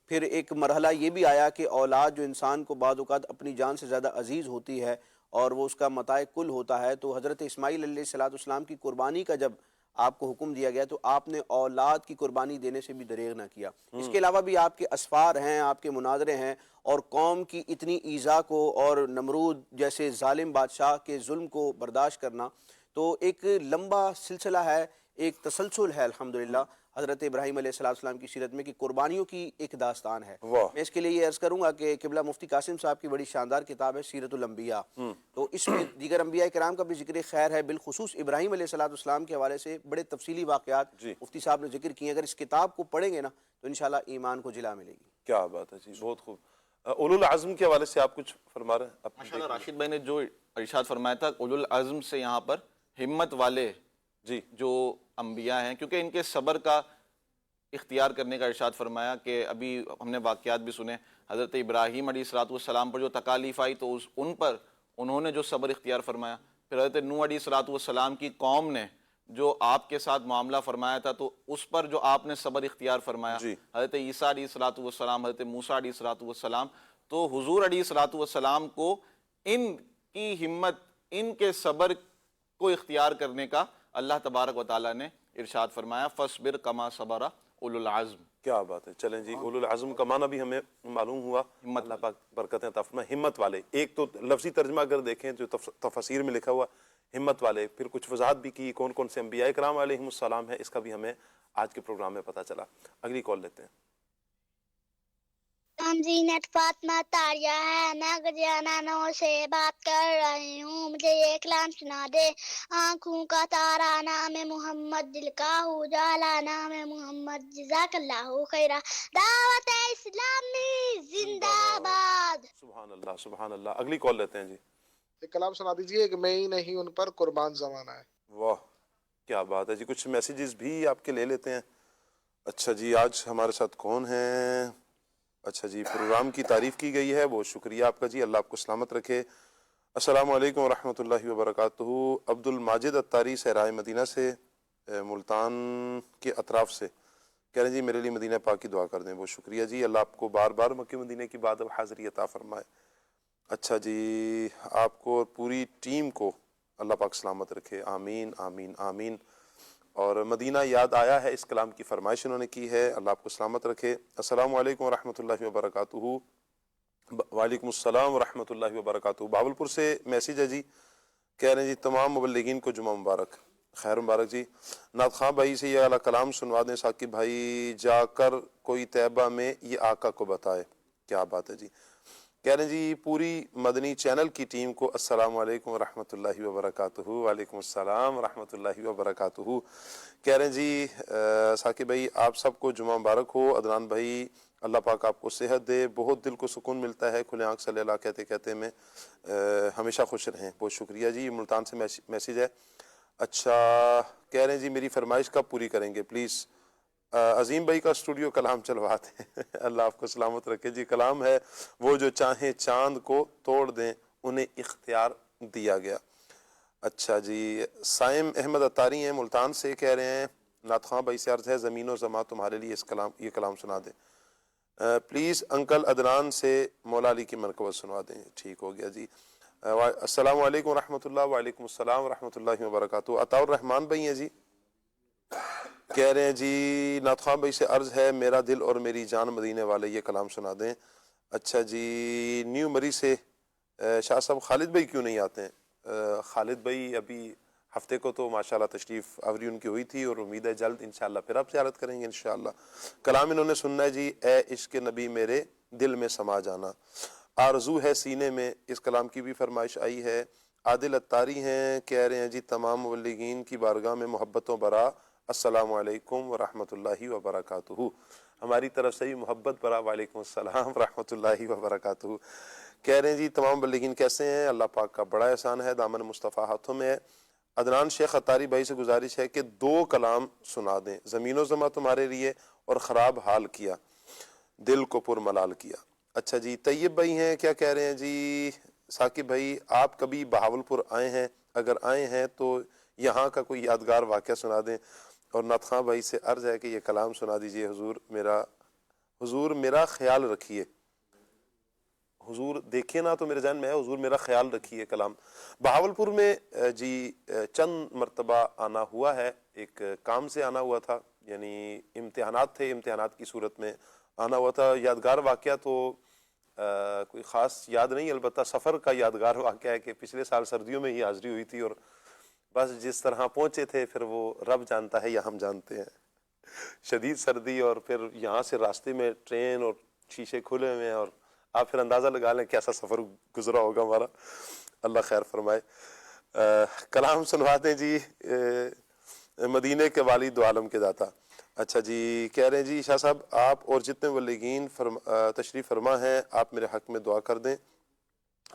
Speaker 5: پھر ایک مرحلہ یہ بھی آیا کہ اولاد جو انسان کو بعض اوقات اپنی جان سے زیادہ عزیز ہوتی ہے اور وہ اس کا متاع کل ہوتا ہے, تو حضرت اسماعیل علیہ السلام کی قربانی کا جب آپ کو حکم دیا گیا تو آپ نے اولاد کی قربانی دینے سے بھی دریغ نہ کیا. اس کے علاوہ بھی آپ کے اسفار ہیں, آپ کے مناظرے ہیں, اور قوم کی اتنی ایذا کو اور نمرود جیسے ظالم بادشاہ کے ظلم کو برداشت کرنا, تو ایک لمبا سلسلہ ہے, ایک تسلسل ہے الحمدللہ حضرت ابراہیم علیہ السلام کی سیرت میں کہ قربانیوں کی ایک داستان ہے. میں اس کے لیے یہ عرض کروں گا کہ قبلہ مفتی قاسم صاحب کی بڑی شاندار کتاب ہے سیرت الانبیاء, تو اس میں دیگر انبیاء کرام کا بھی ذکر خیر ہے. بالخصوص ابراہیم علیہ السلام کے حوالے سے بڑے تفصیلی واقعات مفتی صاحب نے ذکر کیے. اگر اس کتاب کو پڑھیں گے نا تو انشاءاللہ ایمان کو جلا ملے گی.
Speaker 2: کیا بات ہے جی, بہت خوب. اولو العزم کے حوالے سے آپ کچھ فرما رہے ہیں؟
Speaker 6: ماشاءاللہ راشد بھائی نے جو ارشاد فرمایا تھا, اولو العزم سے یہاں پر ہمت والے
Speaker 2: جی
Speaker 6: جو انبیاء ہیں, کیونکہ ان کے صبر کا اختیار کرنے کا ارشاد فرمایا کہ ابھی ہم نے واقعات بھی سنے. حضرت ابراہیم علیہ السلام پر جو تکالیف آئی تو ان پر انہوں نے جو صبر اختیار فرمایا. پھر حضرت نوح علیہ السلام کی قوم نے جو آپ کے ساتھ معاملہ فرمایا تھا تو اس پر جو آپ نے صبر اختیار فرمایا. حضرت عیسیٰ علیہ السلام, حضرت موسیٰ علیہ السلام, تو حضور علیہ السلام کو ان کی ہمت, ان کے صبر کو اختیار کرنے کا اللہ تبارک و تعالیٰ نے ارشاد فرمایا, فَاصْبِرْ كَمَا صَبَرَ اولو العزم.
Speaker 2: کیا بات ہے. چلیں جی, اولو العزم کا معنی بھی ہمیں معلوم ہوا. اللہ پاک برکتیں عطا فرمائے. ہمت والے, ایک تو لفظی ترجمہ اگر دیکھیں جو تفاسیر میں لکھا ہوا ہمت والے, پھر کچھ وضاحت بھی کی کون کون سے انبیاء کرام علیہم السلام ہے, اس کا بھی ہمیں آج کے پروگرام میں پتہ چلا. اگلی کال لیتے ہیں.
Speaker 14: زینت فاطمہ تاریہ ہے, میں گجرانانوں سے بات کر رہی ہوں, مجھے یہ کلام سنا دے. آنکھوں کا تارا نام محمد, دل کا اجالا نام محمد, جزاک اللہ خیرہ. دعوت اسلامی زندہ باد.
Speaker 2: سبحان اللہ سبحان اللہ. اگلی کال لیتے ہیں جی.
Speaker 15: ایک کلام سنا دیجئے کہ میں ہی نہیں ان پر قربان زمانہ ہے.
Speaker 2: واہ کیا بات ہے جی. کچھ میسیجز بھی آپ کے لے لیتے ہیں. اچھا جی, آج ہمارے ساتھ کون ہیں؟ اچھا جی, پروگرام کی تعریف کی گئی ہے, بہت شکریہ آپ کا جی, اللہ آپ کو سلامت رکھے. السلام علیکم ورحمۃ اللہ وبرکاتہ. عبد الماجد اتاری صحرائے مدینہ سے, ملتان کے اطراف سے, کہہ رہے ہیں جی میرے لیے مدینہ پاک کی دعا کر دیں. بہت شکریہ جی, اللہ آپ کو بار بار مکہ مدینہ کی بعد حاضری عطا فرمائے. اچھا جی, آپ کو اور پوری ٹیم کو اللہ پاک سلامت رکھے, آمین آمین آمین. اور مدینہ یاد آیا ہے, اس کلام کی فرمائش انہوں نے کی ہے, اللہ آپ کو سلامت رکھے. السلام علیکم ورحمۃ اللہ وبرکاتہ. وعلیکم السلام ورحمۃ اللہ وبرکاتہ. باولپور سے میسیج ہے جی, کہہ رہے ہیں جی تمام مبلغین کو جمعہ مبارک. خیر مبارک جی. نعت خواں بھائی سے یہ والا کلام سنوا دیں, ثاقب بھائی جا کر کوئی طیبہ میں یہ آقا کو بتائے. کیا بات ہے جی. کہہ رہے ہیں جی پوری مدنی چینل کی ٹیم کو السلام علیکم ورحمۃ اللہ وبرکاتہ. وعلیکم السلام ورحمۃ اللہ وبرکاتہ. کہہ رہے ہیں جی ثاقب بھائی آپ سب کو جمعہ مبارک ہو. عدنان بھائی اللہ پاک آپ کو صحت دے, بہت دل کو سکون ملتا ہے کھلے آنکھ صلی اللہ کہتے کہتے میں, ہمیشہ خوش رہیں. بہت شکریہ جی. ملتان سے میسیج ہے. اچھا کہہ رہے ہیں جی میری فرمائش کب پوری کریں گے پلیز. عظیم بھائی کا اسٹوڈیو کلام چلواتے ہیں. اللہ آپ کو سلامت رکھے جی. کلام ہے وہ جو چاہیں چاند کو توڑ دیں انہیں اختیار دیا گیا. اچھا جی سائم احمد اتاری ہیں ملتان سے, کہہ رہے ہیں نعت خواں بھائی سے عرض ہے زمین و زماں تمہارے لیے یہ کلام سنا دیں پلیز. انکل عدنان سے مولا علی کی مرکبت سنوا دیں. ٹھیک ہو گیا جی. السلام علیکم ورحمۃ اللہ. وعلیکم السلام ورحمۃ اللہ وبرکاتہ. عطاء الرحمان بھائی ہیں جی, کہہ رہے ہیں جی نعت خواں بھائی سے عرض ہے میرا دل اور میری جان مدینے والے یہ کلام سنا دیں. اچھا جی نیو مری سے شاہ صاحب خالد بھائی کیوں نہیں آتے ہیں؟ خالد بھائی ابھی ہفتے کو تو ماشاءاللہ تشریف آوری ان کی ہوئی تھی اور امید ہے جلد انشاءاللہ پھر آپ زیارت کریں گے انشاءاللہ. کلام انہوں نے سننا ہے جی اے عشق نبی میرے دل میں سما جانا, آرزو ہے سینے میں. اس کلام کی بھی فرمائش آئی ہے. عادل اتاری ہیں, کہہ رہے ہیں جی تمام مبلغین کی بارگاہ میں محبت و برا السلام علیکم ورحمۃ اللہ وبرکاتہ. ہماری طرف سے بھی محبت برا وعلیکم السلام ورحمۃ اللہ وبرکاتہ. کہہ رہے ہیں جی تمام مبلغین کیسے ہیں؟ اللہ پاک کا بڑا احسان ہے, دامن مصطفیٰ ہاتھوں میں ہے. عدنان شیخ اتاری بھائی سے گزارش ہے کہ 2 کلام سنا دیں, زمین و زماں تمہارے لیے اور خراب حال کیا دل کو پر ملال کیا. اچھا جی طیب بھائی ہیں, کیا کہہ رہے ہیں جی ثاقب بھائی آپ کبھی بہاولپور آئے ہیں؟ اگر آئے ہیں تو یہاں کا کوئی یادگار واقعہ سنا دیں. اور نعت خواں بھائی سے عرض ہے کہ یہ کلام سنا دیجئے حضور میرا خیال رکھیے. حضور دیکھیں نا تو میرے ذہن میں ہے حضور میرا خیال رکھیے کلام. بہاولپور میں جی چند مرتبہ آنا ہوا ہے, ایک کام سے آنا ہوا تھا, یعنی امتحانات تھے, امتحانات کی صورت میں آنا ہوا تھا. یادگار واقعہ تو کوئی خاص یاد نہیں, البتہ سفر کا یادگار واقعہ ہے کہ پچھلے سال سردیوں میں ہی حاضری ہوئی تھی اور بس جس طرح پہنچے تھے پھر وہ رب جانتا ہے یا ہم جانتے ہیں, شدید سردی اور پھر یہاں سے راستے میں ٹرین اور شیشے کھلے ہوئے ہیں اور آپ پھر اندازہ لگا لیں کیسا سفر گزرا ہوگا ہمارا. اللہ خیر فرمائے. کلام سنواتے ہیں جی مدینے کے والد دو عالم کے داتا. اچھا جی کہہ رہے ہیں جی شاہ صاحب آپ اور جتنے مبلغین تشریف فرما ہیں آپ میرے حق میں دعا کر دیں,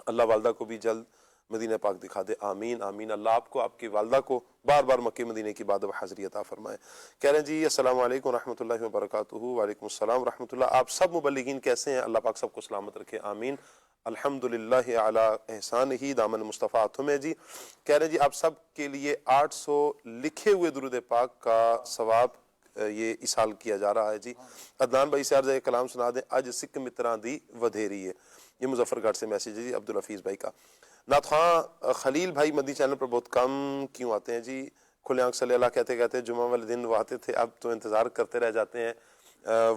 Speaker 2: اللہ والدہ کو بھی جلد مدینہ پاک دکھا دے. آمین آمین. اللہ آپ کو آپ کی والدہ کو بار بار مکہ مدینہ کی بات و حاضری عطا فرمائے. کہہ رہے ہیں جی السلام علیکم ورحمۃ اللہ وبرکاتہ. وعلیکم السلام ورحمۃ اللہ. آپ سب مبلغین کیسے ہیں؟ اللہ پاک سب کو سلامت رکھے. آمین. الحمدللہ علی احسان ہی دامن مصطفیٰ ہاتھوں میں جی. کہہ رہے ہیں جی آپ سب کے لیے 800 لکھے ہوئے درود پاک کا ثواب یہ اسال کیا جا رہا ہے جی. عدنان بھائی سے عرض ہے کلام سنا دیں اج سکھ متران دی ودھیری ہے. یہ مظفر گڑھ سے میسیج ہے جی عبدالحفیظ بھائی کا. نعت خواں خلیل بھائی مدنی چینل پر بہت کم کیوں آتے ہیں جی؟ کھلے آنکھ صلی اللہ کہتے کہتے جمعہ والے دن وہ آتے تھے, اب تو انتظار کرتے رہ جاتے ہیں.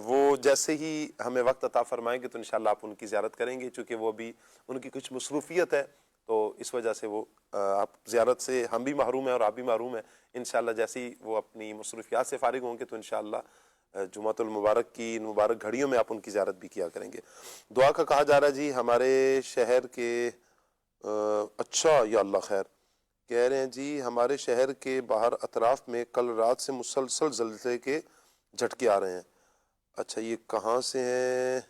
Speaker 2: وہ جیسے ہی ہمیں وقت عطا فرمائیں گے تو انشاءاللہ آپ ان کی زیارت کریں گے, چونکہ وہ بھی ان کی کچھ مصروفیت ہے تو اس وجہ سے وہ آپ زیارت سے ہم بھی محروم ہیں اور آپ بھی محروم ہیں. انشاءاللہ جیسے ہی وہ اپنی مصروفیات سے فارغ ہوں گے تو انشاءاللہ جمعۃ المبارک کی ان مبارک گھڑیوں میں آپ ان کی زیارت بھی کیا کریں گے. دعا کا کہا جا رہا ہے جی ہمارے شہر کے اچھا یا اللہ خیر. کہہ رہے ہیں جی ہمارے شہر کے باہر اطراف میں کل رات سے مسلسل زلزلے کے جھٹکے آ رہے ہیں. اچھا یہ کہاں سے ہیں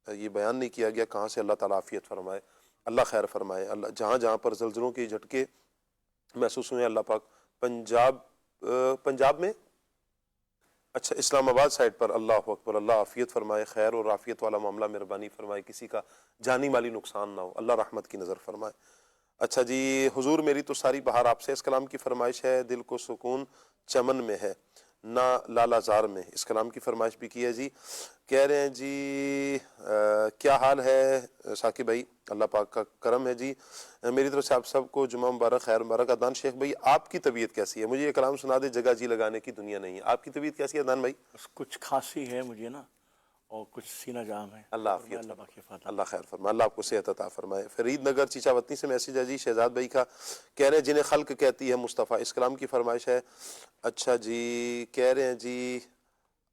Speaker 2: یہ بیان نہیں کیا گیا کہاں سے. اللہ تعالیٰ عافیت فرمائے, اللہ خیر فرمائے. اللہ جہاں جہاں پر زلزلوں کے جھٹکے محسوس ہوئے اللہ پاک پنجاب میں اچھا اسلام آباد سائڈ پر, اللہ اکبر, اللہ عافیت فرمائے, خیر اور عافیت والا معاملہ مہربانی فرمائے, کسی کا جانی مالی نقصان نہ ہو, اللہ رحمت کی نظر فرمائے. اچھا جی حضور میری تو ساری بہار آپ سے اس کلام کی فرمائش ہے, دل کو سکون چمن میں ہے نہ لالا زار میں. اس کلام کی فرمائش بھی کی ہے جی. کہہ رہے ہیں جی کیا حال ہے ثاقب بھائی؟ اللہ پاک کا کرم ہے جی. میری طرف سے آپ سب کو جمعہ مبارک, خیر مبارک. عدنان شیخ بھائی آپ کی طبیعت کیسی ہے؟ مجھے یہ کلام سنا دے جگہ جی لگانے کی دنیا نہیں ہے. آپ کی طبیعت کیسی ہے عدنان بھائی؟
Speaker 11: کچھ کھانسی ہے مجھے نا اور کچھ سینہ جام ہے.
Speaker 2: اللہ عافیت, اللہ خیر فرمائے, اللہ آپ کو صحت عطا فرمائے. فرید نگر چیچا وطنی سے میسیج ہے جی شہزاد بھائی کا. کہہ رہے ہیں جنہیں خلق کہتی ہے مصطفیٰ, اس کلام کی فرمائش ہے. اچھا جی کہہ رہے ہیں جی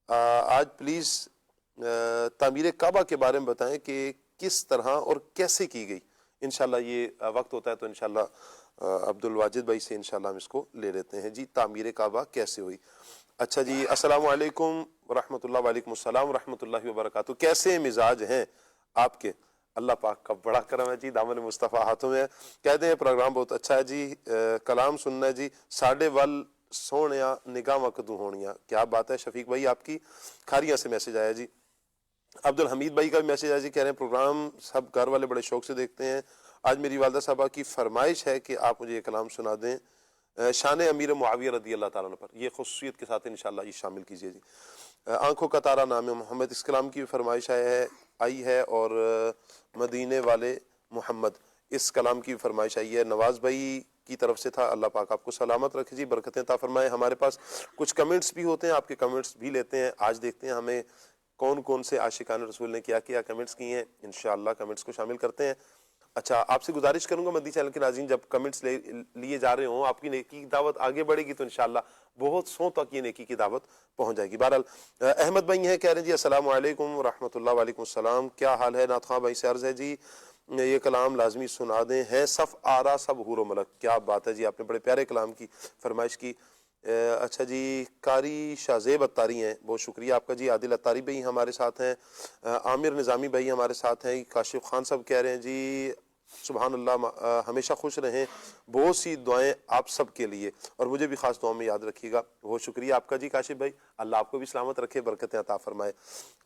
Speaker 2: آج پلیز تعمیر کعبہ کے بارے میں بتائیں کہ کس طرح اور کیسے کی گئی؟ انشاءاللہ یہ وقت ہوتا ہے تو انشاءاللہ عبد الواجد بھائی سے انشاءاللہ ہم اس کو لے لیتے ہیں جی. تعمیر کعبہ کیسے ہوئی؟ اچھا جی، السلام علیکم ورحمۃ اللہ. وعلیکم السلام ورحمۃ اللہ وبرکاتہ. کیسے مزاج ہیں آپ کے؟ اللہ پاک کا بڑا کرم ہے جی، دامن مصطفیٰ ہاتھوں میں ہے. کہتے ہیں پروگرام بہت اچھا ہے جی، کلام سننا ہے جی، ساڑھے ول سونیا نگاہ مکدو ہونیاں. کیا بات ہے شفیق بھائی، آپ کی کھاریاں سے میسج آیا جی. عبد الحمید بھائی کا بھی میسج آیا جی، کہہ رہے ہیں پروگرام سب گھر والے بڑے شوق سے دیکھتے ہیں. آج میری والدہ صاحبہ کی فرمائش ہے کہ آپ مجھے یہ کلام سنا دیں شان امیر معاویہ رضی اللہ تعالیٰ عنہ پر. یہ خصوصیت کے ساتھ انشاءاللہ یہ شامل کیجئے جی. آنکھوں کا تارا نام محمد، اس کلام کی فرمائش آئی ہے اور مدینے والے محمد، اس کلام کی فرمائش آئی ہے. نواز بھائی کی طرف سے تھا. اللہ پاک آپ کو سلامت رکھے جی، برکتیں عطا فرمائے. ہمارے پاس کچھ کمنٹس بھی ہوتے ہیں، آپ کے کمنٹس بھی لیتے ہیں. آج دیکھتے ہیں ہمیں کون کون سے عاشقان رسول نے کیا کیا کمنٹس کیے ہیں. انشاءاللہ کمنٹس کو شامل کرتے ہیں. اچھا، آپ سے گزارش کروں گا مدنی چینل کے ناظرین، جب کمنٹس لیے جا رہے ہوں، آپ کی نیکی کی دعوت آگے بڑھے گی تو انشاءاللہ بہت سو تک یہ نیکی کی دعوت پہنچ جائے گی. بہرحال احمد بھائی ہیں، کہہ رہے ہیں جی السلام علیکم ورحمۃ اللہ. وعلیکم السلام. کیا حال ہے؟ نعت خواں بھائی سے عرض ہے جی یہ کلام لازمی سنا دیں. ہے صف آرا سب حور و ملک. کیا بات ہے جی، آپ نے بڑے پیارے کلام کی فرمائش کی. اچھا جی، قاری شاہزیب اتاری ہیں، بہت شکریہ آپ کا جی. عادل اتاری بھائی ہمارے ساتھ ہیں. عامر نظامی بھائی ہمارے ساتھ ہیں. کاشف خان صاحب کہہ رہے ہیں جی سبحان اللہ، ہمیشہ خوش رہیں، بہت سی دعائیں آپ سب کے لیے، اور مجھے بھی خاص دعاؤں میں یاد رکھیے گا. بہت شکریہ آپ کا جی کاشف بھائی، اللہ آپ کو بھی سلامت رکھے، برکتیں عطا فرمائے.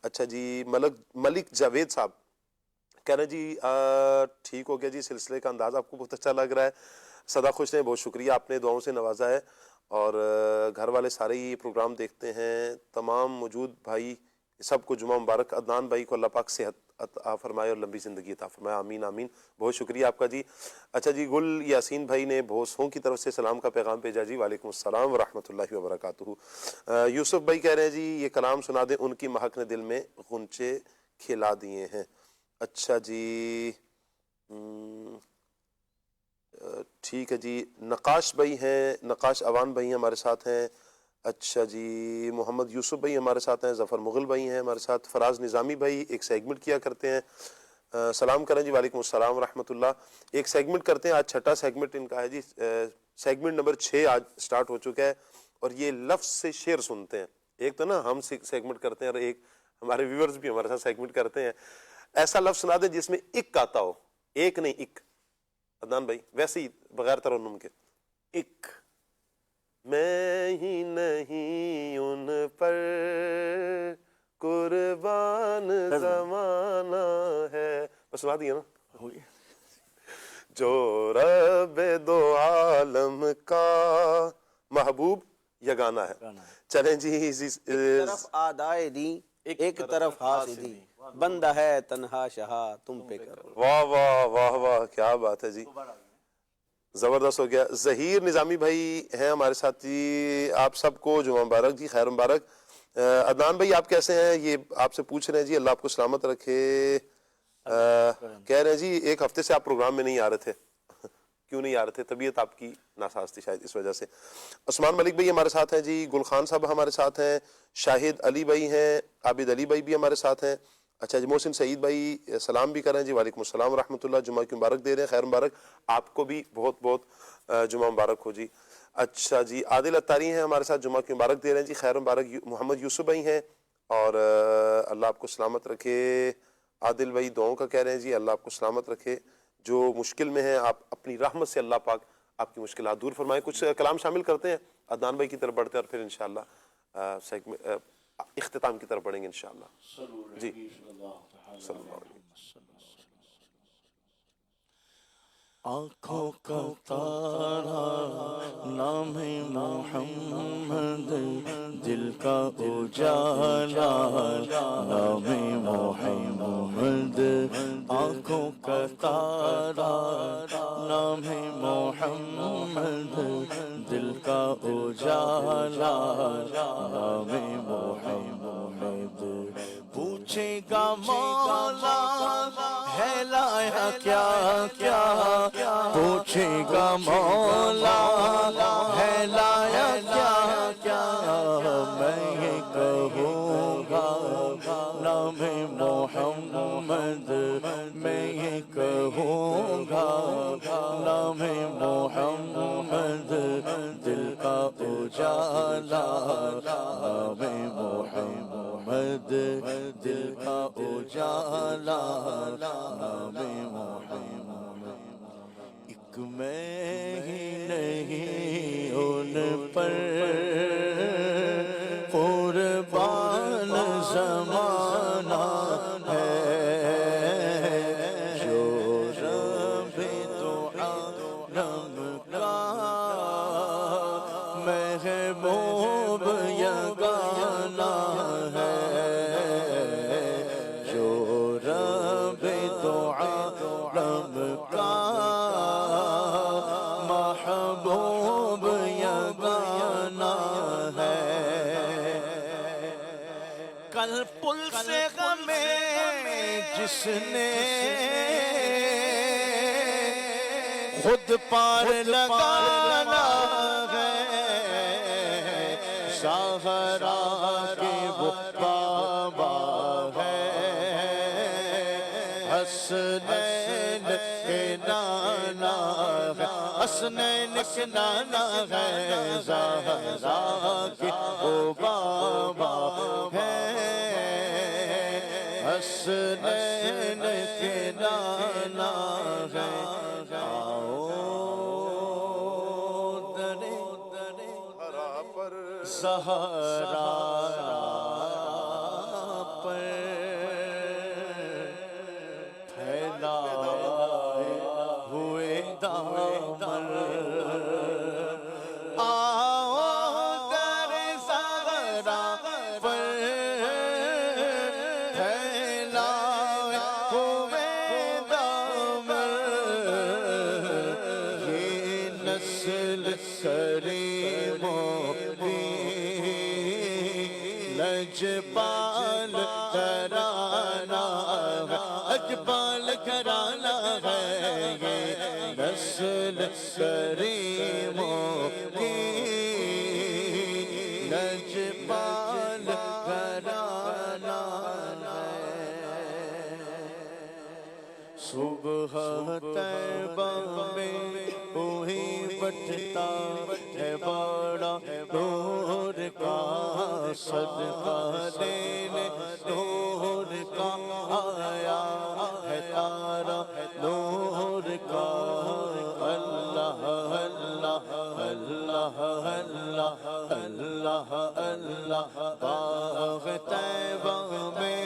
Speaker 2: اچھا جی، ملک جاوید صاحب کہہ رہے ہیں جی ٹھیک ہو گیا جی، سلسلے کا انداز آپ کو بہت اچھا لگ رہا ہے، سدا خوش رہیں. بہت شکریہ، آپ نے دعاؤں سے نوازا ہے، اور گھر والے سارے یہ پروگرام دیکھتے ہیں. تمام موجود بھائی سب کو جمعہ مبارک. عدنان بھائی کو اللہ پاک صحت عطا فرمائے اور لمبی زندگی عطا فرمائے، آمین آمین. بہت شکریہ آپ کا جی. اچھا جی، گل یاسین بھائی نے بھوسوں کی طرف سے سلام کا پیغام بھیجا جی. وعلیکم السلام ورحمۃ اللہ وبرکاتہ. یوسف بھائی کہہ رہے ہیں جی یہ کلام سنا دیں، ان کی مہک نے دل میں غنچے کھلا دیے ہیں. اچھا جی، ٹھیک ہے جی. نقاش بھائی ہیں، نقاش اوان بھائی ہمارے ساتھ ہیں. اچھا جی، محمد یوسف بھائی ہمارے ساتھ ہیں. ظفر مغل بھائی ہیں ہمارے ساتھ. فراز نظامی بھائی ایک سیگمنٹ کیا کرتے ہیں، سلام کریں جی. وعلیکم السلام ورحمۃ اللہ. ایک سیگمنٹ کرتے ہیں، آج چھٹا سیگمنٹ ان کا ہے جی. سیگمنٹ نمبر 6 آج سٹارٹ ہو چکا ہے، اور یہ لفظ سے شعر سنتے ہیں. ایک تو نا ہم سیگمنٹ کرتے ہیں، اور ایک ہمارے ویورز بھی ہمارے ساتھ سیگمنٹ کرتے ہیں. ایسا لفظ سنا دیں جس میں اک آتا ہو، ایک نہیں اک. عدنان بھائی ویسے ہی بغیر ترنم کے. اک میں ہی نہیں ان پر قربان زمانہ ہے، بس سنا دیا نا. جو رب دو عالم کا محبوب یگانہ ہے. چلیں جی،
Speaker 5: ایک طرف آدائے دی، ایک طرف حاسدی، بندہ ہے تنہا شہا تم پہ کرو.
Speaker 2: واہ واہ واہ واہ، کیا بات ہے جی، زبردست ہو گیا. ظہیر نظامی بھائی ہیں ہمارے ساتھی. آپ سب کو جمعہ مبارک جی، خیر مبارک. عدنان بھائی آپ کیسے ہیں؟ یہ آپ سے پوچھ رہے ہیں جی، اللہ آپ کو سلامت رکھے. کہہ رہے ہیں جی ایک ہفتے سے آپ پروگرام میں نہیں آ رہے تھے، کیوں نہیں آ رہے تھے؟ طبیعت آپ کی ناساز تھی شاید، اس وجہ سے. عثمان ملک بھائی ہمارے ساتھ ہیں جی. گل خان صاحب ہمارے ساتھ ہیں. شاہد علی بھائی ہیں. عابد علی بھائی بھی ہمارے ساتھ ہیں. اچھا جی، محسن سعید بھائی سلام بھی کریں جی. وعلیکم السلام ورحمۃ اللہ. جمعہ کی مبارک دے رہے ہیں، خیر مبارک. آپ کو بھی بہت بہت جمعہ مبارک ہو جی. اچھا جی، عادل اتاری ہیں ہمارے ساتھ، جمعہ کی مبارک دے رہے ہیں جی، خیر مبارک. محمد یوسف بھائی ہیں، اور اللہ آپ کو سلامت رکھے. عادل بھائی دعاؤں کا کہہ رہے ہیں جی، اللہ آپ کو سلامت رکھے. جو مشکل میں ہیں آپ اپنی رحمت سے اللہ پاک آپ کی مشکلات دور فرمائے. کچھ کلام شامل کرتے ہیں، عدنان بھائی کی طرف بڑھتے ہیں، اور پھر انشاءاللہ اختتام کی طرف بڑھیں گے انشاءاللہ جی. صلی اللہ علیہ
Speaker 3: آنکھوں کا تارا نام محمد، دل کا اجالا نام محمد. آنکھوں کا تارا نام محمد، دل کا اجالا نام محمد. پوچھے گا مولا ہے لایا کیا کیا، پوچھے گا مولا ہے لایا کیا کیا. میں یہ کہوں گا نام محمد، اجالا نام محمد دل کا اجالا نام محمد ایک میں ہی نہیں ان پر قربان زمانہ ہے جو رب تو عالم کا محبوب یگانہ ہے جو رب تو عالم کا محبوب یگانہ ہے کل پل سے غمیں جس نے خود پار لگانا ہے سہارا کے وہ بابا ہے حسنین کے نانا ہے حسنین کے نانا ہے زہرا کے وہ بابا ہے حسنین کے نانا ہے زہرا پر پھیلائے ہوئے دامن آؤ در زہرا پر پھیلائے ہوئے دامن یہ نسل کریموں اجبال گھرانا ہے اجبال گھرانا ہے یہ نسل کریموں کی اجبال گھرانا ہے صبح طیبہ میں وہی بٹتا ہے بڑا نور کا صدقہ دینے نور کا آیا ہے تارا نور کا اللہ اللہ اللہ اللہ اللہ اللہ باغ طیبہ میں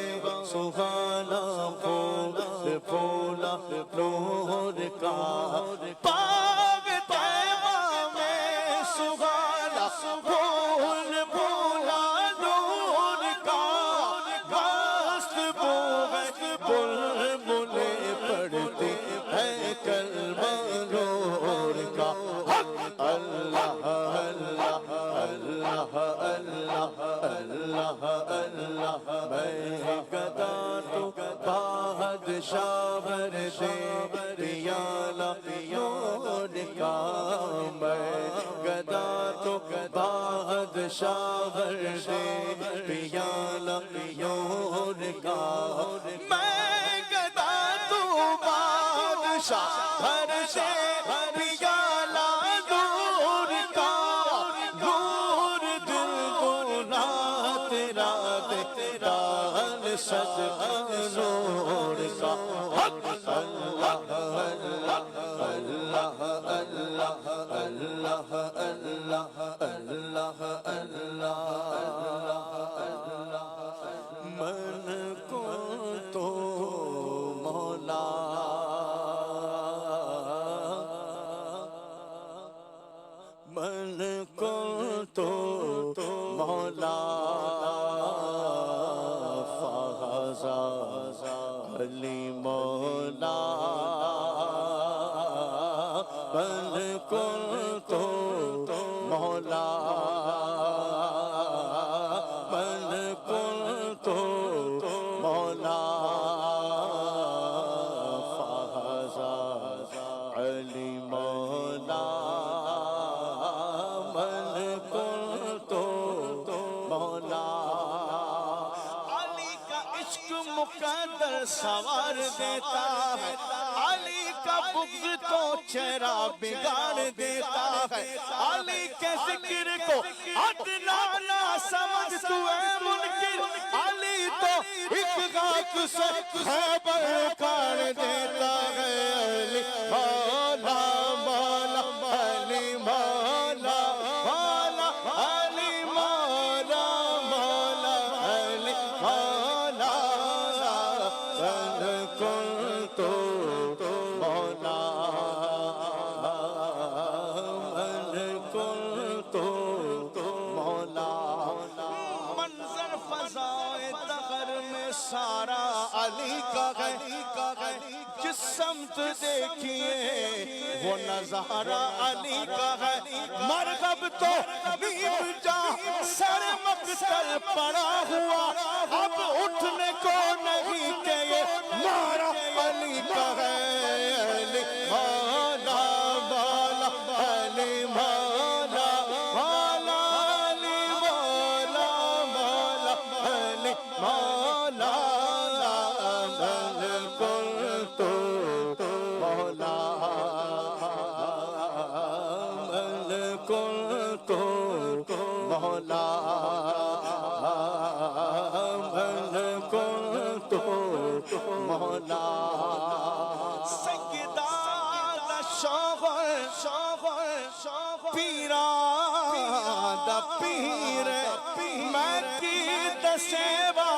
Speaker 3: سبحانہ پھول پھولا نور کا باغ طیبہ میں سبحانہ پھول پھولا نور کا گاست بلبلیں پڑھتی ہے کلمہ نور کا اللہ اللہ اللہ اللہ اللہ اللہ میں گدا تو بادشاہ دے پیالہ نور کا میں گدا تو بادشاہ دے پیالہ نور کا میں گدا تو بادشاہ سے پیالہ نور کا نور دل گنا تیرا تیرا صدقہ نور کا اللہ اللہ اللہ اللہ اللہ اللہ اللہ اللہ من کو تو مولا من کو تو مولا علی مولا من کن تو مولا من کن تو مولا فہذا علی مولا من کن تو مولا مقدر سوار دیتا ہے علی کا بغض تو چہرہ بگاڑ دیتا ہے علی کے ذکر کو ادنا نہ سمجھ تو اے منکر علی تو ایک غاق سے خیبر کاٹ دیتا ہے علی مولا مولا علی مولا مولا علی مولا مولا علی مولا قد کنت مولا قد کنت مولا منظر فضائے دغر میں سارا علی کا ہے جس سمت دیکھیے وہ نظارہ علی کا ہے مرغب تو نیم جا سر مقتل پڑا ہوا اب اٹھنے کو نہیں کہ یہ مارا علی کا ہے علی مولا مولا علی مولا مولا علی مولا مولا علی مولا قد کنت مولا قد کنت مولا قد کنت مولا سجدہ دا شوق پیرا دا پیر میں کی دسیبا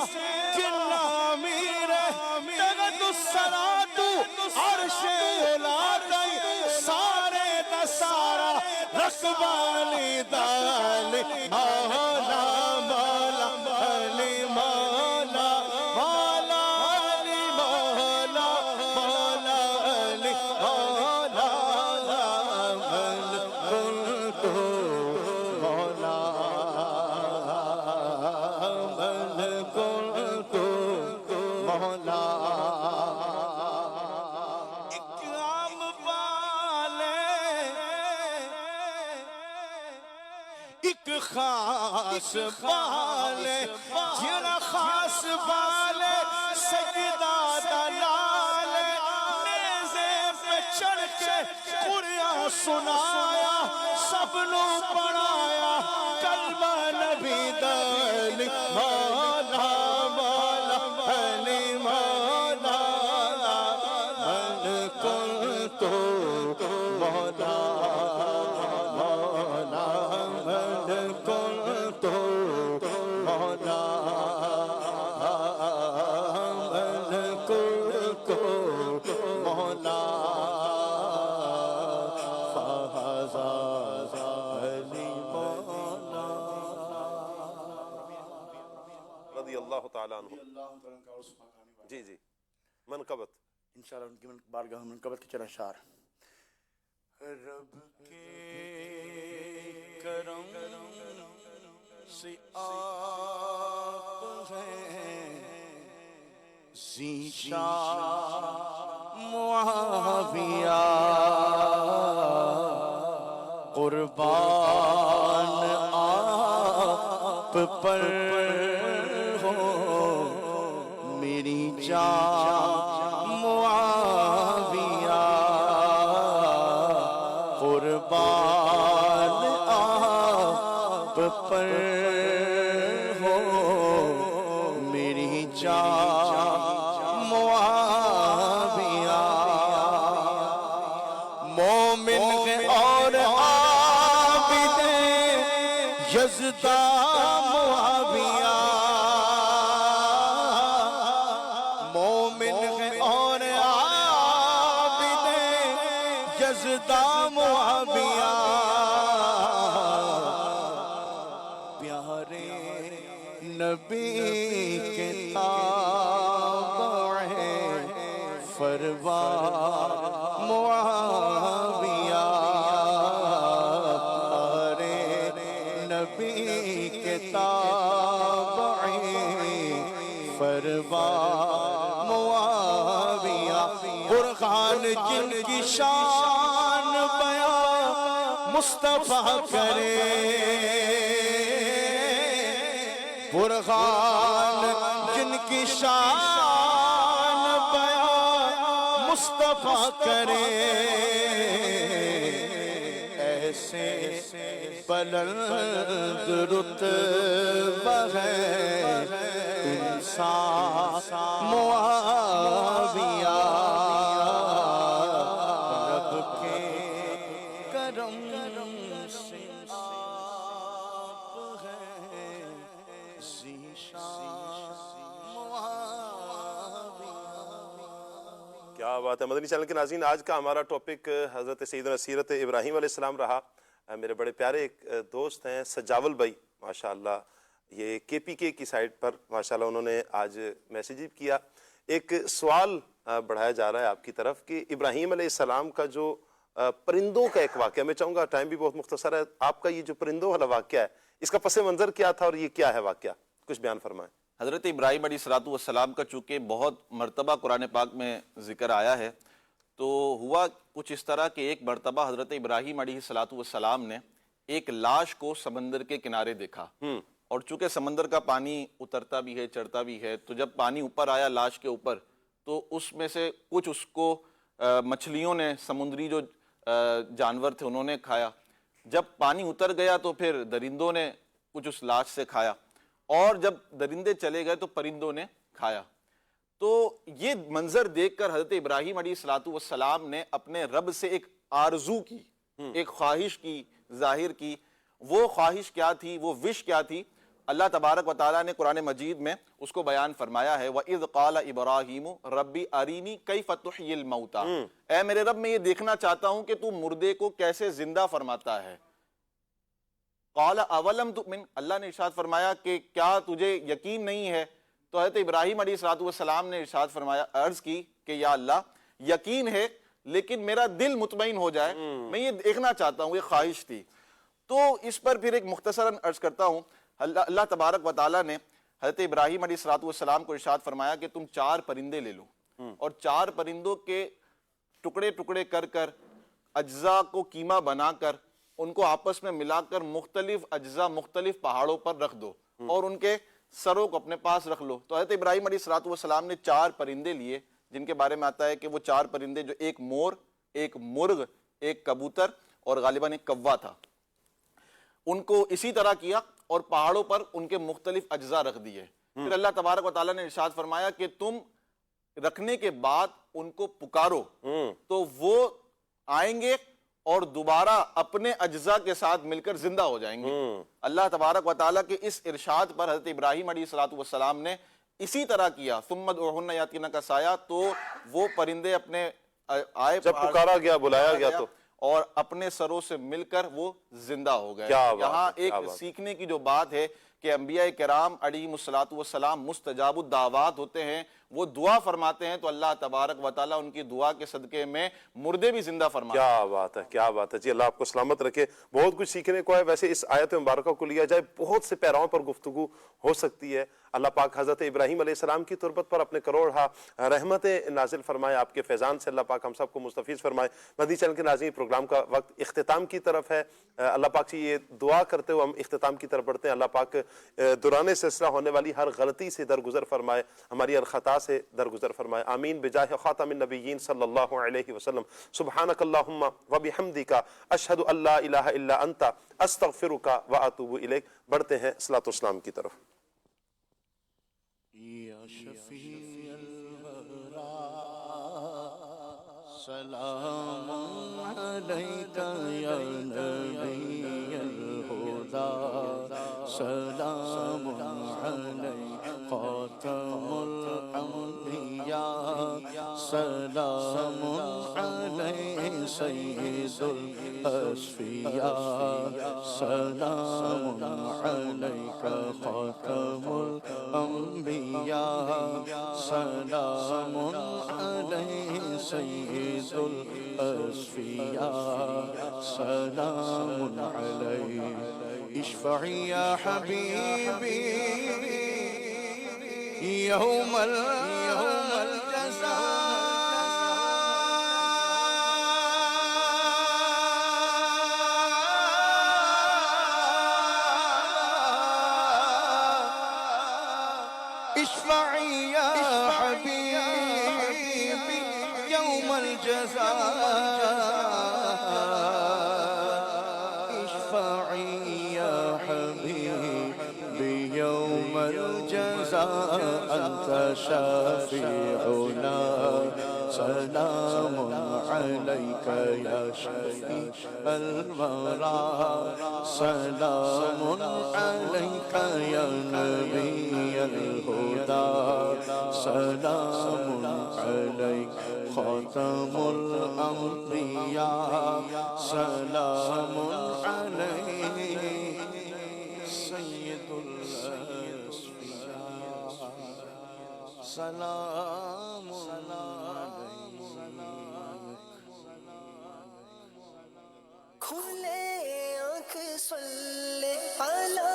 Speaker 3: کنا میر تغد السراتو عرش اولا گئی سارے دا سارا رقبالی دالی مولا مولا علی مولا مولا علی مولا مولا علی مولا قد کنت مولا قد کنت مولا اکرام والے ایک خاص والے جڑا خاص والے سجدہ دلالے نیزے پہ چڑھ کے قرآن سنایا سب نو پڑھایا کلمہ نبی دل مولا مولا علی مولا قد کنت مولا مولا قد کنت مولا قد کنت مولا فہذا علی مولا
Speaker 2: رضی اللہ تعالیٰ عنہ. جی جی منقبت
Speaker 11: انشاءاللہ ان کی بارگاہ منقبت کے چند اشعار.
Speaker 3: رب کے کرم سے آپ ہیں ذیشان معاویہ قربان آپ پر ہو میری جان معاویہ قربان آپ پر ہو میری جان معاویہ مومن اور عابد یزدہ معاویہ مومن اور عابد یزدہ معاویہ پیارے نبی کے تابع فروا معاویہ پیارے نبی کے تابع فروا معاویہ برہان جن کی شان بیان مصطفیٰ کرے برہان جن کی شان بیان مصطفیٰ کرے ایسے بلند رتبہ ہے انسان معاویہ رب کے کرم سے آپ ہے ذیشان معاویہ.
Speaker 2: کیا بات ہے. مدنی چینل کے ناظرین، آج کا ہمارا ٹاپک حضرت سیدنا سیرت ابراہیم علیہ السلام رہا. میرے بڑے پیارے ایک دوست ہیں سجاول بھائی، ماشاءاللہ یہ کے پی کے کی سائٹ پر ماشاءاللہ انہوں نے آج میسیج کیا. ایک سوال بڑھایا جا رہا ہے آپ کی طرف کہ ابراہیم علیہ السلام کا جو پرندوں کا ایک واقعہ، میں چاہوں گا ٹائم بھی بہت مختصر ہے، آپ کا یہ جو پرندوں والا واقعہ ہے اس کا پس منظر کیا تھا اور یہ کیا ہے واقعہ، کچھ بیان فرمائیں.
Speaker 6: حضرت ابراہیم علیہ السلام کا چونکہ بہت مرتبہ قرآن پاک میں ذکر آیا ہے، تو ہوا کچھ اس طرح کہ ایک مرتبہ حضرت ابراہیم علیہ السلام نے ایک لاش کو سمندر کے کنارے دیکھا، اور چونکہ سمندر کا پانی اترتا بھی ہے چڑھتا بھی ہے، تو جب پانی اوپر آیا لاش کے اوپر تو اس میں سے کچھ اس کو مچھلیوں نے، سمندری جو جانور تھے انہوں نے کھایا. جب پانی اتر گیا تو پھر درندوں نے کچھ اس لاش سے کھایا، اور جب درندے چلے گئے تو پرندوں نے کھایا. تو یہ منظر دیکھ کر حضرت ابراہیم علیہ السلام نے اپنے رب سے ایک آرزو کی، ایک خواہش کی، ظاہر کی. وہ خواہش کیا تھی، وہ وش کیا تھی؟ اللہ تبارک و تعالیٰ نے قرآن مجید میں اس کو بیان فرمایا ہے وَإِذْ قَالَ إِبْرَاهِيمُ رَبِّ أَرِينِي كَيْفَ تُحْيِي الْمَوْتَى، اے میرے رب میں یہ دیکھنا چاہتا ہوں کہ تو مردے کو کیسے زندہ فرماتا ہے. قَالَ أَوَلَمْ تُؤْمِنْ، اللہ نے ارشاد فرمایا کہ کیا تجھے یقین نہیں ہے؟ تو حضرت ابراہیم علیہ السلام نے ارشاد فرمایا، عرض کی کہ یا اللہ یقین ہے لیکن میرا دل مطمئن ہو جائے، میں یہ دیکھنا چاہتا ہوں، یہ خواہش تھی. تو اس پر پھر ایک مختصراً عرض کرتا ہوں. اللہ تبارک و تعالیٰ نے حضرت ابراہیم علیہ السلام کو ارشاد فرمایا کہ تم 4 پرندے لے لو، اور 4 پرندوں کے ٹکڑے ٹکڑے کر کر اجزاء کو کیما بنا کر ان کو آپس میں ملا کر مختلف اجزاء مختلف پہاڑوں پر رکھ دو، اور ان کے سروں کو اپنے پاس رکھ لو. تو حضرت ابراہیم علیہ السلام نے 4 پرندے لیے، جن کے بارے میں آتا ہے کہ وہ 4 پرندے جو ایک مور، ایک مرغ، ایک کبوتر اور غالباً ایک کوا تھا، ان کو اسی طرح کیا اور پہاڑوں پر ان کے مختلف اجزاء رکھ دیے. پھر اللہ تبارک و تعالیٰ نے ارشاد فرمایا کہ تم رکھنے کے بعد ان کو پکارو تو وہ آئیں گے اور دوبارہ اپنے اجزاء کے ساتھ مل کر زندہ ہو جائیں گے. اللہ تبارک و تعالیٰ کے اس ارشاد پر حضرت ابراہیم علیہ السلام نے اسی طرح کیا. ثم ادعوهن یاتینک سایہ، تو وہ پرندے اپنے آئے،
Speaker 2: جب پکارا گیا، بلایا گیا تو
Speaker 6: اور اپنے سروں سے مل کر وہ زندہ ہو گئے. یہاں ایک سیکھنے کی جو بات ہے کہ انبیاء کرام علیہم السلام مستجاب الدعوات ہوتے ہیں، وہ دعا فرماتے ہیں تو اللہ تبارک و تعالیٰ ان کی دعا کے صدقے میں مردے بھی زندہ فرماتے ہیں.
Speaker 2: کیا بات ہے، کیا بات ہے جی. اللہ آپ کو سلامت رکھے. بہت کچھ سیکھنے کو ہے. ویسے اس آیت مبارکہ کو لیا جائے بہت سے پیراؤں پر گفتگو ہو سکتی ہے. اللہ پاک حضرت ابراہیم علیہ السلام کی تربت پر اپنے کروڑ رحمتیں نازل فرمائے. آپ کے فیضان سے اللہ پاک ہم سب کو مستفیض فرمائے. مدنی چینل کے ناظرین، پروگرام کا وقت اختتام کی طرف ہے. اللہ پاک سے یہ دعا کرتے ہوئے ہم اختتام کی طرف بڑھتے ہیں. اللہ پاک دوران سلسلہ ہونے والی ہر غلطی سے درگزر فرمائے، ہماری ہر خطا سے درگزر فرمائے. آمین بجاہ خاتم النبیین صلی اللہ علیہ وسلم. سبحانک اللہم وبحمدک اشہد ان لا الہ الا انت استغفرک واتوب الیک. بڑھتے ہیں صلاۃ والسلام کی طرف.
Speaker 3: یا شفیع الورا سلام علیک یا نبی الہدی سلام علیک خاتم الانبیاء سلام علیک سید الاسفیاء سلام علیک خاتم الانبیاء سلام علیک سید الاسفیاء سلام علیک اشفعی یا حبیبی یوم الجزاء اشفعی یا حبیبی یوم الجزاء الجزاء أنت شفيعنا سلام عليك يا شفيع الورى سلام عليك يا نبي الهدى سلام عليك خاتم الأنبياء سلام عليك سيد الأصفياء سلام
Speaker 1: کھلے آنکھ صلی علی